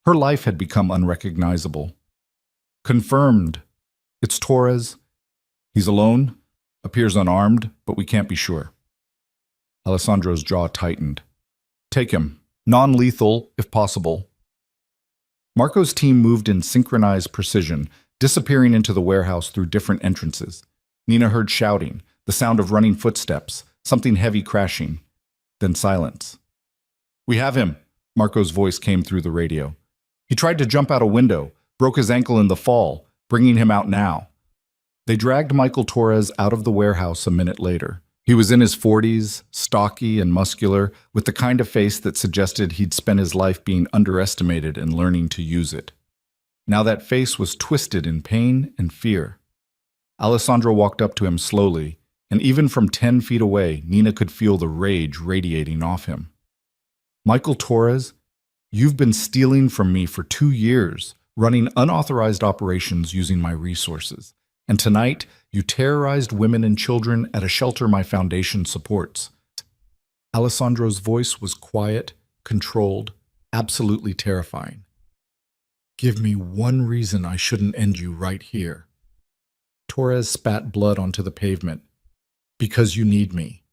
Her life had become unrecognizable. Confirmed. It's Torres. He's alone, appears unarmed, but we can't be sure. Alessandro's jaw tightened. Take him. Non-lethal, if possible. Marco's team moved in synchronized precision, disappearing into the warehouse through different entrances. Nina heard shouting, the sound of running footsteps, something heavy crashing. Then silence. We have him, Marco's voice came through the radio. He tried to jump out a window, broke his ankle in the fall, bringing him out now. They dragged Michael Torres out of the warehouse a minute later. He was in his 40s, stocky and muscular, with the kind of face that suggested he'd spent his life being underestimated and learning to use it. Now that face was twisted in pain and fear. Alessandro walked up to him slowly, and even from 10 feet away, Nina could feel the rage radiating off him. Michael Torres, you've been stealing from me for 2 years, running unauthorized operations using my resources. And tonight, you terrorized women and children at a shelter my foundation supports. Alessandro's voice was quiet, controlled, absolutely terrifying. Give me one reason I shouldn't end you right here. Torres spat blood onto the pavement. Because you need me.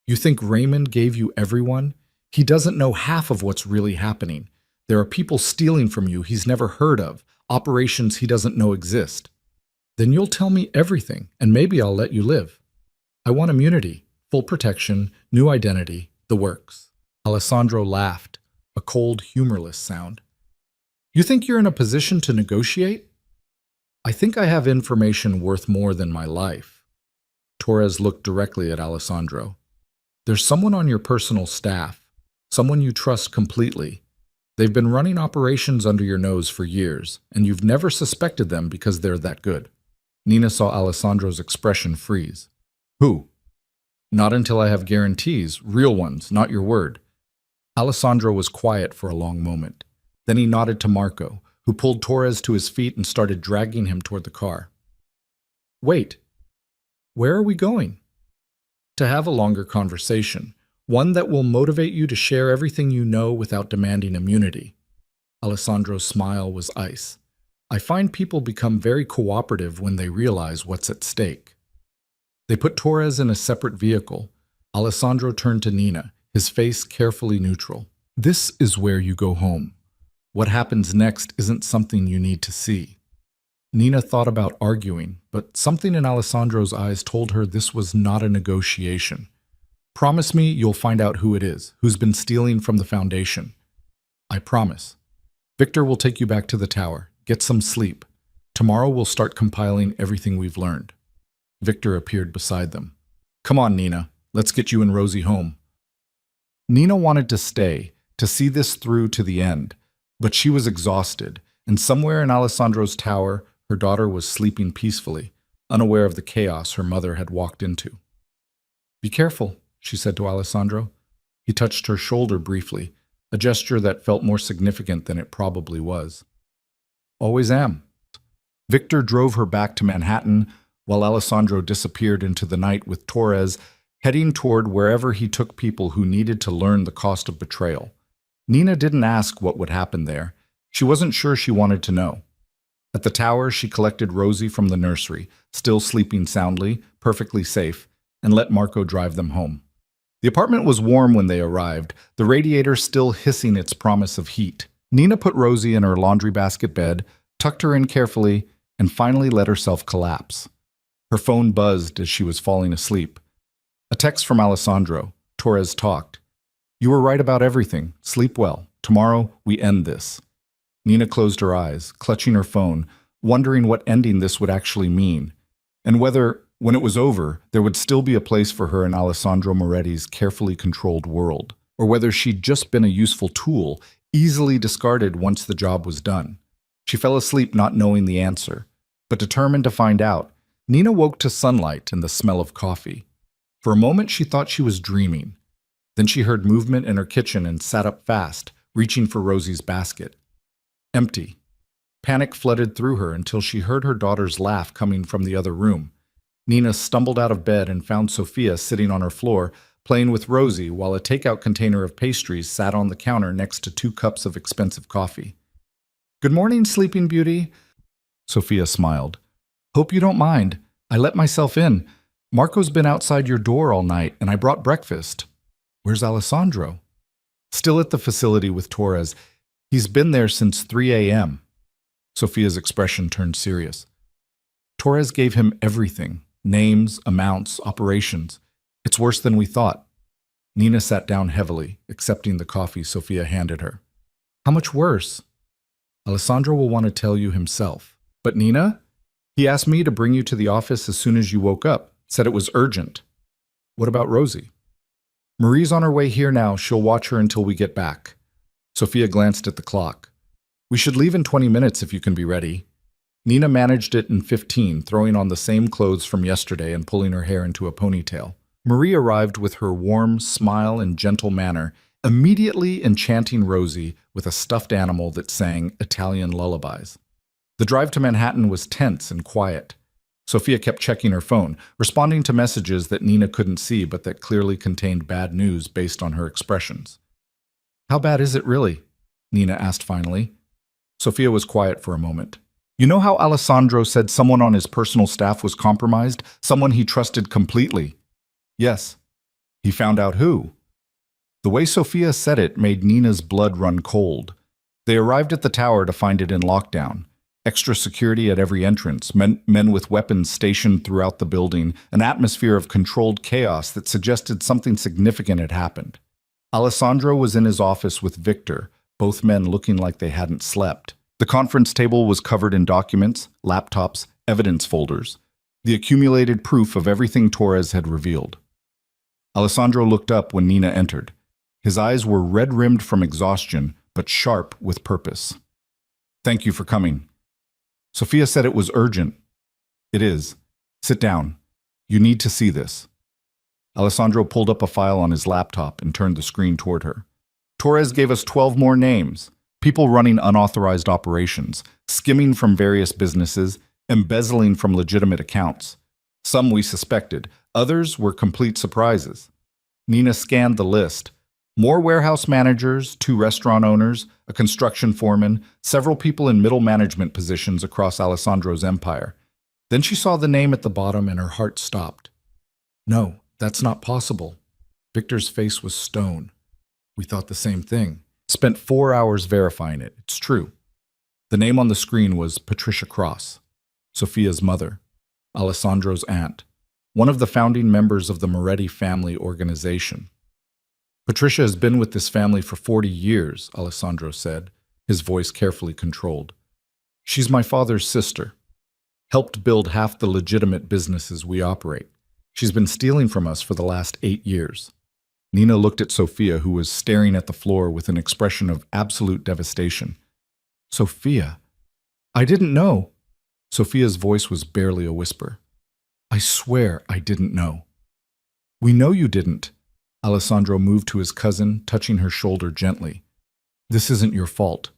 You think Raymond gave you everyone? He doesn't know half of what's really happening. There are people stealing from you he's never heard of, operations he doesn't know exist. Then you'll tell me everything, and maybe I'll let you live. I want immunity, full protection, new identity, the works. Alessandro laughed, a cold, humorless sound. You think you're in a position to negotiate? I think I have information worth more than my life. Torres looked directly at Alessandro. There's someone on your personal staff, someone you trust completely. They've been running operations under your nose for years, and you've never suspected them because they're that good. Nina saw Alessandro's expression freeze. Who? Not until I have guarantees, real ones, not your word. Alessandro was quiet for a long moment. Then he nodded to Marco, who pulled Torres to his feet and started dragging him toward the car. Wait, where are we going? To have a longer conversation, one that will motivate you to share everything you know without demanding immunity. Alessandro's smile was ice. I find people become very cooperative when they realize what's at stake. They put Torres in a separate vehicle. Alessandro turned to Nina, his face carefully neutral. This is where you go home. What happens next isn't something you need to see. Nina thought about arguing, but something in Alessandro's eyes told her this was not a negotiation. Promise me you'll find out who it is, who's been stealing from the Foundation. I promise. Victor will take you back to the tower. Get some sleep. Tomorrow we'll start compiling everything we've learned. Victor appeared beside them. Come on, Nina. Let's get you and Rosie home. Nina wanted to stay, to see this through to the end, but she was exhausted, and somewhere in Alessandro's tower, her daughter was sleeping peacefully, unaware of the chaos her mother had walked into. Be careful, she said to Alessandro. He touched her shoulder briefly, a gesture that felt more significant than it probably was. Always am. Victor drove her back to Manhattan, while Alessandro disappeared into the night with Torres, heading toward wherever he took people who needed to learn the cost of betrayal. Nina didn't ask what would happen there. She wasn't sure she wanted to know. At the tower, she collected Rosie from the nursery, still sleeping soundly, perfectly safe, and let Marco drive them home. The apartment was warm when they arrived, the radiator still hissing its promise of heat. Nina put Rosie in her laundry basket bed, tucked her in carefully, and finally let herself collapse. Her phone buzzed as she was falling asleep. A text from Alessandro. Torres talked. You were right about everything. Sleep well. Tomorrow, we end this. Nina closed her eyes, clutching her phone, wondering what ending this would actually mean, and whether, when it was over, there would still be a place for her in Alessandro Moretti's carefully controlled world, or whether she'd just been a useful tool, easily discarded once the job was done. She fell asleep not knowing the answer, but determined to find out. Nina woke to sunlight and the smell of coffee. For a moment, she thought she was dreaming. Then she heard movement in her kitchen and sat up fast, reaching for Rosie's basket. Empty. Panic flooded through her until she heard her daughter's laugh coming from the other room. Nina stumbled out of bed and found Sophia sitting on her floor, playing with Rosie while a takeout container of pastries sat on the counter next to 2 cups of expensive coffee. Good morning, Sleeping Beauty. Sophia smiled. Hope you don't mind. I let myself in. Marco's been outside your door all night, and I brought breakfast. Where's Alessandro? Still at the facility with Torres. He's been there since 3 a.m. Sophia's expression turned serious. Torres gave him everything. Names, amounts, operations. It's worse than we thought. Nina sat down heavily, accepting the coffee Sophia handed her. How much worse? Alessandro will want to tell you himself. But Nina? He asked me to bring you to the office as soon as you woke up. Said it was urgent. What about Rosie? Marie's on her way here now. She'll watch her until we get back. Sophia glanced at the clock. We should leave in 20 minutes if you can be ready. Nina managed it in 15, throwing on the same clothes from yesterday and pulling her hair into a ponytail. Marie arrived with her warm smile and gentle manner, immediately enchanting Rosie with a stuffed animal that sang Italian lullabies. The drive to Manhattan was tense and quiet. Sophia kept checking her phone, responding to messages that Nina couldn't see but that clearly contained bad news based on her expressions. How bad is it really? Nina asked finally. Sophia was quiet for a moment. You know how Alessandro said someone on his personal staff was compromised? Someone he trusted completely? Yes. He found out who? The way Sophia said it made Nina's blood run cold. They arrived at the tower to find it in lockdown. Extra security at every entrance, men with weapons stationed throughout the building, an atmosphere of controlled chaos that suggested something significant had happened. Alessandro was in his office with Victor, both men looking like they hadn't slept. The conference table was covered in documents, laptops, evidence folders, the accumulated proof of everything Torres had revealed. Alessandro looked up when Nina entered. His eyes were red-rimmed from exhaustion, but sharp with purpose. "Thank you for coming." Sophia said it was urgent. "It is. Sit down. You need to see this." Alessandro pulled up a file on his laptop and turned the screen toward her. "Torres gave us 12 more names. People running unauthorized operations, skimming from various businesses, embezzling from legitimate accounts. Some we suspected, others were complete surprises." Nina scanned the list. More warehouse managers, 2 restaurant owners, a construction foreman, several people in middle management positions across Alessandro's empire. Then she saw the name at the bottom and her heart stopped. "No, that's not possible." Victor's face was stone. "We thought the same thing. Spent 4 hours verifying it. It's true." The name on the screen was Patricia Cross, Sophia's mother, Alessandro's aunt, one of the founding members of the Moretti family organization. "Patricia has been with this family for 40 years, Alessandro said, his voice carefully controlled. "She's my father's sister. Helped build half the legitimate businesses we operate. She's been stealing from us for the last 8 years. Nina looked at Sophia, who was staring at the floor with an expression of absolute devastation. "Sophia, I didn't know." Sophia's voice was barely a whisper. "I swear I didn't know." "We know you didn't." Alessandro moved to his cousin, touching her shoulder gently. "This isn't your fault.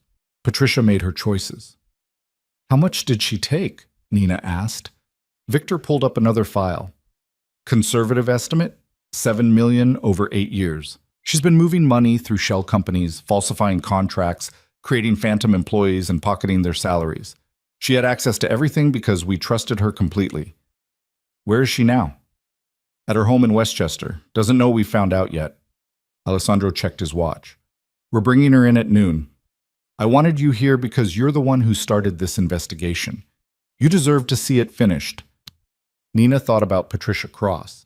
Patricia made her choices." "How much did she take?" Nina asked. Victor pulled up another file. "Conservative estimate? 7 million over 8 years. She's been moving money through shell companies, falsifying contracts, creating phantom employees, and pocketing their salaries. She had access to everything because we trusted her completely." "Where is she now?" "At her home in Westchester. Doesn't know we found out yet." Alessandro checked his watch. "We're bringing her in at noon. I wanted you here because you're the one who started this investigation. You deserve to see it finished." Nina thought about Patricia Cross,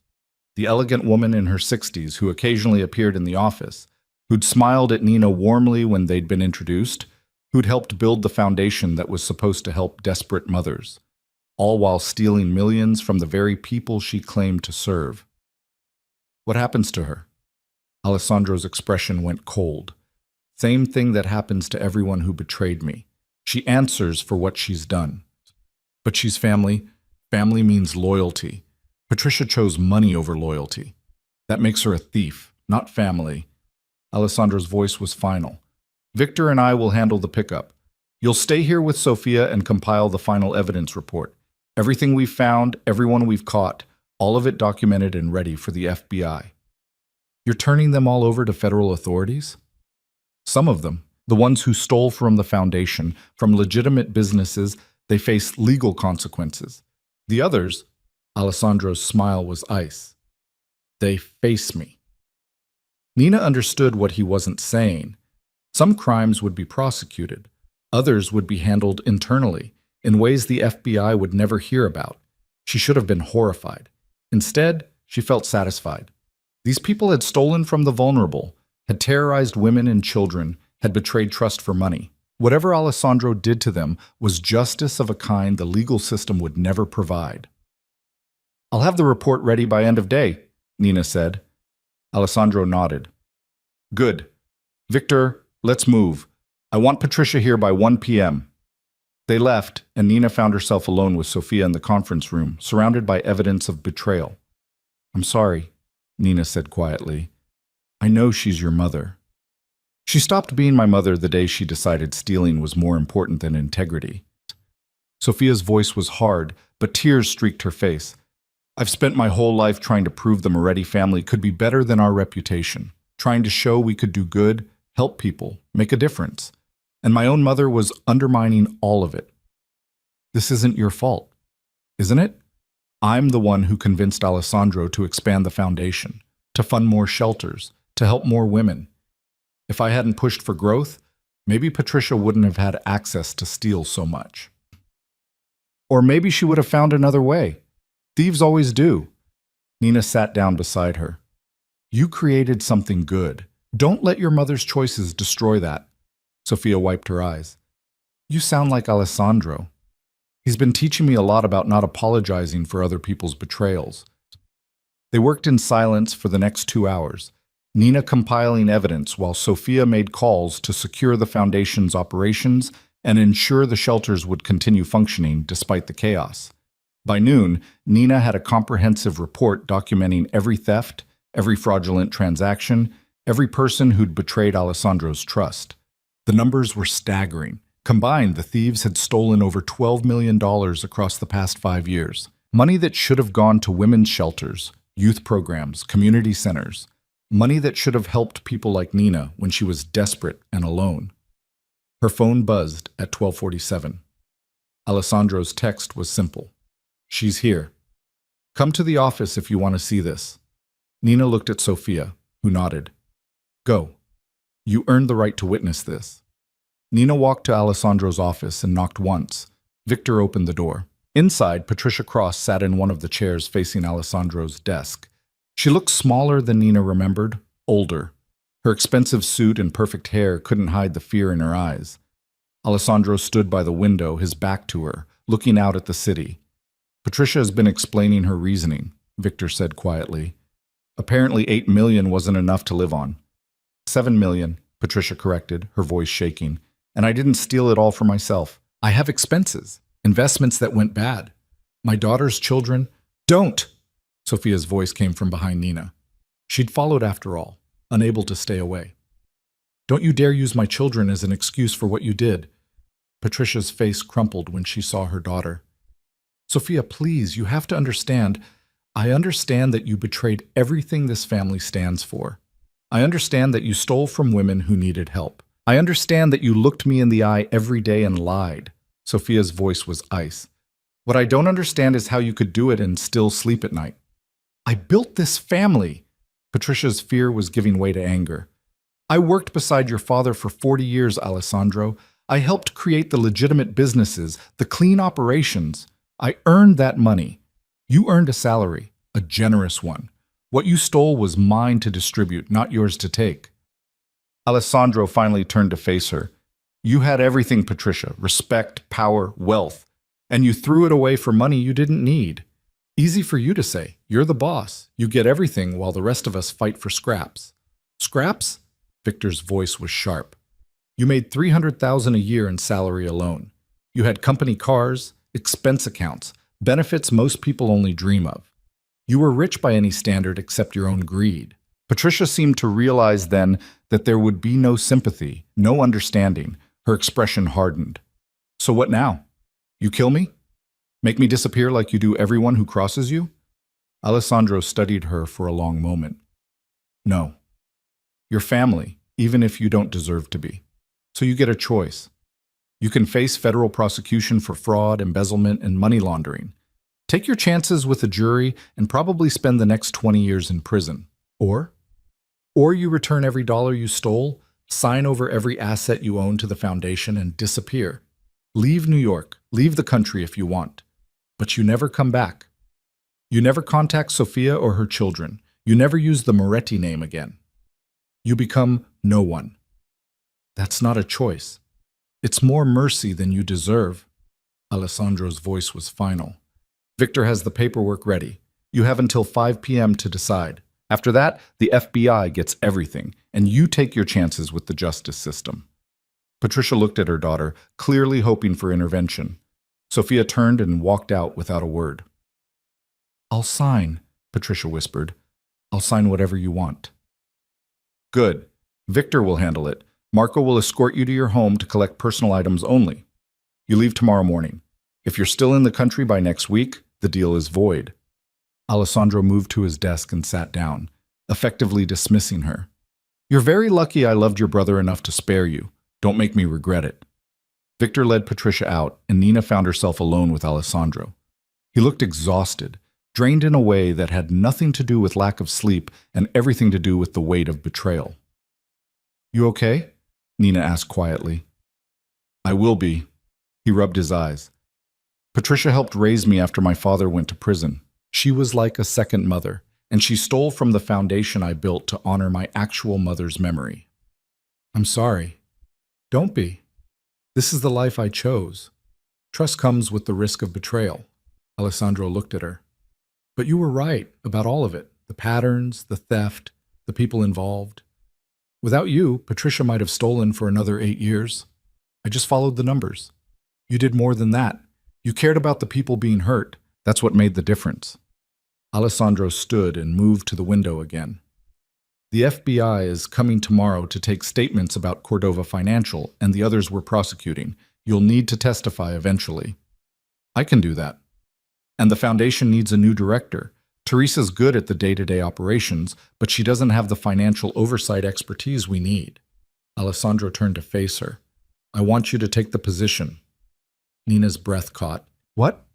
the elegant woman in her 60s who occasionally appeared in the office, who'd smiled at Nina warmly when they'd been introduced, who'd helped build the foundation that was supposed to help desperate mothers, all while stealing millions from the very people she claimed to serve. "What happens to her?" Alessandro's expression went cold. "Same thing that happens to everyone who betrayed me. She answers for what she's done." "But she's family. Family means loyalty. Patricia chose money over loyalty. That makes her a thief, not family." Alessandro's voice was final. "Victor and I will handle the pickup. You'll stay here with Sophia and compile the final evidence report. Everything we've found, everyone we've caught, all of it documented and ready for the FBI." "You're turning them all over to federal authorities?" "Some of them. The ones who stole from the foundation, from legitimate businesses, they face legal consequences. The others," Alessandro's smile was ice, "they face me." Nina understood what he wasn't saying. Some crimes would be prosecuted. Others would be handled internally, in ways the FBI would never hear about. She should have been horrified. Instead, she felt satisfied. These people had stolen from the vulnerable, had terrorized women and children, had betrayed trust for money. Whatever Alessandro did to them was justice of a kind the legal system would never provide. "I'll have the report ready by end of day," Nina said. Alessandro nodded. "Good. Victor, let's move. I want Patricia here by 1 p.m. They left, and Nina found herself alone with Sophia in the conference room, surrounded by evidence of betrayal. "I'm sorry," Nina said quietly. "I know she's your mother." "She stopped being my mother the day she decided stealing was more important than integrity." Sophia's voice was hard, but tears streaked her face. "I've spent my whole life trying to prove the Moretti family could be better than our reputation, trying to show we could do good, help people, make a difference. And my own mother was undermining all of it." "This isn't your fault, isn't it? I'm the one who convinced Alessandro to expand the foundation, to fund more shelters, to help more women. If I hadn't pushed for growth, maybe Patricia wouldn't have had access to steal so much. Or maybe she would have found another way. Thieves always do." Nina sat down beside her. "You created something good. Don't let your mother's choices destroy that." Sophia wiped her eyes. "You sound like Alessandro. He's been teaching me a lot about not apologizing for other people's betrayals." They worked in silence for the next 2 hours, Nina compiling evidence while Sophia made calls to secure the foundation's operations and ensure the shelters would continue functioning despite the chaos. By noon, Nina had a comprehensive report documenting every theft, every fraudulent transaction, every person who'd betrayed Alessandro's trust. The numbers were staggering. Combined, the thieves had stolen over $12 million across the past 5 years. Money that should have gone to women's shelters, youth programs, community centers. Money that should have helped people like Nina when she was desperate and alone. Her phone buzzed at 12:47. Alessandro's text was simple. "She's here. Come to the office if you want to see this." Nina looked at Sophia, who nodded. "Go. You earned the right to witness this." Nina walked to Alessandro's office and knocked once. Victor opened the door. Inside, Patricia Cross sat in one of the chairs facing Alessandro's desk. She looked smaller than Nina remembered, older. Her expensive suit and perfect hair couldn't hide the fear in her eyes. Alessandro stood by the window, his back to her, looking out at the city. "Patricia has been explaining her reasoning," Victor said quietly. "Apparently 8 million wasn't enough to live on." 7 million, Patricia corrected, her voice shaking. "And I didn't steal it all for myself. I have expenses, investments that went bad. My daughter's children—" "Don't!" Sophia's voice came from behind Nina. She'd followed after all, unable to stay away. "Don't you dare use my children as an excuse for what you did." Patricia's face crumpled when she saw her daughter. "Sophia, please, you have to understand. I understand that you betrayed everything this family stands for. I understand that you stole from women who needed help. I understand that you looked me in the eye every day and lied." Sophia's voice was ice. "What I don't understand is how you could do it and still sleep at night. I built this family." Patricia's fear was giving way to anger. "I worked beside your father for 40 years, Alessandro. I helped create the legitimate businesses, the clean operations. I earned that money. You earned a salary, a generous one. What you stole was mine to distribute, not yours to take." Alessandro finally turned to face her. "You had everything, Patricia, respect, power, wealth, and you threw it away for money you didn't need. Easy for you to say. You're the boss. You get everything while the rest of us fight for scraps." "Scraps?" Victor's voice was sharp. "You made $300,000 a year in salary alone. You had company cars, expense accounts, benefits most people only dream of. You were rich by any standard except your own greed." Patricia seemed to realize then that there would be no sympathy, no understanding. Her expression hardened. "So what now? You kill me? Make me disappear like you do everyone who crosses you?" Alessandro studied her for a long moment. "No. You're family, even if you don't deserve to be. So you get a choice. You can face federal prosecution for fraud, embezzlement, and money laundering. Take your chances with a jury and probably spend the next 20 years in prison. Or you return every dollar you stole, sign over every asset you own to the foundation, and disappear. Leave New York, leave the country if you want. But you never come back. You never contact Sophia or her children. You never use the Moretti name again. You become no one. That's not a choice. It's more mercy than you deserve." Alessandro's voice was final. "Victor has the paperwork ready. You have until 5 p.m. to decide. After that, the FBI gets everything, and you take your chances with the justice system." Patricia looked at her daughter, clearly hoping for intervention. Sophia turned and walked out without a word. "I'll sign," Patricia whispered. "I'll sign whatever you want." "Good. Victor will handle it. Marco will escort you to your home to collect personal items only. You leave tomorrow morning. If you're still in the country by next week, the deal is void." Alessandro moved to his desk and sat down, effectively dismissing her. "You're very lucky I loved your brother enough to spare you. Don't make me regret it." Victor led Patricia out, and Nina found herself alone with Alessandro. He looked exhausted, drained in a way that had nothing to do with lack of sleep and everything to do with the weight of betrayal. "You okay?" Nina asked quietly. "I will be." He rubbed his eyes. "Patricia helped raise me after my father went to prison. She was like a second mother, and she stole from the foundation I built to honor my actual mother's memory." "I'm sorry." "Don't be. This is the life I chose. Trust comes with the risk of betrayal." Alessandro looked at her. "But you were right about all of it. The patterns, the theft, the people involved. Without you, Patricia might have stolen for another 8 years. I just followed the numbers. You did more than that. You cared about the people being hurt. That's what made the difference. Alessandro stood and moved to the window again. The FBI is coming tomorrow to take statements about Cordova Financial and the others we're prosecuting. You'll need to testify eventually. I can do that. And the foundation needs a new director. Teresa's good at the day-to-day operations, but she doesn't have the financial oversight expertise we need. Alessandro turned to face her. I want you to take the position. Nina's breath caught. What?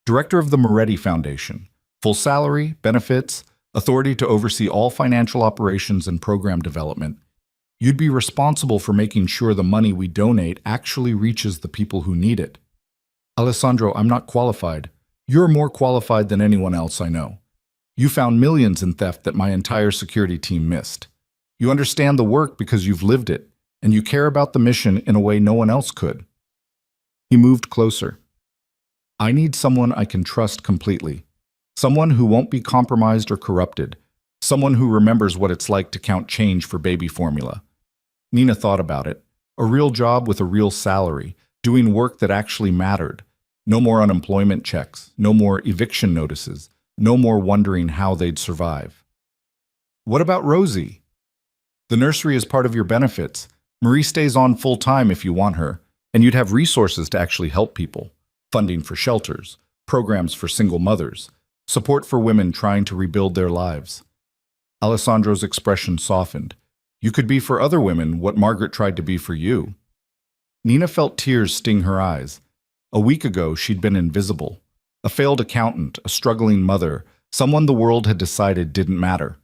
Director of the Moretti Foundation. Full salary, benefits, authority to oversee all financial operations and program development. You'd be responsible for making sure the money we donate actually reaches the people who need it. Alessandro, I'm not qualified. You're more qualified than anyone else I know. You found millions in theft that my entire security team missed. You understand the work because you've lived it, and you care about the mission in a way no one else could. He moved closer. I need someone I can trust completely. Someone who won't be compromised or corrupted. Someone who remembers what it's like to count change for baby formula. Nina thought about it. A real job with a real salary, doing work that actually mattered. No more unemployment checks, no more eviction notices, no more wondering how they'd survive. What about Rosie? The nursery is part of your benefits. Marie stays on full-time if you want her, and you'd have resources to actually help people. Funding for shelters, programs for single mothers, support for women trying to rebuild their lives. Alessandro's expression softened. You could be for other women what Margaret tried to be for you. Nina felt tears sting her eyes. A week ago, she'd been invisible. A failed accountant, a struggling mother, someone the world had decided didn't matter.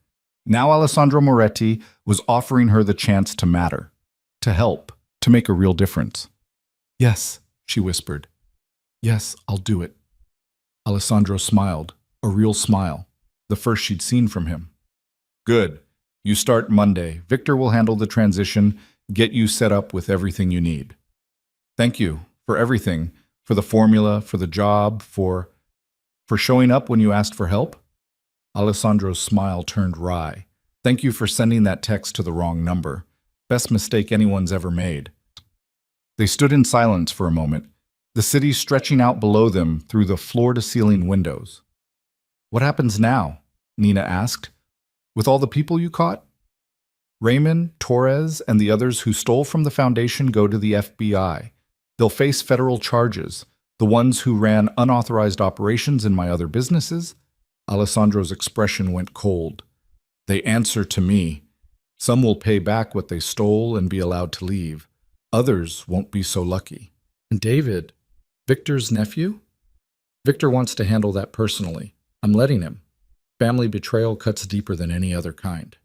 Now Alessandro Moretti was offering her the chance to matter, to help, to make a real difference. Yes, she whispered. Yes, I'll do it. Alessandro smiled, a real smile, the first she'd seen from him. Good. You start Monday. Victor will handle the transition, get you set up with everything you need. Thank you for everything, for the formula, for the job, for showing up when you asked for help. Alessandro's smile turned wry. Thank you for sending that text to the wrong number. Best mistake anyone's ever made. They stood in silence for a moment, the city stretching out below them through the floor-to-ceiling windows. What happens now? Nina asked. With all the people you caught? Raymond, Torres, and the others who stole from the foundation go to the FBI. They'll face federal charges. The ones who ran unauthorized operations in my other businesses? Alessandro's expression went cold. They answer to me. Some will pay back what they stole and be allowed to leave. Others won't be so lucky. And David, Victor's nephew? Victor wants to handle that personally. I'm letting him. Family betrayal cuts deeper than any other kind.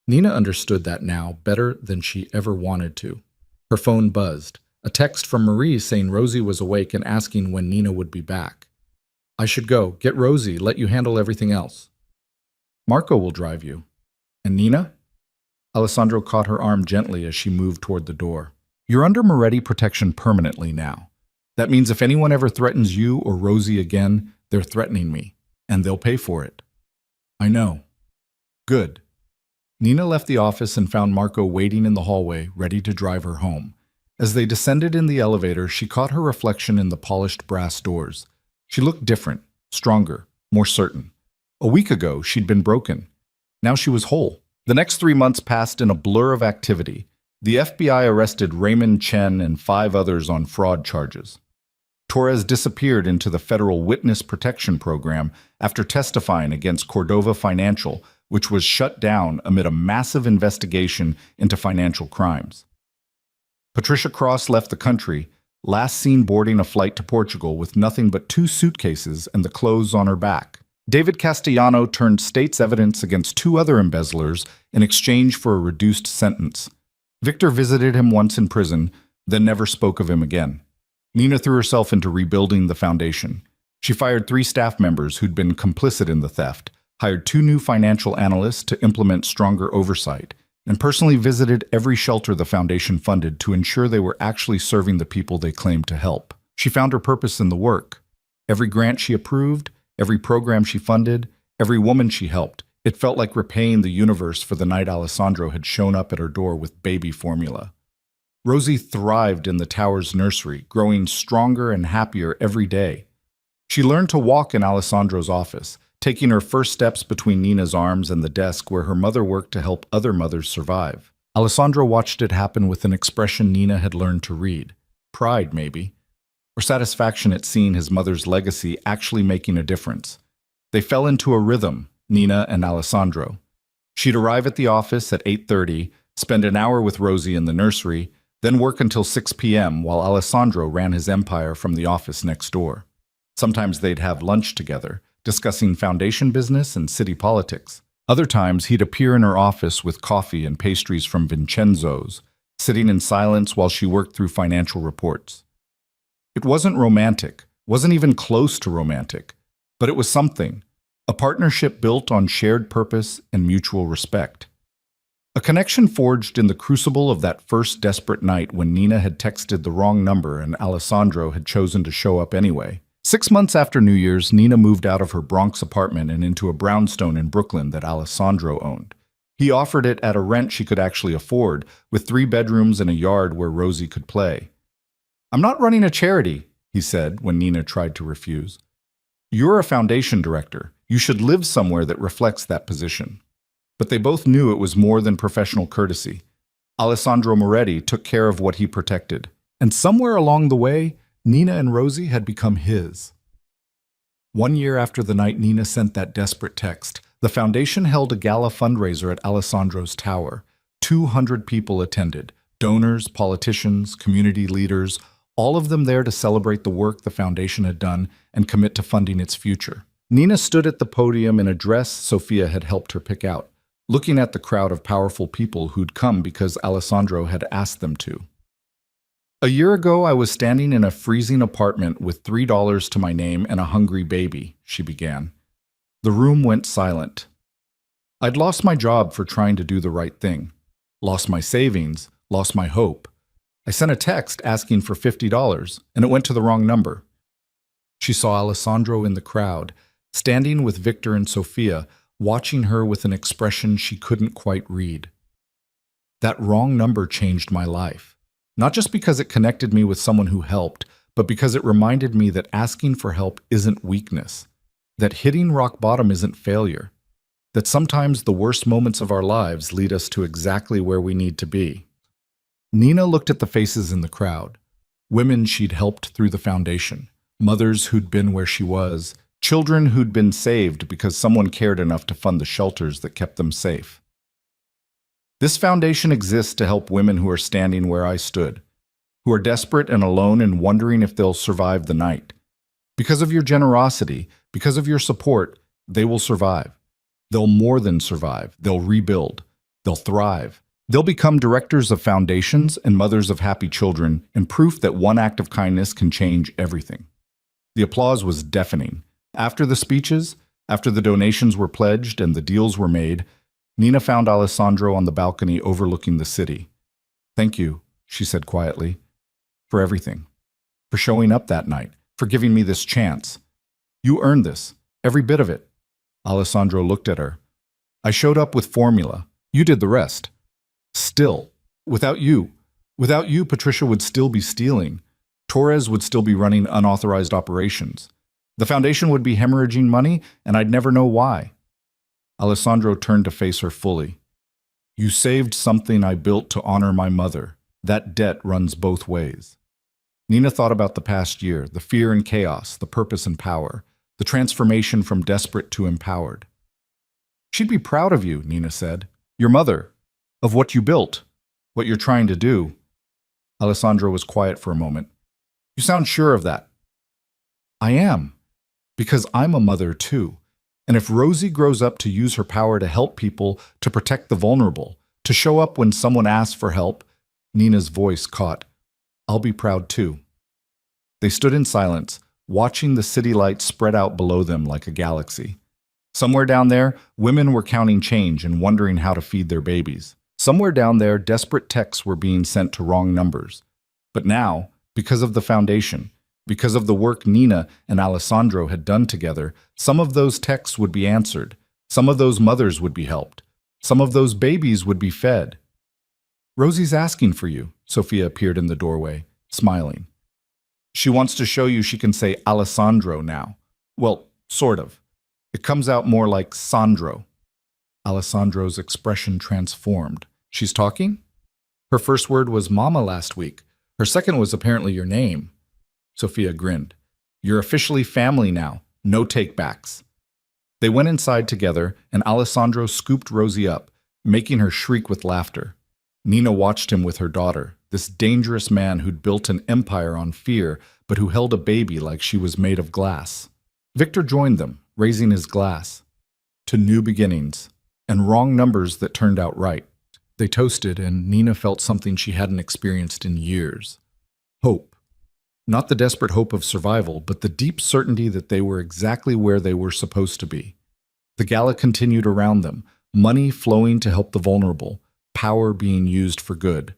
Nina understood that now better than she ever wanted to. Her phone buzzed. A text from Marie saying Rosie was awake and asking when Nina would be back. I should go. Get Rosie. Let you handle everything else. Marco will drive you. And Nina? Alessandro caught her arm gently as she moved toward the door. You're under Moretti protection permanently now. That means if anyone ever threatens you or Rosie again, they're threatening me. And they'll pay for it. I know. Good. Nina left the office and found Marco waiting in the hallway, ready to drive her home. As they descended in the elevator, she caught her reflection in the polished brass doors. She looked different, stronger, more certain. A week ago, she'd been broken. Now she was whole. The next 3 months passed in a blur of activity. The FBI arrested Raymond Chen and 5 others on fraud charges. Torres disappeared into the Federal Witness Protection Program after testifying against Cordova Financial, which was shut down amid a massive investigation into financial crimes. Patricia Cross left the country, last seen boarding a flight to Portugal with nothing but 2 suitcases and the clothes on her back. David Castellano turned state's evidence against 2 other embezzlers in exchange for a reduced sentence. Victor visited him once in prison, then never spoke of him again. Nina threw herself into rebuilding the foundation. She fired 3 staff members who'd been complicit in the theft, hired 2 new financial analysts to implement stronger oversight, and personally visited every shelter the foundation funded to ensure they were actually serving the people they claimed to help. She found her purpose in the work. Every grant she approved, every program she funded, every woman she helped. It felt like repaying the universe for the night Alessandro had shown up at her door with baby formula. Rosie thrived in the tower's nursery, growing stronger and happier every day. She learned to walk in Alessandro's office, taking her first steps between Nina's arms and the desk where her mother worked to help other mothers survive. Alessandro watched it happen with an expression Nina had learned to read. Pride, maybe, or satisfaction at seeing his mother's legacy actually making a difference. They fell into a rhythm, Nina and Alessandro. She'd arrive at the office at 8:30, spend an hour with Rosie in the nursery, then work until 6 p.m. while Alessandro ran his empire from the office next door. Sometimes they'd have lunch together, discussing foundation business and city politics. Other times he'd appear in her office with coffee and pastries from Vincenzo's, sitting in silence while she worked through financial reports. It wasn't romantic, wasn't even close to romantic, but it was something, a partnership built on shared purpose and mutual respect. A connection forged in the crucible of that first desperate night when Nina had texted the wrong number and Alessandro had chosen to show up anyway. 6 months after New Year's, Nina moved out of her Bronx apartment and into a brownstone in Brooklyn that Alessandro owned. He offered it at a rent she could actually afford, with 3 bedrooms and a yard where Rosie could play. "I'm not running a charity," he said when Nina tried to refuse. "You're a foundation director. You should live somewhere that reflects that position." But they both knew it was more than professional courtesy. Alessandro Moretti took care of what he protected. And somewhere along the way, Nina and Rosie had become his. 1 year after the night Nina sent that desperate text, the foundation held a gala fundraiser at Alessandro's tower. 200 people attended, donors, politicians, community leaders, all of them there to celebrate the work the foundation had done and commit to funding its future. Nina stood at the podium in a dress Sophia had helped her pick out, looking at the crowd of powerful people who'd come because Alessandro had asked them to. "A year ago, I was standing in a freezing apartment with $3 to my name and a hungry baby," she began. The room went silent. "I'd lost my job for trying to do the right thing, lost my savings, lost my hope. I sent a text asking for $50, and it went to the wrong number." She saw Alessandro in the crowd, standing with Victor and Sophia, watching her with an expression she couldn't quite read. "That wrong number changed my life. Not just because it connected me with someone who helped, but because it reminded me that asking for help isn't weakness, that hitting rock bottom isn't failure, that sometimes the worst moments of our lives lead us to exactly where we need to be." Nina looked at the faces in the crowd, women she'd helped through the foundation, mothers who'd been where she was, children who'd been saved because someone cared enough to fund the shelters that kept them safe. "This foundation exists to help women who are standing where I stood, who are desperate and alone and wondering if they'll survive the night. Because of your generosity, because of your support, they will survive. They'll more than survive. They'll rebuild. They'll thrive. They'll become directors of foundations and mothers of happy children, and proof that one act of kindness can change everything." The applause was deafening. After the speeches, after the donations were pledged and the deals were made, Nina found Alessandro on the balcony overlooking the city. "Thank you," she said quietly, "for everything. For showing up that night, for giving me this chance. You earned this, every bit of it." Alessandro looked at her. "I showed up with formula. You did the rest. Still, without you, Patricia would still be stealing. Torres would still be running unauthorized operations. The foundation would be hemorrhaging money, and I'd never know why." Alessandro turned to face her fully. "You saved something I built to honor my mother. That debt runs both ways." Nina thought about the past year, the fear and chaos, the purpose and power, the transformation from desperate to empowered. "She'd be proud of you," Nina said. "Your mother, of what you built, what you're trying to do." Alessandro was quiet for a moment. "You sound sure of that." "I am, because I'm a mother too. And if Rosie grows up to use her power to help people, to protect the vulnerable, to show up when someone asks for help," Nina's voice caught, "I'll be proud too." They stood in silence, watching the city lights spread out below them like a galaxy. Somewhere down there, women were counting change and wondering how to feed their babies. Somewhere down there, desperate texts were being sent to wrong numbers. But now, because of the foundation, Because of the work Nina and Alessandro had done together, some of those texts would be answered, some of those mothers would be helped, some of those babies would be fed. Rosie's asking for you, Sophia appeared in the doorway, smiling. She wants to show you she can say Alessandro now. Well, sort of. It comes out more like Sandro. Alessandro's expression transformed. She's talking? Her first word was mama last week. Her second was apparently your name. Sophia grinned. You're officially family now. No take-backs. They went inside together, and Alessandro scooped Rosie up, making her shriek with laughter. Nina watched him with her daughter, this dangerous man who'd built an empire on fear, but who held a baby like she was made of glass. Victor joined them, raising his glass. To new beginnings, and wrong numbers that turned out right. They toasted, and Nina felt something she hadn't experienced in years. Hope. Not the desperate hope of survival, but the deep certainty that they were exactly where they were supposed to be. The gala continued around them, money flowing to help the vulnerable, power being used for good.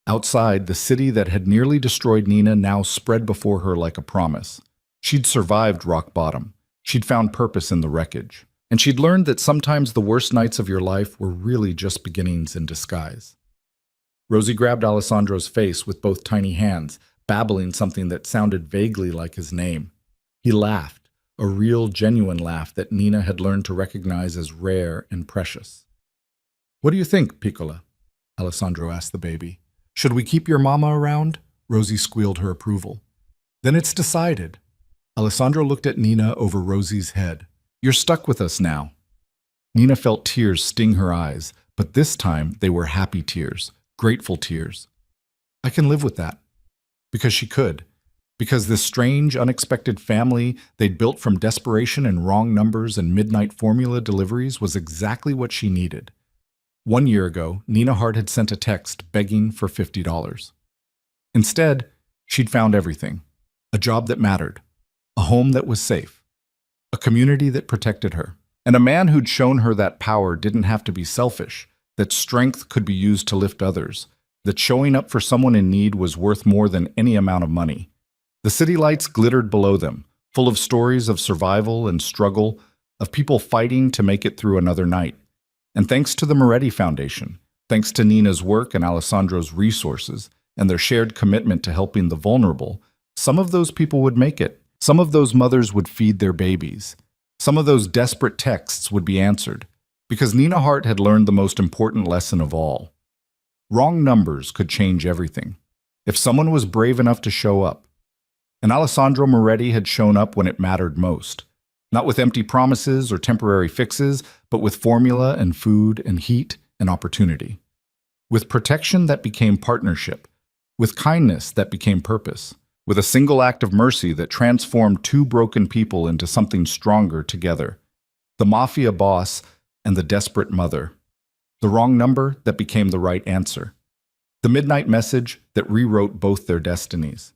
Outside, the city that had nearly destroyed Nina now spread before her like a promise. She'd survived rock bottom. She'd found purpose in the wreckage. And she'd learned that sometimes the worst nights of your life were really just beginnings in disguise. Rosie grabbed Alessandro's face with both tiny hands, babbling something that sounded vaguely like his name. He laughed, a real, genuine laugh that Nina had learned to recognize as rare and precious. What do you think, Piccola? Alessandro asked the baby. Should we keep your mama around? Rosie squealed her approval. Then it's decided. Alessandro looked at Nina over Rosie's head. You're stuck with us now. Nina felt tears sting her eyes, but this time they were happy tears, grateful tears. I can live with that. Because she could. Because this strange, unexpected family they'd built from desperation and wrong numbers and midnight formula deliveries was exactly what she needed. 1 year ago, Nina Hart had sent a text begging for $50. Instead, she'd found everything. A job that mattered. A home that was safe. A community that protected her. And a man who'd shown her that power didn't have to be selfish, that strength could be used to lift others, that showing up for someone in need was worth more than any amount of money. The city lights glittered below them, full of stories of survival and struggle, of people fighting to make it through another night. And thanks to the Moretti Foundation, thanks to Nina's work and Alessandro's resources, and their shared commitment to helping the vulnerable, some of those people would make it. Some of those mothers would feed their babies. Some of those desperate texts would be answered, because Nina Hart had learned the most important lesson of all. Wrong numbers could change everything, if someone was brave enough to show up. And Alessandro Moretti had shown up when it mattered most, not with empty promises or temporary fixes, but with formula and food and heat and opportunity. With protection that became partnership, with kindness that became purpose, with a single act of mercy that transformed two broken people into something stronger together. The mafia boss and the desperate mother. The wrong number that became the right answer. The midnight message that rewrote both their destinies.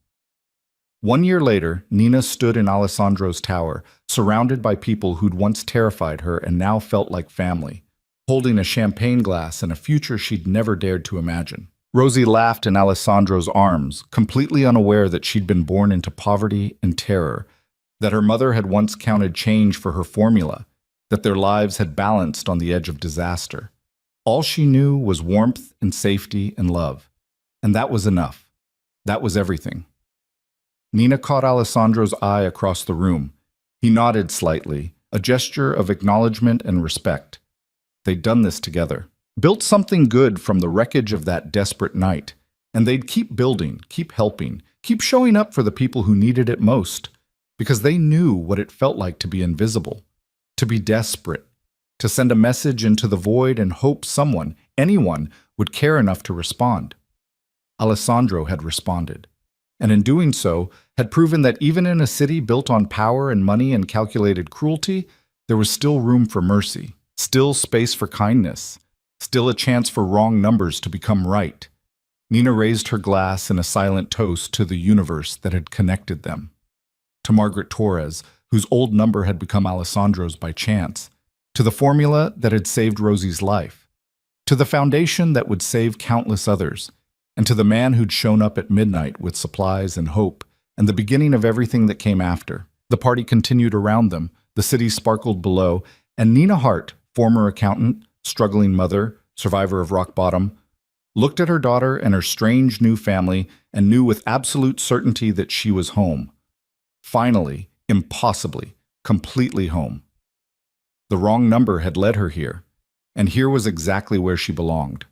1 year later, Nina stood in Alessandro's tower, surrounded by people who'd once terrified her and now felt like family, holding a champagne glass and a future she'd never dared to imagine. Rosie laughed in Alessandro's arms, completely unaware that she'd been born into poverty and terror, that her mother had once counted change for her formula, that their lives had balanced on the edge of disaster. All she knew was warmth and safety and love. And that was enough. That was everything. Nina caught Alessandro's eye across the room. He nodded slightly, a gesture of acknowledgement and respect. They'd done this together. Built something good from the wreckage of that desperate night. And they'd keep building, keep helping, keep showing up for the people who needed it most. Because they knew what it felt like to be invisible, to be desperate, to send a message into the void and hope someone, anyone, would care enough to respond. Alessandro had responded. And in doing so, had proven that even in a city built on power and money and calculated cruelty, there was still room for mercy, still space for kindness, still a chance for wrong numbers to become right. Nina raised her glass in a silent toast to the universe that had connected them. To Margaret Torres, whose old number had become Alessandro's by chance. To the formula that had saved Rosie's life. To the foundation that would save countless others. And to the man who'd shown up at midnight with supplies and hope and the beginning of everything that came after. The party continued around them, the city sparkled below, and Nina Hart, former accountant, struggling mother, survivor of rock bottom, looked at her daughter and her strange new family and knew with absolute certainty that she was home. Finally, impossibly, completely home. The wrong number had led her here, and here was exactly where she belonged.